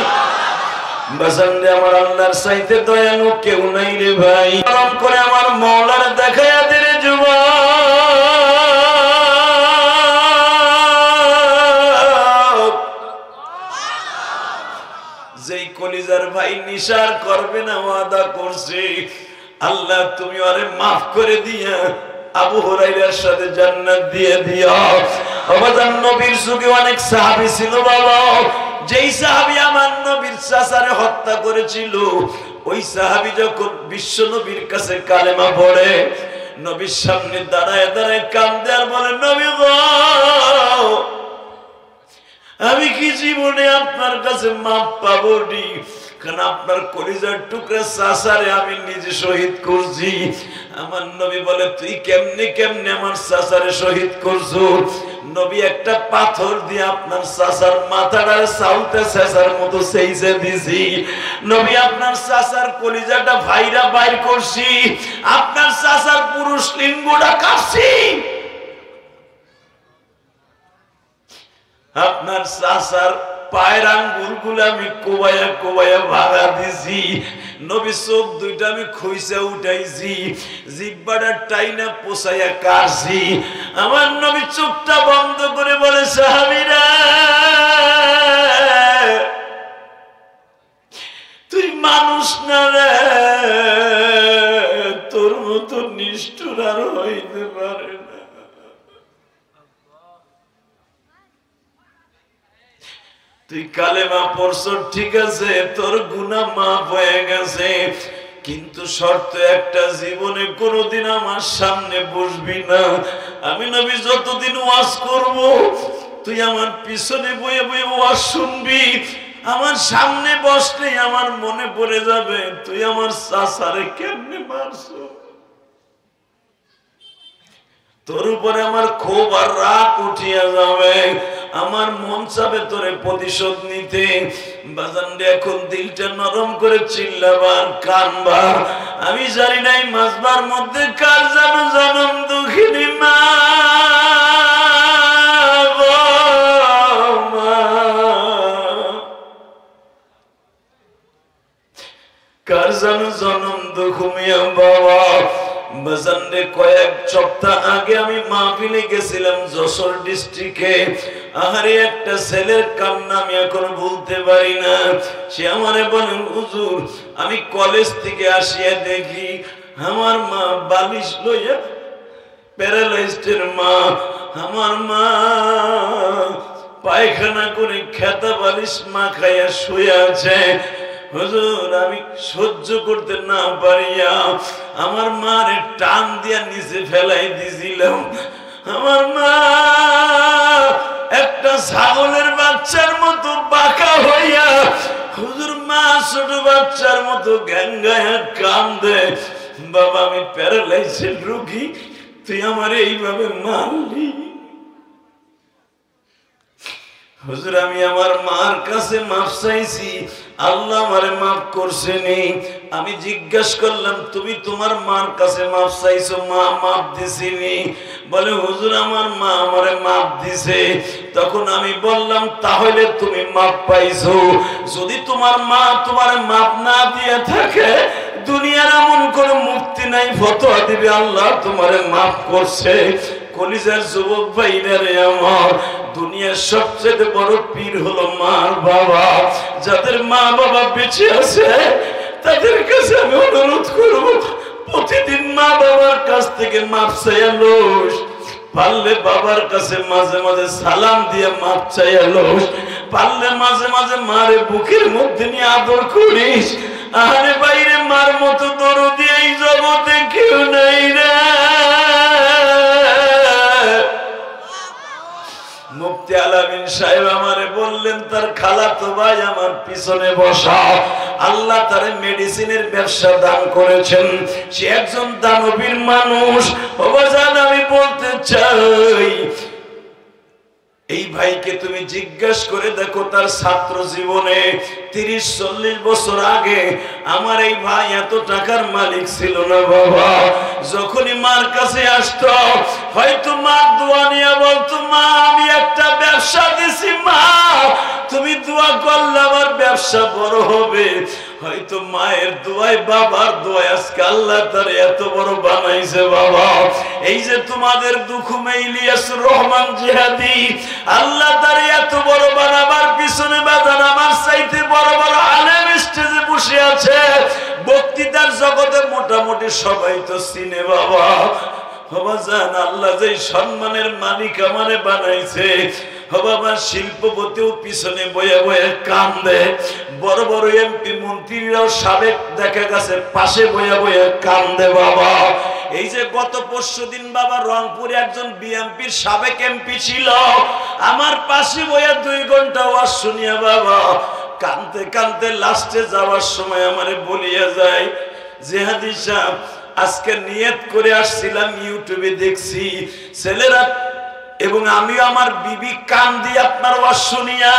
বাজানরে আমার আল্লাহর চাইতে দয়ালু কেউ নাই রে ভাই। আরাম করে আমার মওলার দেখায়া দে রে যুবক, যেই কলিজার ভাই নিশার করবে না ওয়াদা করছে, আল্লাহ তুমি ওরে মাফ করে দিয়া আবু হুরায়রার সাথে জান্নাত দিয়ে দিও। বাজান নবীর যুগে অনেক সাহাবী ছিল বাবা, যেই সাহাবী আমার নবীর চাচারে হত্যা করেছিল, ওই সাহাবী যখন বিশ্ব নবীর কাছে কালেমা পড়ে, নবীর সামনে দাঁড়ায় দাঁড়ায় কান্দে আর বলে, নবী গো আমি কি জীবনে আপনার কাছে মাপ পাবো নি? কারণ আপনার কলিজার টুকরা চাচারে আমি নিজে শহীদ করছি। আমার নবী বলে, তুই কেমনে কেমনে আমার চাচারে শহীদ করছো? নবী একটা পাথর দিয়ে আপনার চাচার মাথাটা চাউলতে চেঁচার মতো চেইচে দিছি। নবী আপনার চাচার কলিজাটা ভাইরা বাইর করছি, আপনার চাচার পুরুষ লিঙ্গটা কাটছি। আপনার চাচার পায়ের আঙ্গুলগুলো আমি কোবায়া কোবায়া ভাগা দিছি, নবী চোখ দুইটা আমি খুইসা উঠাইছি, জিহ্বাটা টাইনা পোছাইয়া কাটছি। আমার নবী চোখটা বন্ধ করে বলে, সাহাবীরা তুই মানুষ না রে, তোর মতো নিষ্ঠুর আর হইতে পারে না। তুই কালেমা পড়ছ ঠিক আছে, তোর গুনাহ মাফ হয়ে গেছে, কিন্তু শর্ত একটা, জীবনে কোনোদিন আমার সামনে বসবি না। আমি নবী যতদিন ওয়াজ করব তুই আমার পিছনে বয়ে বয়ে ওয়াজ শুনবি। আমার সামনে বসলে আমার মনে পড়ে যাবে তুই আমার চাচারে কেমনে মারছো। তোর উপরে আমার ক্ষোভ আর রাগ উঠিয়া যাবে, আমার মন চাবে তোরে প্রতিশোধ নিতে। বাজান রে, এখন দিলটা নরম করে চিল্লাবার কানবা। আমি জানি নাই মাসবার মধ্যে কার জানো জনম দুঃখিনী মা, কার জানো জনম দুঃখ মিয়া বাবা। বাজান রে, কয়েক সপ্তাহ আগে আমি মাহফিলে গেছিলাম যশোর ডিস্ট্রিক্টে। আহারে, একটা ছেলের কান্না আমি এখনো ভুলতে পারি না। সে আমারে বলে, হুজুর আমি কলেজ থেকে আসিয়া দেখি আমার মা বালিশ লইয়া, প্যারালাইজডের মা, আমার মা পায়খানা করে খেতা বালিশ মা খাইয়া শুয়ে আছে। হুজুর আমি সহ্য করতে না পারিয়া আমার মারে টান দিয়া নিচে ফেলাই দিছিলাম। আমার মা একটা ছাগলের বাচ্চার মতো বাঁকা হইয়া, হুজুর মা ছোট বাচ্চার মতো গ্যাঙ্গায়া কান্দে, বাবা আমি প্যারালাইসিস রোগী, তুই আমার এইভাবে মারলি। হুজুর আমি আমার মার কাছে মাফ চাইছি, আল্লাহ আমারে মাফ করছেনি। আমি জিজ্ঞাসা করলাম, তুমি তোমার মার কাছে মাফ চাইছো, মা মাফ দিছিনি? বলে, হুজুর আমার মা আমারে মাফ দিছে। তখন আমি বললাম, তাহলে তুমি মাফ পাইছো। যদি তোমার মা তোমারে মাফ না দিয়ে থাকে, দুনিয়ার এমন কোন মুক্তি নাই, ফতোয়া দিবে আল্লাহ তোমারে মাফ করছে। কলিজার যুবক ভাইরা রে আমার, দুনিয়ার সবচেয়ে বড় পীর হলো মার বাবা। যাদের মা বাবা বেঁচে আছে তাদের কাছে আমি অনুরোধ করব, প্রতিদিন মা বাবার কাছ থেকে মাফ চাইয়া লোস। পারলে বাবার কাছে মাঝে মাঝে সালাম দিয়ে মাফ চাইয়া লোস। পারলে মাঝে মাঝে মারে বুকের মধ্যে নিয়ে আদর করিস। আরে বাইরে মার মতো দরদি এই জগতে কেউ নাই রে। মুফতি আলামিন সাহেব আমারে বললেন, তার খালাতো ভাই আমার পিছনে বসা, আল্লাহ তারে মেডিসিনের ব্যবসা দান করেছেন, সে একজন দানবীর মানুষ। বাবাজান আমি বলতে চাই, এই ভাইকে তুমি জিজ্ঞাসা করে দেখো, তার ছাত্র জীবনে 30-40 বছর আগে আমার এই ভাই এত টাকার মালিক ছিল না বাবা। যখনই মার কাছে আসতো, হয়তো মা দোয়া নিয়ে বলতো, মা আমি একটা ব্যবসা দিছি, মা তুমি দোয়া করলে আমার ব্যবসা বড় হবে। হয়তো মায়ের দোয়ায়, বাবার দোয়ায় আজকে আল্লাহ তার এত বড় বানাইছে বাবা। এই যে তোমাদের দুখুমে ইলিয়াসুর রহমান জিহাদি, আল্লাহ তার এত বড় বানাবার পিছনে বাজান আমার চাইতে বড় বড় আলেম স্টেজে বসে আছে। বক্তৃতার জগতে মোটামুটি সবাই তো চিনে বাবা। বাবাজান আল্লাহ যে সম্মানের মালিক আমারে বানাইছে, বাবা শিল্পপতিও পিছনে বয়ে বয়ে কান্দে, বড় বড় এমপি মন্ত্রীরাও সাবেক দেখা গেছে পাশে বয়ে বয়ে কান্দে বাবা। এই যে গত পরশুদিন বাবা রংপুরে একজন বিএনপির সাবেক এমপি ছিল, আমার পাশে বয়ে 2 ঘন্টা ওয়াজ শুনিয়া বাবা কান্দতে কান্দতে লাস্টে যাওয়ার সময় আমারে বলিয়া যায়, জিহাদি সাহেব আজকে নিয়ত করে আসছিলাম, ইউটিউবে দেখছি ছেলেরা এবং আমিও আমার বিবি কান দিয়ে আপনার ওয়াজ শুনিয়া,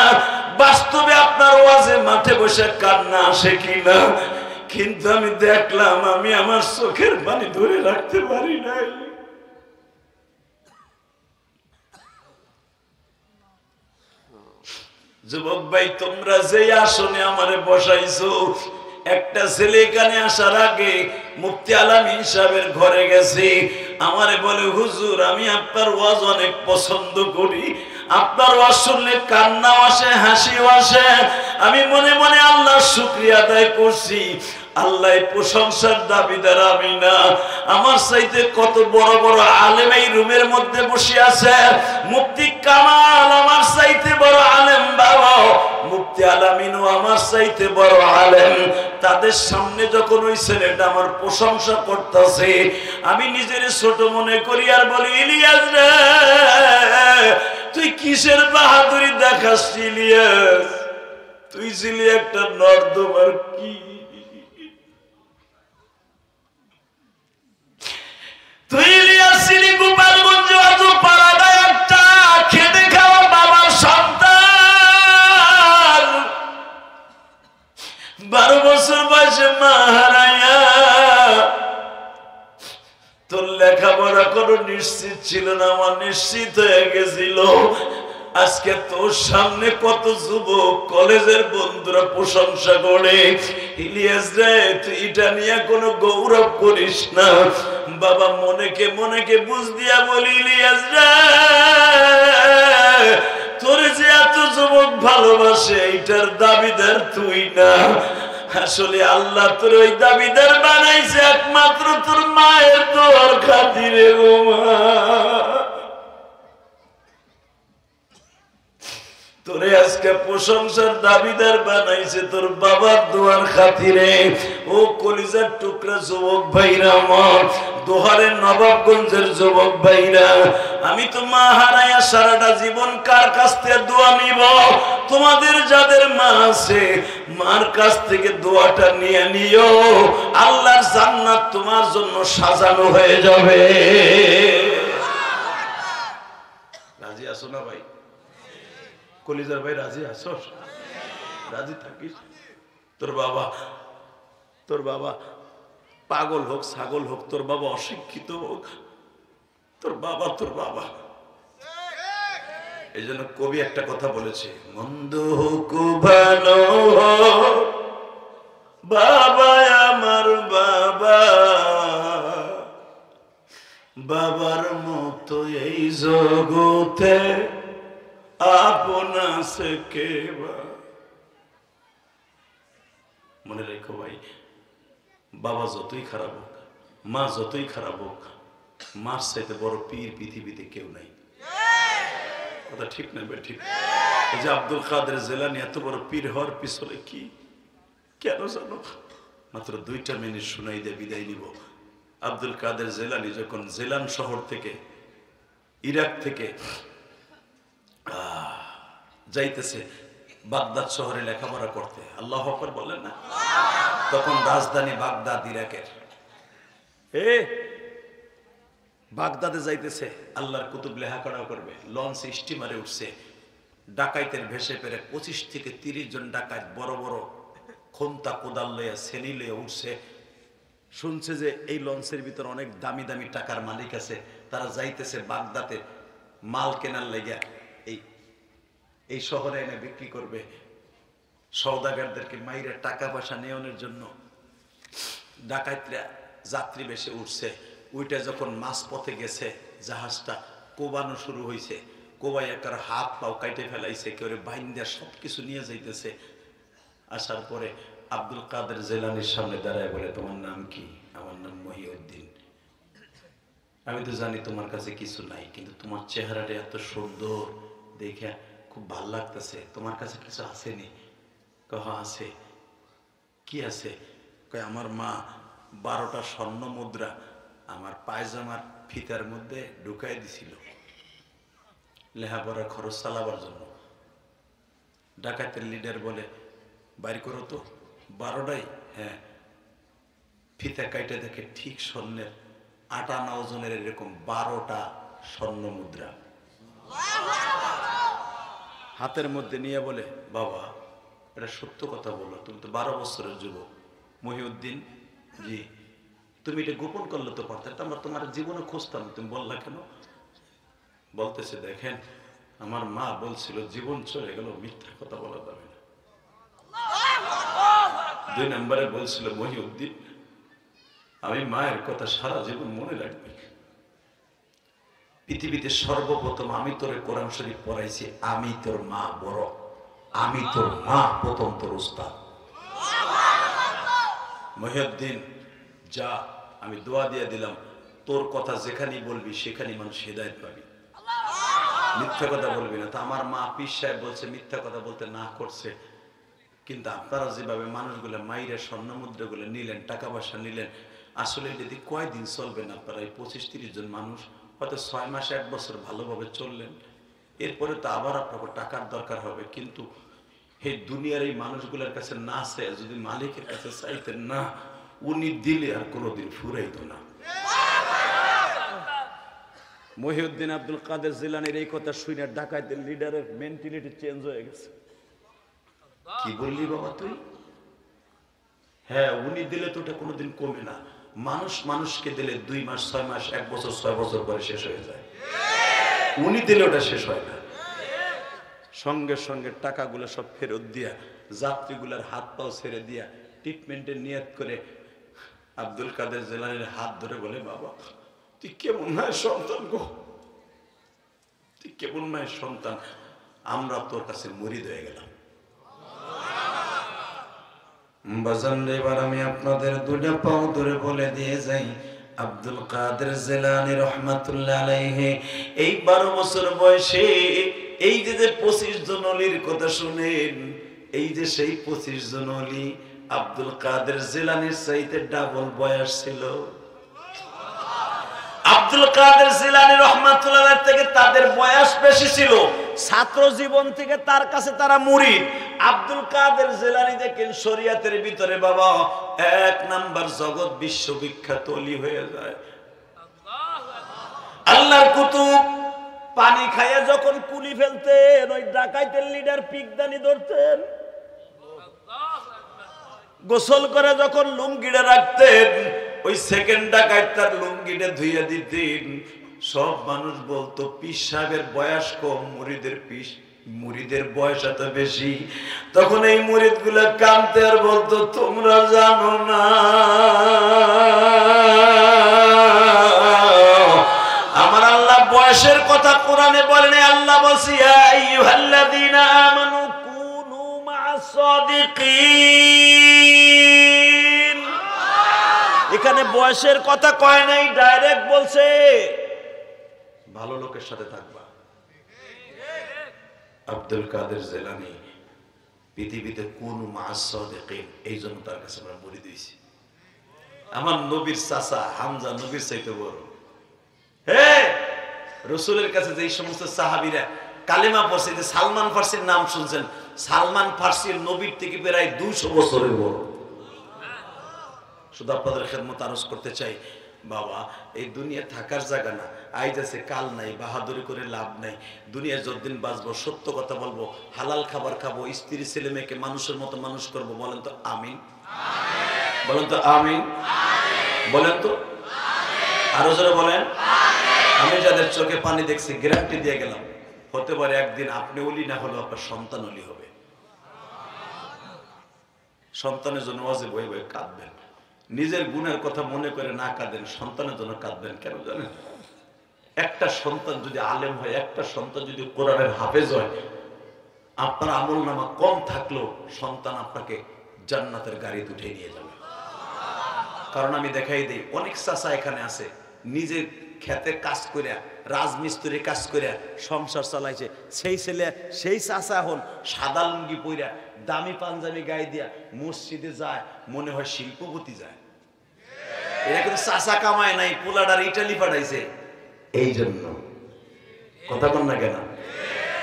বাস্তবে আপনার ওয়াজে মাঠে বসে কান্না আসে কিনা, কিন্তু আমি দেখলাম আমি আমার চোখের পানি ধরে রাখতে পারি নাই। যুবক ভাই, তোমরা যে আসনে আমারে বসাইছো, একটা ছেলে এখানে আসার আগে মুফতি আলামিন সাহেবের ঘরে গেছে, আমারে বলে হুজুর আমি আপনার ওয়াজ অনেক পছন্দ করি, আপনার ওয়াজ শুনলে কান্নাও আসে হাসিও আসে। আমি মনে মনে আল্লাহর শুকরিয়া আদায় করছি, আল্লাহ প্রশংসার দাবিদার আমি না, আমার চাইতে কত বড় বড় আলেম এই রুমের মধ্যে বসে আছে। মুফতি কামাল আমার চাইতে বড় আলেম বাবা, মুফতি আলামিনও আমার চাইতে বড় আলেম। তাদের সামনে যখন ওই ছেলেটা আমার প্রশংসা করতেছে, আমি নিজের ছোট মনে করি আর বলি, ইলিয়াস রে তুই কিসের বাহাদুরি দেখাস ইলিয়াস, তুই ছিলি একটা নর্দমার কি, তুই ইলিয়াস ছিলি গোপালগঞ্জ পাড়াটা একটা খেটে খাওয়া বাবার সন্তান। 12 বছর বয়সে মা হারাইয়া তোর লেখাপড়া কোনো নিশ্চিত ছিল না, আমার নিশ্চিত হয়ে গেছিল। আজকে তোর সামনে কত যুবক কলেজের বন্ধুরা প্রশংসা করে, ইলিয়াস রে তুই এটা নিয়ে কোনো গৌরব করিস না। বাবা মনেকে বুঝ দিয়া বলি, ইলিয়াস রে তোর যে এত যুবক ভালোবাসে এইটার দাবিদার তুই না, আসলে আল্লাহ তোর ওই দাবিদার বানাইছে একমাত্র তোর মায়ের দোয়ার খাতিরে। গো মা, তোরে আজকে প্রশংসার দাবিদার বানাইছে তোর বাবার দোয়ার খাতিরে। ও কলিজার টুকরা যুবক ভাইরা আমার, দোহারের নবাবগঞ্জের যুবক ভাইরা, আমি তো মা হারাইয়া সারাটা জীবন কার কাছ থেকে দোয়া নিব? তোমাদের যাদের মা আছে মার কাছ থেকে দোয়াটা নিয়ে নিও, আল্লাহর জান্নাত তোমার জন্য সাজানো হয়ে যাবে। রাজি আছো না ভাই? কলিজার ভাই রাজি আছো? রাজি থাকিস। তোর বাবা পাগল হোক ছাগল হোক, তোর বাবা অশিক্ষিত হোক, তোর বাবা। এই জন্য কবি একটা কথা বলেছে, মন্দ হোক ভালো হোক বাবা আমার বাবা, বাবার মতো এই জগতে আপন আছে কে বা। মনে রেখো ভাই, বাবা যতই খারাপ হোক, মা যতই খারাপ হোক, মার চাইতে বড় পীর পৃথিবীতে কেউ নাই। কথা ঠিক না ভাই? ঠিক। এই যে আব্দুল কাদের জেলানি এত বড় পীর হওয়ার পিছনে কি কেন জানো? মাত্র 2টা মিনিট শুনাই দিয়ে বিদায় নিব। আব্দুল কাদের জেলানি যখন জেলান শহর থেকে, ইরাক থেকে যাইতেছে বাগদাদ শহরে লেখাপড়া করতে, আল্লাহু আকবার বলেন না, তখন রাজধানী বাগদাদ ইরাকের। বাগদাদে যাইতেছে, আল্লাহর কুতুব লেখাপড়া করবে, লঞ্চ স্টিমারে উঠছে, ডাকাইতের ভেসে পেরে 25 থেকে 30 জন ডাকাইত বড় বড় খন্তা কোদাল লইয়া সেনি লইয়া উঠছে। শুনছে যে এই লঞ্চের ভিতর অনেক দামি দামি টাকার মালিক আছে, তারা যাইতেছে বাগদাদে মাল কেনার লেগে, এই শহরে এনে বিক্রি করবে, সওদাগরদেরকে মাইরে টাকা পয়সা নেওয়ানোর জন্য। ডাকাইতরা যাত্রী বেশে উঠছে, ওইটা যখন মাছ পথে গেছে, জাহাজটা কোবানো শুরু হয়েছে, কোবাই একার হাত পাও কাইটে ফেলাইছে, কেউ বাইন্দা সব কিছু নিয়ে যাইতেছে। আসার পরে আব্দুল কাদের জেলানির সামনে দাঁড়ায় বলে, তোমার নাম কি? আমার নাম মহিউদ্দিন। আমি তো জানি তোমার কাছে কিছু নাই, কিন্তু তোমার চেহারাটা এত সুন্দর দেখে খুব ভাল লাগতেছে, তোমার কাছে কিছু আসেনি? কহা আছে। কি আছে? কয় আমার মা 12টা স্বর্ণ মুদ্রা আমার পায়জামার ফিতার মধ্যে ঢুকাই দিছিল লেখাপড়ার খরচ চালাবার জন্য। ডাকাতের লিডার বলে, বাইর করো তো। 12টাই? হ্যাঁ। ফিতা কাইটে দেখে ঠিক স্বর্ণের 58 ওজনের এরকম 12টা স্বর্ণ মুদ্রা হাতের মধ্যে নিয়ে বলে, বাবা এটা সত্য কথা বলো, তুমি তো 12 বছরের যুবক। মহিউদ্দিন, জি। তুমি এটা গোপন করলে তো পারতে, আমরা তোমার জীবনে খুঁজতাম, তুমি বললা কেন? বলতেছে, দেখেন আমার মা বলছিল জীবন চলে গেল মিথ্যা কথা বলা যাবে না। 2 নম্বরে বলছিল মহিউদ্দিন আমি মায়ের কথা সারা জীবন মনে রাখবি। পৃথিবীতে সর্বপ্রথম আমি তোরে কোরআন শরীফ পড়াইছি, আমি তোর মা বড়, আমি তোর মা প্রথম তোর উস্তাদ। মহিউদ্দিন যা, আমি দোয়া দিয়ে দিলাম, তোর কথা যেখানেই বলবি সেখানেই মানুষ হেদায়েত পাবি, মিথ্যা কথা বলবি না। তা আমার মা পীর সাহেব বলছে মিথ্যা কথা বলতে না করছে, কিন্তু আপনারা যেভাবে মানুষগুলো মাইরে স্বর্ণ মুদ্রাগুলো নিলেন, টাকা পয়সা নিলেন, আসলে যদি কয়দিন চলবেন আপনারা? এই 25-30 জন মানুষ হয়তো 6 মাস 1 বছর ভালোভাবে চললেন, এরপরে তো আবার আপনাকে টাকার দরকার হবে। কিন্তু এই দুনিয়ার এই মানুষগুলোর কাছে না চাই, যদি মালিকের কাছে চাইতেন না, উনি দিলে আর কোনোদিন ফুরাইতো না। মহিউদ্দিন আব্দুল কাদের জিলানীর এই কথা শুনে ডাকাতের লিডারের মেন্টালিটি চেঞ্জ হয়ে গেছে। কি বললি বাবা তুই? হ্যাঁ, উনি দিলে তো ওটা কোনোদিন কমে না। মানুষ মানুষকে দিলে 2 মাস 6 মাস 1 বছর 6 বছর পরে শেষ হয়ে যায়, উনি দিলে ওটা শেষ হয় না। সঙ্গে সঙ্গে টাকাগুলো সব ফেরত দিয়া, যাত্রীগুলার হাত পাও ছেড়ে দিয়া, ট্রিটমেন্টের নিয়ত করে আব্দুল কাদের জিলানীর হাত ধরে বলে বাবা তুই কেমন মায়ের সন্তান গো, তুই কেমন মায়ের সন্তান, আমরা তোর কাছে মুরিদ হয়ে গেলাম। বাজান এবার আমি আপনাদের 2টা পাও ধরে বলে দিয়ে যাই, আব্দুল কাদের জিলানী রহমাতুল্লাহ আলাইহি এই 12 বছর বয়সে এই যে 25 জন ওলির কথা শুনেন, এই যে সেই 25 জন ওলি আব্দুল কাদের জিলানীর চাইতে ডাবল বয়স ছিল। আব্দুল কাদের জিলানী রহমাতুল্লাহ আলাইহি থেকে তাদের বয়স বেশি ছিল, ছাত্র জীবন থেকে তার কাছে তারা মুরিদ। আব্দুল কাদের জিলানী দেখেন শরিয়াতের ভিতরে বাবা 1 নাম্বার জগৎ বিশ্ববিখ্যাত ওলি হয়ে যায়। আল্লাহর কুতুব পানি খাইয়া যখন কুলি ফেলতেন, ওই ডাকাইতের লিডার পিকদানি ধরতেন। গোসল করে যখন লুঙ্গিটা রাখতেন, ওই সেকেন্ড ডাকাইত তার লুঙ্গিটা ধুইয়া দিতেন। সব মানুষ বলতো পীর সাহেবের বয়স কম, মুরিদের বয়স এত বেশি। তখন এই মুরিদ গুলা কাঁদতে আর বলতো তোমরা জানো না আমার আল্লাহ বয়সের কথা কোরআনে বলেন, আল্লাহ বলছে ইয়া আইয়ুহাল্লাযীনা আমানু কুনু মা'আস সাদিকিন। এখানে বয়সের কথা কয় নাই, ডাইরেক্ট বলছে ভালো লোকের সাথে থাকবা। আব্দুল কাদের জিলানী পৃথিবীতে কোন মা'আস সাদিকিন, এই জন্য তার কাছে আমরা মুরিদ হইছি। আমার নবীর চাচা হামজা নবীর চাইতে বড়। হে রাসূলের কাছে যে সমস্ত সাহাবীরা কালেমা পড়ছে, যে সালমান ফার্সির নাম শুনছেন, সালমান ফার্সির নবীর থেকে প্রায় 200 বছরের বড়। শুধু আপনাদের খেদমত আরজ করতে চাই বাবা, এই দুনিয়া থাকার জায়গা না, আইজ আছে কাল নাই, বাহাদুরি করে লাভ নাই। দুনিয়া যতদিন বাঁচবো সত্য কথা বলবো, হালাল খাবার খাবো, স্ত্রী ছেলে মেয়েকে মানুষের মতো মানুষ করবো। বলেন তো আমিন, বলেন তো আমিন, বলেন তো আরো জোরে বলেন। আমি যাদের চোখে পানি দেখছি গ্যারান্টি দিয়ে গেলাম, হতে পারে একদিন আপনি ওলি না হলেও আপনার সন্তান ওলি হবে। সন্তানের জন্য ওয়াজিব বই বই কাঁদবেন, নিজের গুণের কথা মনে করে না কাঁদেন, সন্তানের জন্য কাঁদবেন। কেন জানেন? একটা সন্তান যদি আলেম হয়, একটা সন্তান যদি কোরআনের হাফেজ হয়, আপনার আমল নামা কম থাকলেও সন্তান আপনাকে জান্নাতের গাড়িতে উঠে নিয়ে যাবে। কারণ আমি দেখাই দিই, অনেক চাচা এখানে আছে নিজে খেতে কাজ করে, রাজমিস্ত্রি কাজ করে সংসার চালাইছে। সেই ছেলে, সেই চাচা এখন সাদা লুঙ্গি পইরা দামি পাঞ্জাবি গায়ে দিয়া মসজিদে যায়, মনে হয় শিল্পপতি যায়। এরা কিন্তু চাচা কামায় নাই, পোলাডার ইটালি পাঠাইছে। এই জন্য কথা বল না কেন?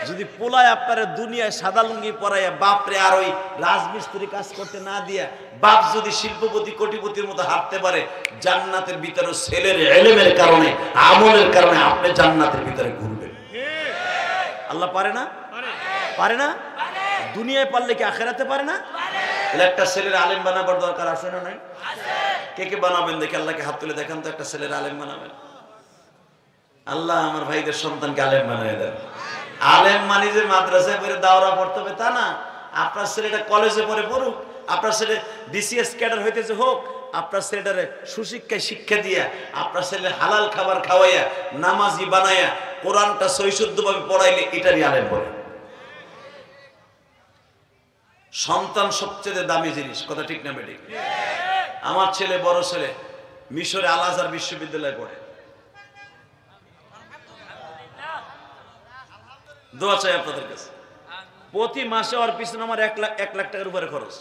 যদি পোলায় আপনার দুনিয়ায় সাদা লুঙ্গি পরাইয়া বাপরে আর ওই রাজমিস্ত্রি কাজ করতে না দিয়া বাপ যদি শিল্পপতি কোটিপতির মতো হাঁটতে পারে, জান্নাতের ভিতরে ছেলের ইলমের কারণে, আমলের কারণে আপনি জান্নাতের ভিতরে ঘুরবেন। আল্লাহ পারে না? পারে না? দুনিয়ায় পারলে কি আখিরাতে পারে না? একটা ছেলের আলেম বানাবার দরকার আছে না নাই? কে কে বানাবেন দেখে আল্লাহকে হাত তুলে দেখান তো, একটা ছেলের আলেম বানাবেন। আল্লাহ আমার ভাইদের সন্তানকে আলেম বানিয়ে দেন। আলেম মানে যে মাদ্রাসায় পড়ে দাওরা পড়তে হবে তা না। আপনার ছেলেটা কলেজে পড়ে পড়ুক, আপনার ছেলে বিসিএস ক্যাডার হইতেছে হোক, আপনার ছেলেটারে সুশিক্ষায় শিক্ষা দিয়া, আপনার ছেলে হালাল খাবার খাওয়াইয়া, নামাজি বানাইয়া, কোরআনটা সহিশুদ্ধভাবে পড়াইলে এটারই আলেম বলে। সন্তান সবচেয়ে দামি জিনিস, কথা ঠিক না বেঠিক? আমার ছেলে, বড় ছেলে মিশরে আল আজহার বিশ্ববিদ্যালয়ে পড়ে। দোয়া চাই আপনাদের কাছে। প্রতি মাসে ওর পিছনে আমার 1 লাখ টাকার উপরে খরচ।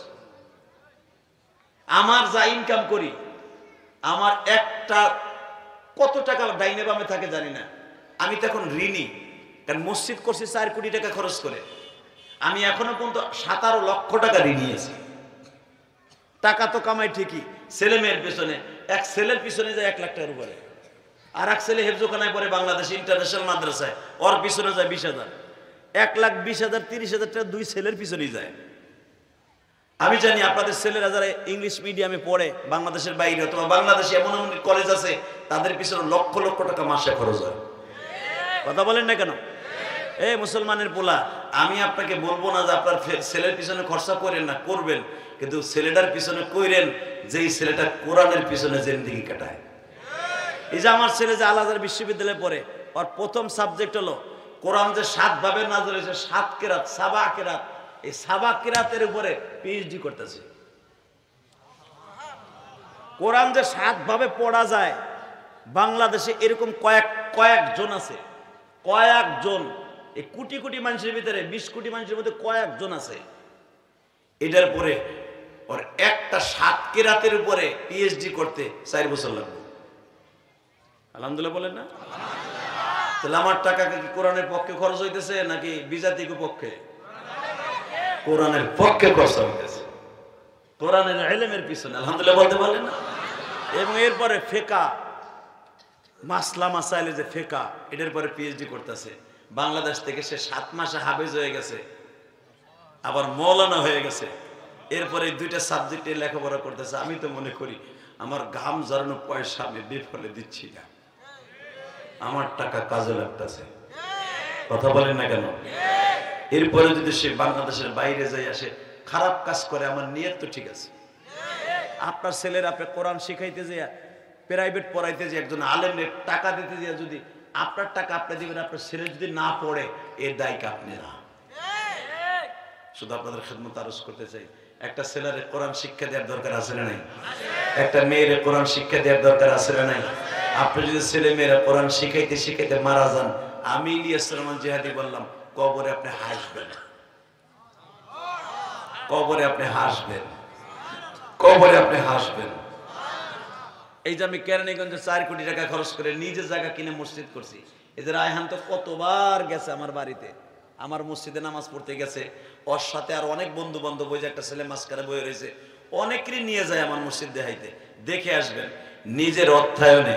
আমার যা ইনকাম করি, আমার একটা কত টাকা ডাইনে বামে থাকে জানি না। আমি তো এখন ঋণী, কারণ মসজিদ করছি 4 কোটি টাকা খরচ করে। আমি এখনো পর্যন্ত 17 লক্ষ টাকা ঋণী আছি। টাকা তো কামাই ঠিকই, ছেলে মেয়ের পিছনে, এক ছেলের পিছনে যায় 1 লাখ টাকার উপরে, আর এক ছেলে হেফজোখানায় পড়ে বাংলাদেশ ইন্টারন্যাশনাল মাদ্রাসায়, ওর পিছনে যায় 20,000। 1,20,000 30,000 টাকা 2 ছেলের পিছনেই যায়। আমি জানি আপনাদের ছেলেরা যারা ইংলিশ মিডিয়ামে পড়ে বাংলাদেশের বাইরে, অথবা বাংলাদেশে এমন এমন কলেজ আছে তাদের পিছনে লক্ষ লক্ষ টাকা মাসে খরচ হয়। কথা বলেন না কেন? এই মুসলমানের পোলা, আমি আপনাকে বলবো না যে আপনার ছেলের পিছনে খরচা করেন না, করবেন, কিন্তু ছেলেটার পিছনে কইরেন যেই ছেলেটা কোরআনের পিছনে জিন্দেগি কাটায়। এই যে আমার ছেলে যে আল আজহার বিশ্ববিদ্যালয়ে পড়ে, ওর প্রথম সাবজেক্ট হলো কোরআন যে 7 ভাবে নাযিল হয়েছে, 7 কিরাত, সাবা কিরাত, এই সাবা কিরাতের উপরে পিএইচডি করতেছে। কোরআন যে 7 ভাবে পড়া যায়, বাংলাদেশে এরকম কয়েকজন আছে, কয়েকজন। এই কোটি কোটি মানুষের ভিতরে, 20 কোটি মানুষের মধ্যে কয়েকজন আছে। এটার পরে ওর একটা 7 কিরাতের উপরে পিএইচডি করতে 4 বছর লাগবে। আলহামদুলিল্লাহ বলেন না? তাহলে আমার টাকা কি কোরআনের পক্ষে খরচ হইতেছে নাকি বিজাতিক পক্ষে? কোরআনের পক্ষে খরচ হইতেছে, কোরআনের ইলমের পিছনে। আলহামদুলিল্লাহ বলতে পারলেন না? এবং এরপরে ফিকহ, মাসলা মাসাইলে যে ফিকহ, এটার পরে পিএইচডি করতেছে। বাংলাদেশ থেকে সে 7 মাসে হাফেজ হয়ে গেছে, আবার মৌলানা হয়ে গেছে। এরপরে 2টা সাবজেক্টে লেখাপড়া করতেছে। আমি তো মনে করি আমার ঘাম ঝরানো পয়সা আমি বিফলে দিচ্ছি না, আমার টাকা কাজে লাগতেছে। কথা বলেন না কেন? এরপরে যদি সে বাংলাদেশের বাইরে যাই আসে খারাপ কাজ করে, আমার নিয়ত তো ঠিক আছে। আপনার ছেলের আপনি কোরআন শিখাইতে যাইয়া, প্রাইভেট পড়াইতে যে একজন আলেমের টাকা দিতে যাইয়া, যদি আপনার টাকা আপনি দিবেন, আপনার ছেলে যদি না পড়ে, এর দায়িক আপনি না। শুধু আপনাদের খেদমত আরজ করতে চাই, একটা ছেলের কোরআন শিক্ষা দেওয়ার দরকার আছে না নাই? একটা মেয়ের কোরআন শিক্ষা দেওয়ার দরকার আছে না নাই? আপনি যদি ছেলে মেয়েরা কোরআন শিখাইতে শিখাইতে মারা যান, আমি ইলিয়াস রহমান জিহাদি বললাম, কবরে আপনি হাসবেন, কবরে আপনি হাসবেন, কবরে আপনি হাসবেন। এই যে আমি কেরানীগঞ্জে 4 কোটি টাকা খরচ করে নিজে জায়গা কিনে মসজিদ করছি। এদের আয়হান তো কতবার গেছে আমার বাড়িতে, আমার মসজিদে নামাজ পড়তে গেছে। ওর সাথে আর অনেক বন্ধু বান্ধব, ওই যে একটা ছেলে মাঝখানে বয়ে রয়েছে, অনেকেরই নিয়ে যায় আমার মসজিদ দেখাইতে। দেখে আসবেন, নিজের অর্থায়নে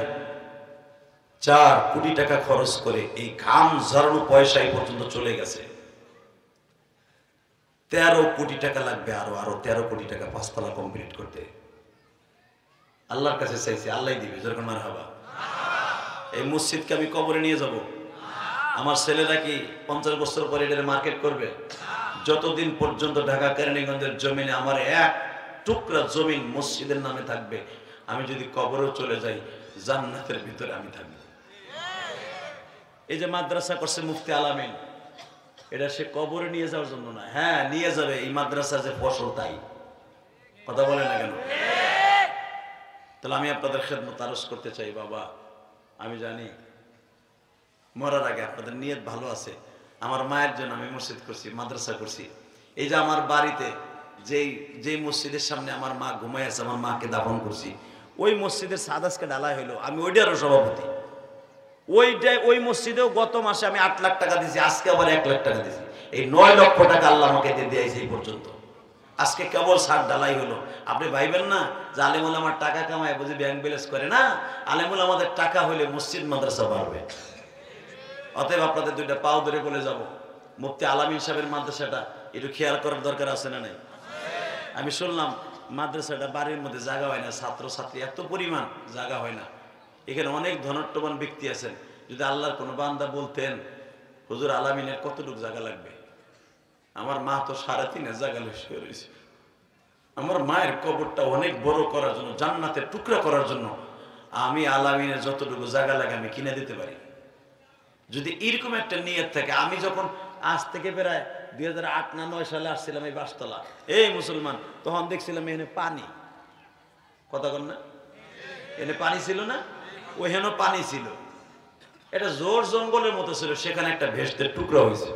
4 কোটি টাকা খরচ করে এই ঘাম ঝরানো পয়সা এই পর্যন্ত চলে গেছে। 13 কোটি টাকা লাগবে আরো 13 কোটি টাকা 5 তলা কমপ্লিট করতে। আল্লাহর কাছে চাইছি, আল্লাহ দিবে। যেরকম মারহাবা। এই মসজিদকে আমি কবরে নিয়ে যাব? আমার ছেলেরা কি 50 বছর পরে এটার মার্কেট করবে? যতদিন পর্যন্ত ঢাকা কেরানীগঞ্জের জমিনে আমার 1 টুকরা জমিন মসজিদের নামে থাকবে, আমি যদি কবরেও চলে যাই, জান্নাতের ভিতরে আমি থাকব। এই যে মাদ্রাসা করছে মুফতি আলামিন, এটা সে কবরে নিয়ে যাওয়ার জন্য না। হ্যাঁ, নিয়ে যাবে, এই মাদ্রাসা যে ফসল তাই। কথা বলে না কেন? তাহলে আমি আপনাদের খেদমত আরজ করতে চাই, বাবা, আমি জানি মরার আগে আপনাদের নিয়ত ভালো আছে। আমার মায়ের জন্য আমি মসজিদ করছি, মাদ্রাসা করছি। এই যে আমার বাড়িতে যেই মসজিদের সামনে আমার মা ঘুমাই আছে, আমার মাকে দাফন করছি, ওই মসজিদের ছাদ আজকে ঢালাই হইলো, আমি ওইটারও সভাপতি। ওই মসজিদেও গত মাসে আমি 8 লাখ টাকা দিয়েছি, আজকে আবার 1 লাখ টাকা দিয়েছি। এই 9 লক্ষ টাকা আল্লাহ আমাকে দিয়ে দিয়েছে এই পর্যন্ত। আজকে কেবল ছাদ ঢালাই হলো। আপনি ভাইবেন না যে আলেমুল আমার টাকা কামায় বুঝি ব্যাংক ব্যালেন্স করে না। আলেমুল আমাদের টাকা হলে মসজিদ মাদ্রাসা বাড়বে। অতএব আপনাদের 2টা পাও ধরে বলে যাব, মুফতি আলামিন সাহেবের মাদ্রাসাটা একটু খেয়াল করার দরকার আছে না নাই? আমি শুনলাম মাদ্রাসাটা বাড়ির মধ্যে জায়গা হয় না, ছাত্র ছাত্রী এত পরিমাণ জায়গা হয় না। এখানে অনেক ধনাঢ্যবান ব্যক্তি আছেন, যদি আল্লাহর কোনো বান্দা বলতেন হুজুর আলামিনের কতটুকু জায়গা লাগবে? আমার মা তো 3.5 জায়গা শুয়ে রয়েছে। আমার মায়ের কবরটা অনেক বড় করার জন্য, জান্নাতের টুকরা করার জন্য আমি আলামিনের যতটুকু জায়গা লাগে আমি কিনে দিতে পারি। যদি এরকম একটা নিয়ত থাকে, আমি যখন আজ থেকে প্রায় 2008 না 9 সালে আসছিলাম এই বাসতলা, এই মুসলমান, তখন দেখছিলাম এখানে পানি, কথা বল না, এখানে পানি ছিল না, ওইখানেও পানি ছিল, এটা জোর জঙ্গলের মতো ছিল, সেখানে একটা ভেস্তের টুকরা হয়েছে।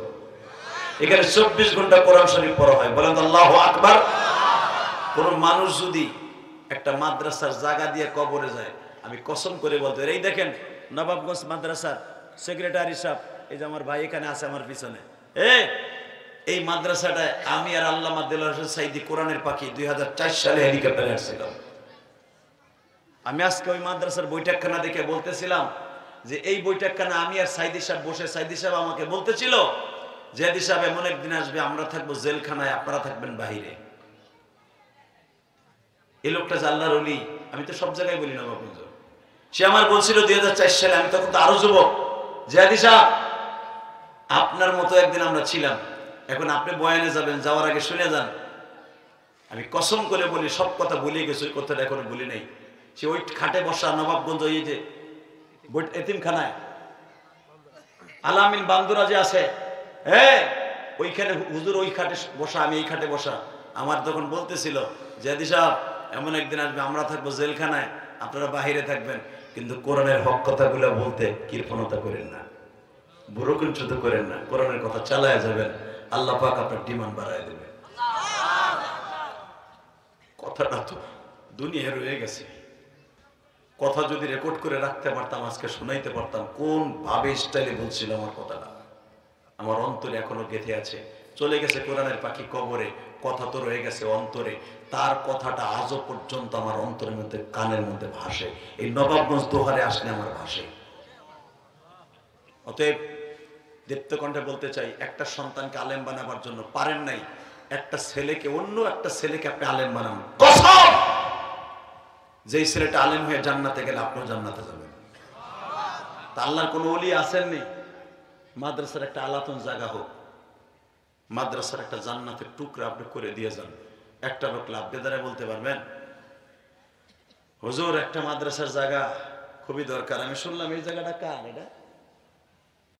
এখানে 24 ঘন্টা কোরআন শরীফ পড়া হয়, বলেন আল্লাহু আকবার। কোন মানুষ যদি একটা মাদ্রাসার জায়গা দিয়ে কবরে যায়, আমি কসম করে বলতে, এই দেখেন নবাবগঞ্জ মাদ্রাসার সেক্রেটারি সাহেব, এই যে আমার ভাই এখানে আছে আমার পিছনে, এই মাদ্রাসাটায় আমি আর আল্লামা দেলোয়ার হোসেন সাইদি কোরআনের পাখি 2004 সালে হেলিকপ্টারে আসছিলাম। আমি আজকে ওই মাদ্রাসার বৈঠকখানা দেখে বলতেছিলাম যে এই বৈঠকখানা আমি আর সাইদি সাহেব বসে, সাইদি সাহেব আমাকে বলতেছিল, জেদি সাহেব এমন একদিন আসবে আমরা থাকবো জেলখানায়, আপনারা থাকবেন বাহিরে। এই লোকটা যে আল্লাহর ওলি, আমি তো সব জায়গায় বলি নবাবগঞ্জ, সে আমার বলছিল 2004 সালে, আমি তখন তো আরো যুবক, জেদি সাহেব আপনার মতো একদিন আমরা ছিলাম, এখন আপনি বয়ানে যাবেন, যাওয়ার আগে শুনে যান। আমি কসম করে বলি, সব কথা ভুলে গেছি, ওই কথাটা এখনো ভুলি নাই। সে ওই খাটে বসা নবাবগঞ্জ, ওই যে এতিমখানায় আলামিন বান্দুরা যে আছে, ওইখানে হুজুর ওই খাটে বসা, আমি এই খাটে বসা। আমার তখন বলতেছিল, জেদি সাহেব এমন একদিন আসবে আমরা থাকবো জেলখানায়, আপনারা বাহিরে থাকবেন, কিন্তু কোরআনের হক কথাগুলো বলতে কৃপণতা করেন না, বুড়োকুঞ্চিত করেন না, কোরআনের কথা চালায় যাবেন, আল্লাহ পাক আপনার ডিমান্ড বাড়ায় দেবে। কথাটা তো দুনিয়া রয়ে গেছে, কথা যদি রেকর্ড করে রাখতে পারতাম, আজকে শোনাইতে পারতাম কোন ভাবে স্টাইলে বলছিল আমার কথাটা, আমার অন্তরে এখনো গেঁথে আছে। চলে গেছে কোরআনের পাখি কবরে, কথা তো রয়ে গেছে অন্তরে, তার কথাটা আজও পর্যন্ত আমার অন্তরের মধ্যে, কানের মধ্যে ভাসে। এই নবাবগঞ্জ দোহারে আসলে আমার ভাসে। অতএব দীপ্তকণ্ঠে বলতে চাই, একটা সন্তানকে আলেম বানাবার জন্য পারেন নাই, একটা ছেলেকে, অন্য একটা ছেলেকে আপনি আলেম বানান, কসম, যেই ছেলেটা আলেম হয়ে জান্নাতে গেলে আপনিও জান্নাতে যাবেন। তা আল্লাহর কোন ওলি আসেননি, মাদ্রাসার একটা আলাতন জায়গা হোক, মাদ্রাসার একটা জান্নাতের টুকরা আপনি করে দিয়ে যান। একটা লোক লাভ বেদারে বলতে পারবেন, হুজুর একটা মাদ্রাসার জায়গা খুবই দরকার, আমি শুনলাম এই জায়গাটা কার, এটা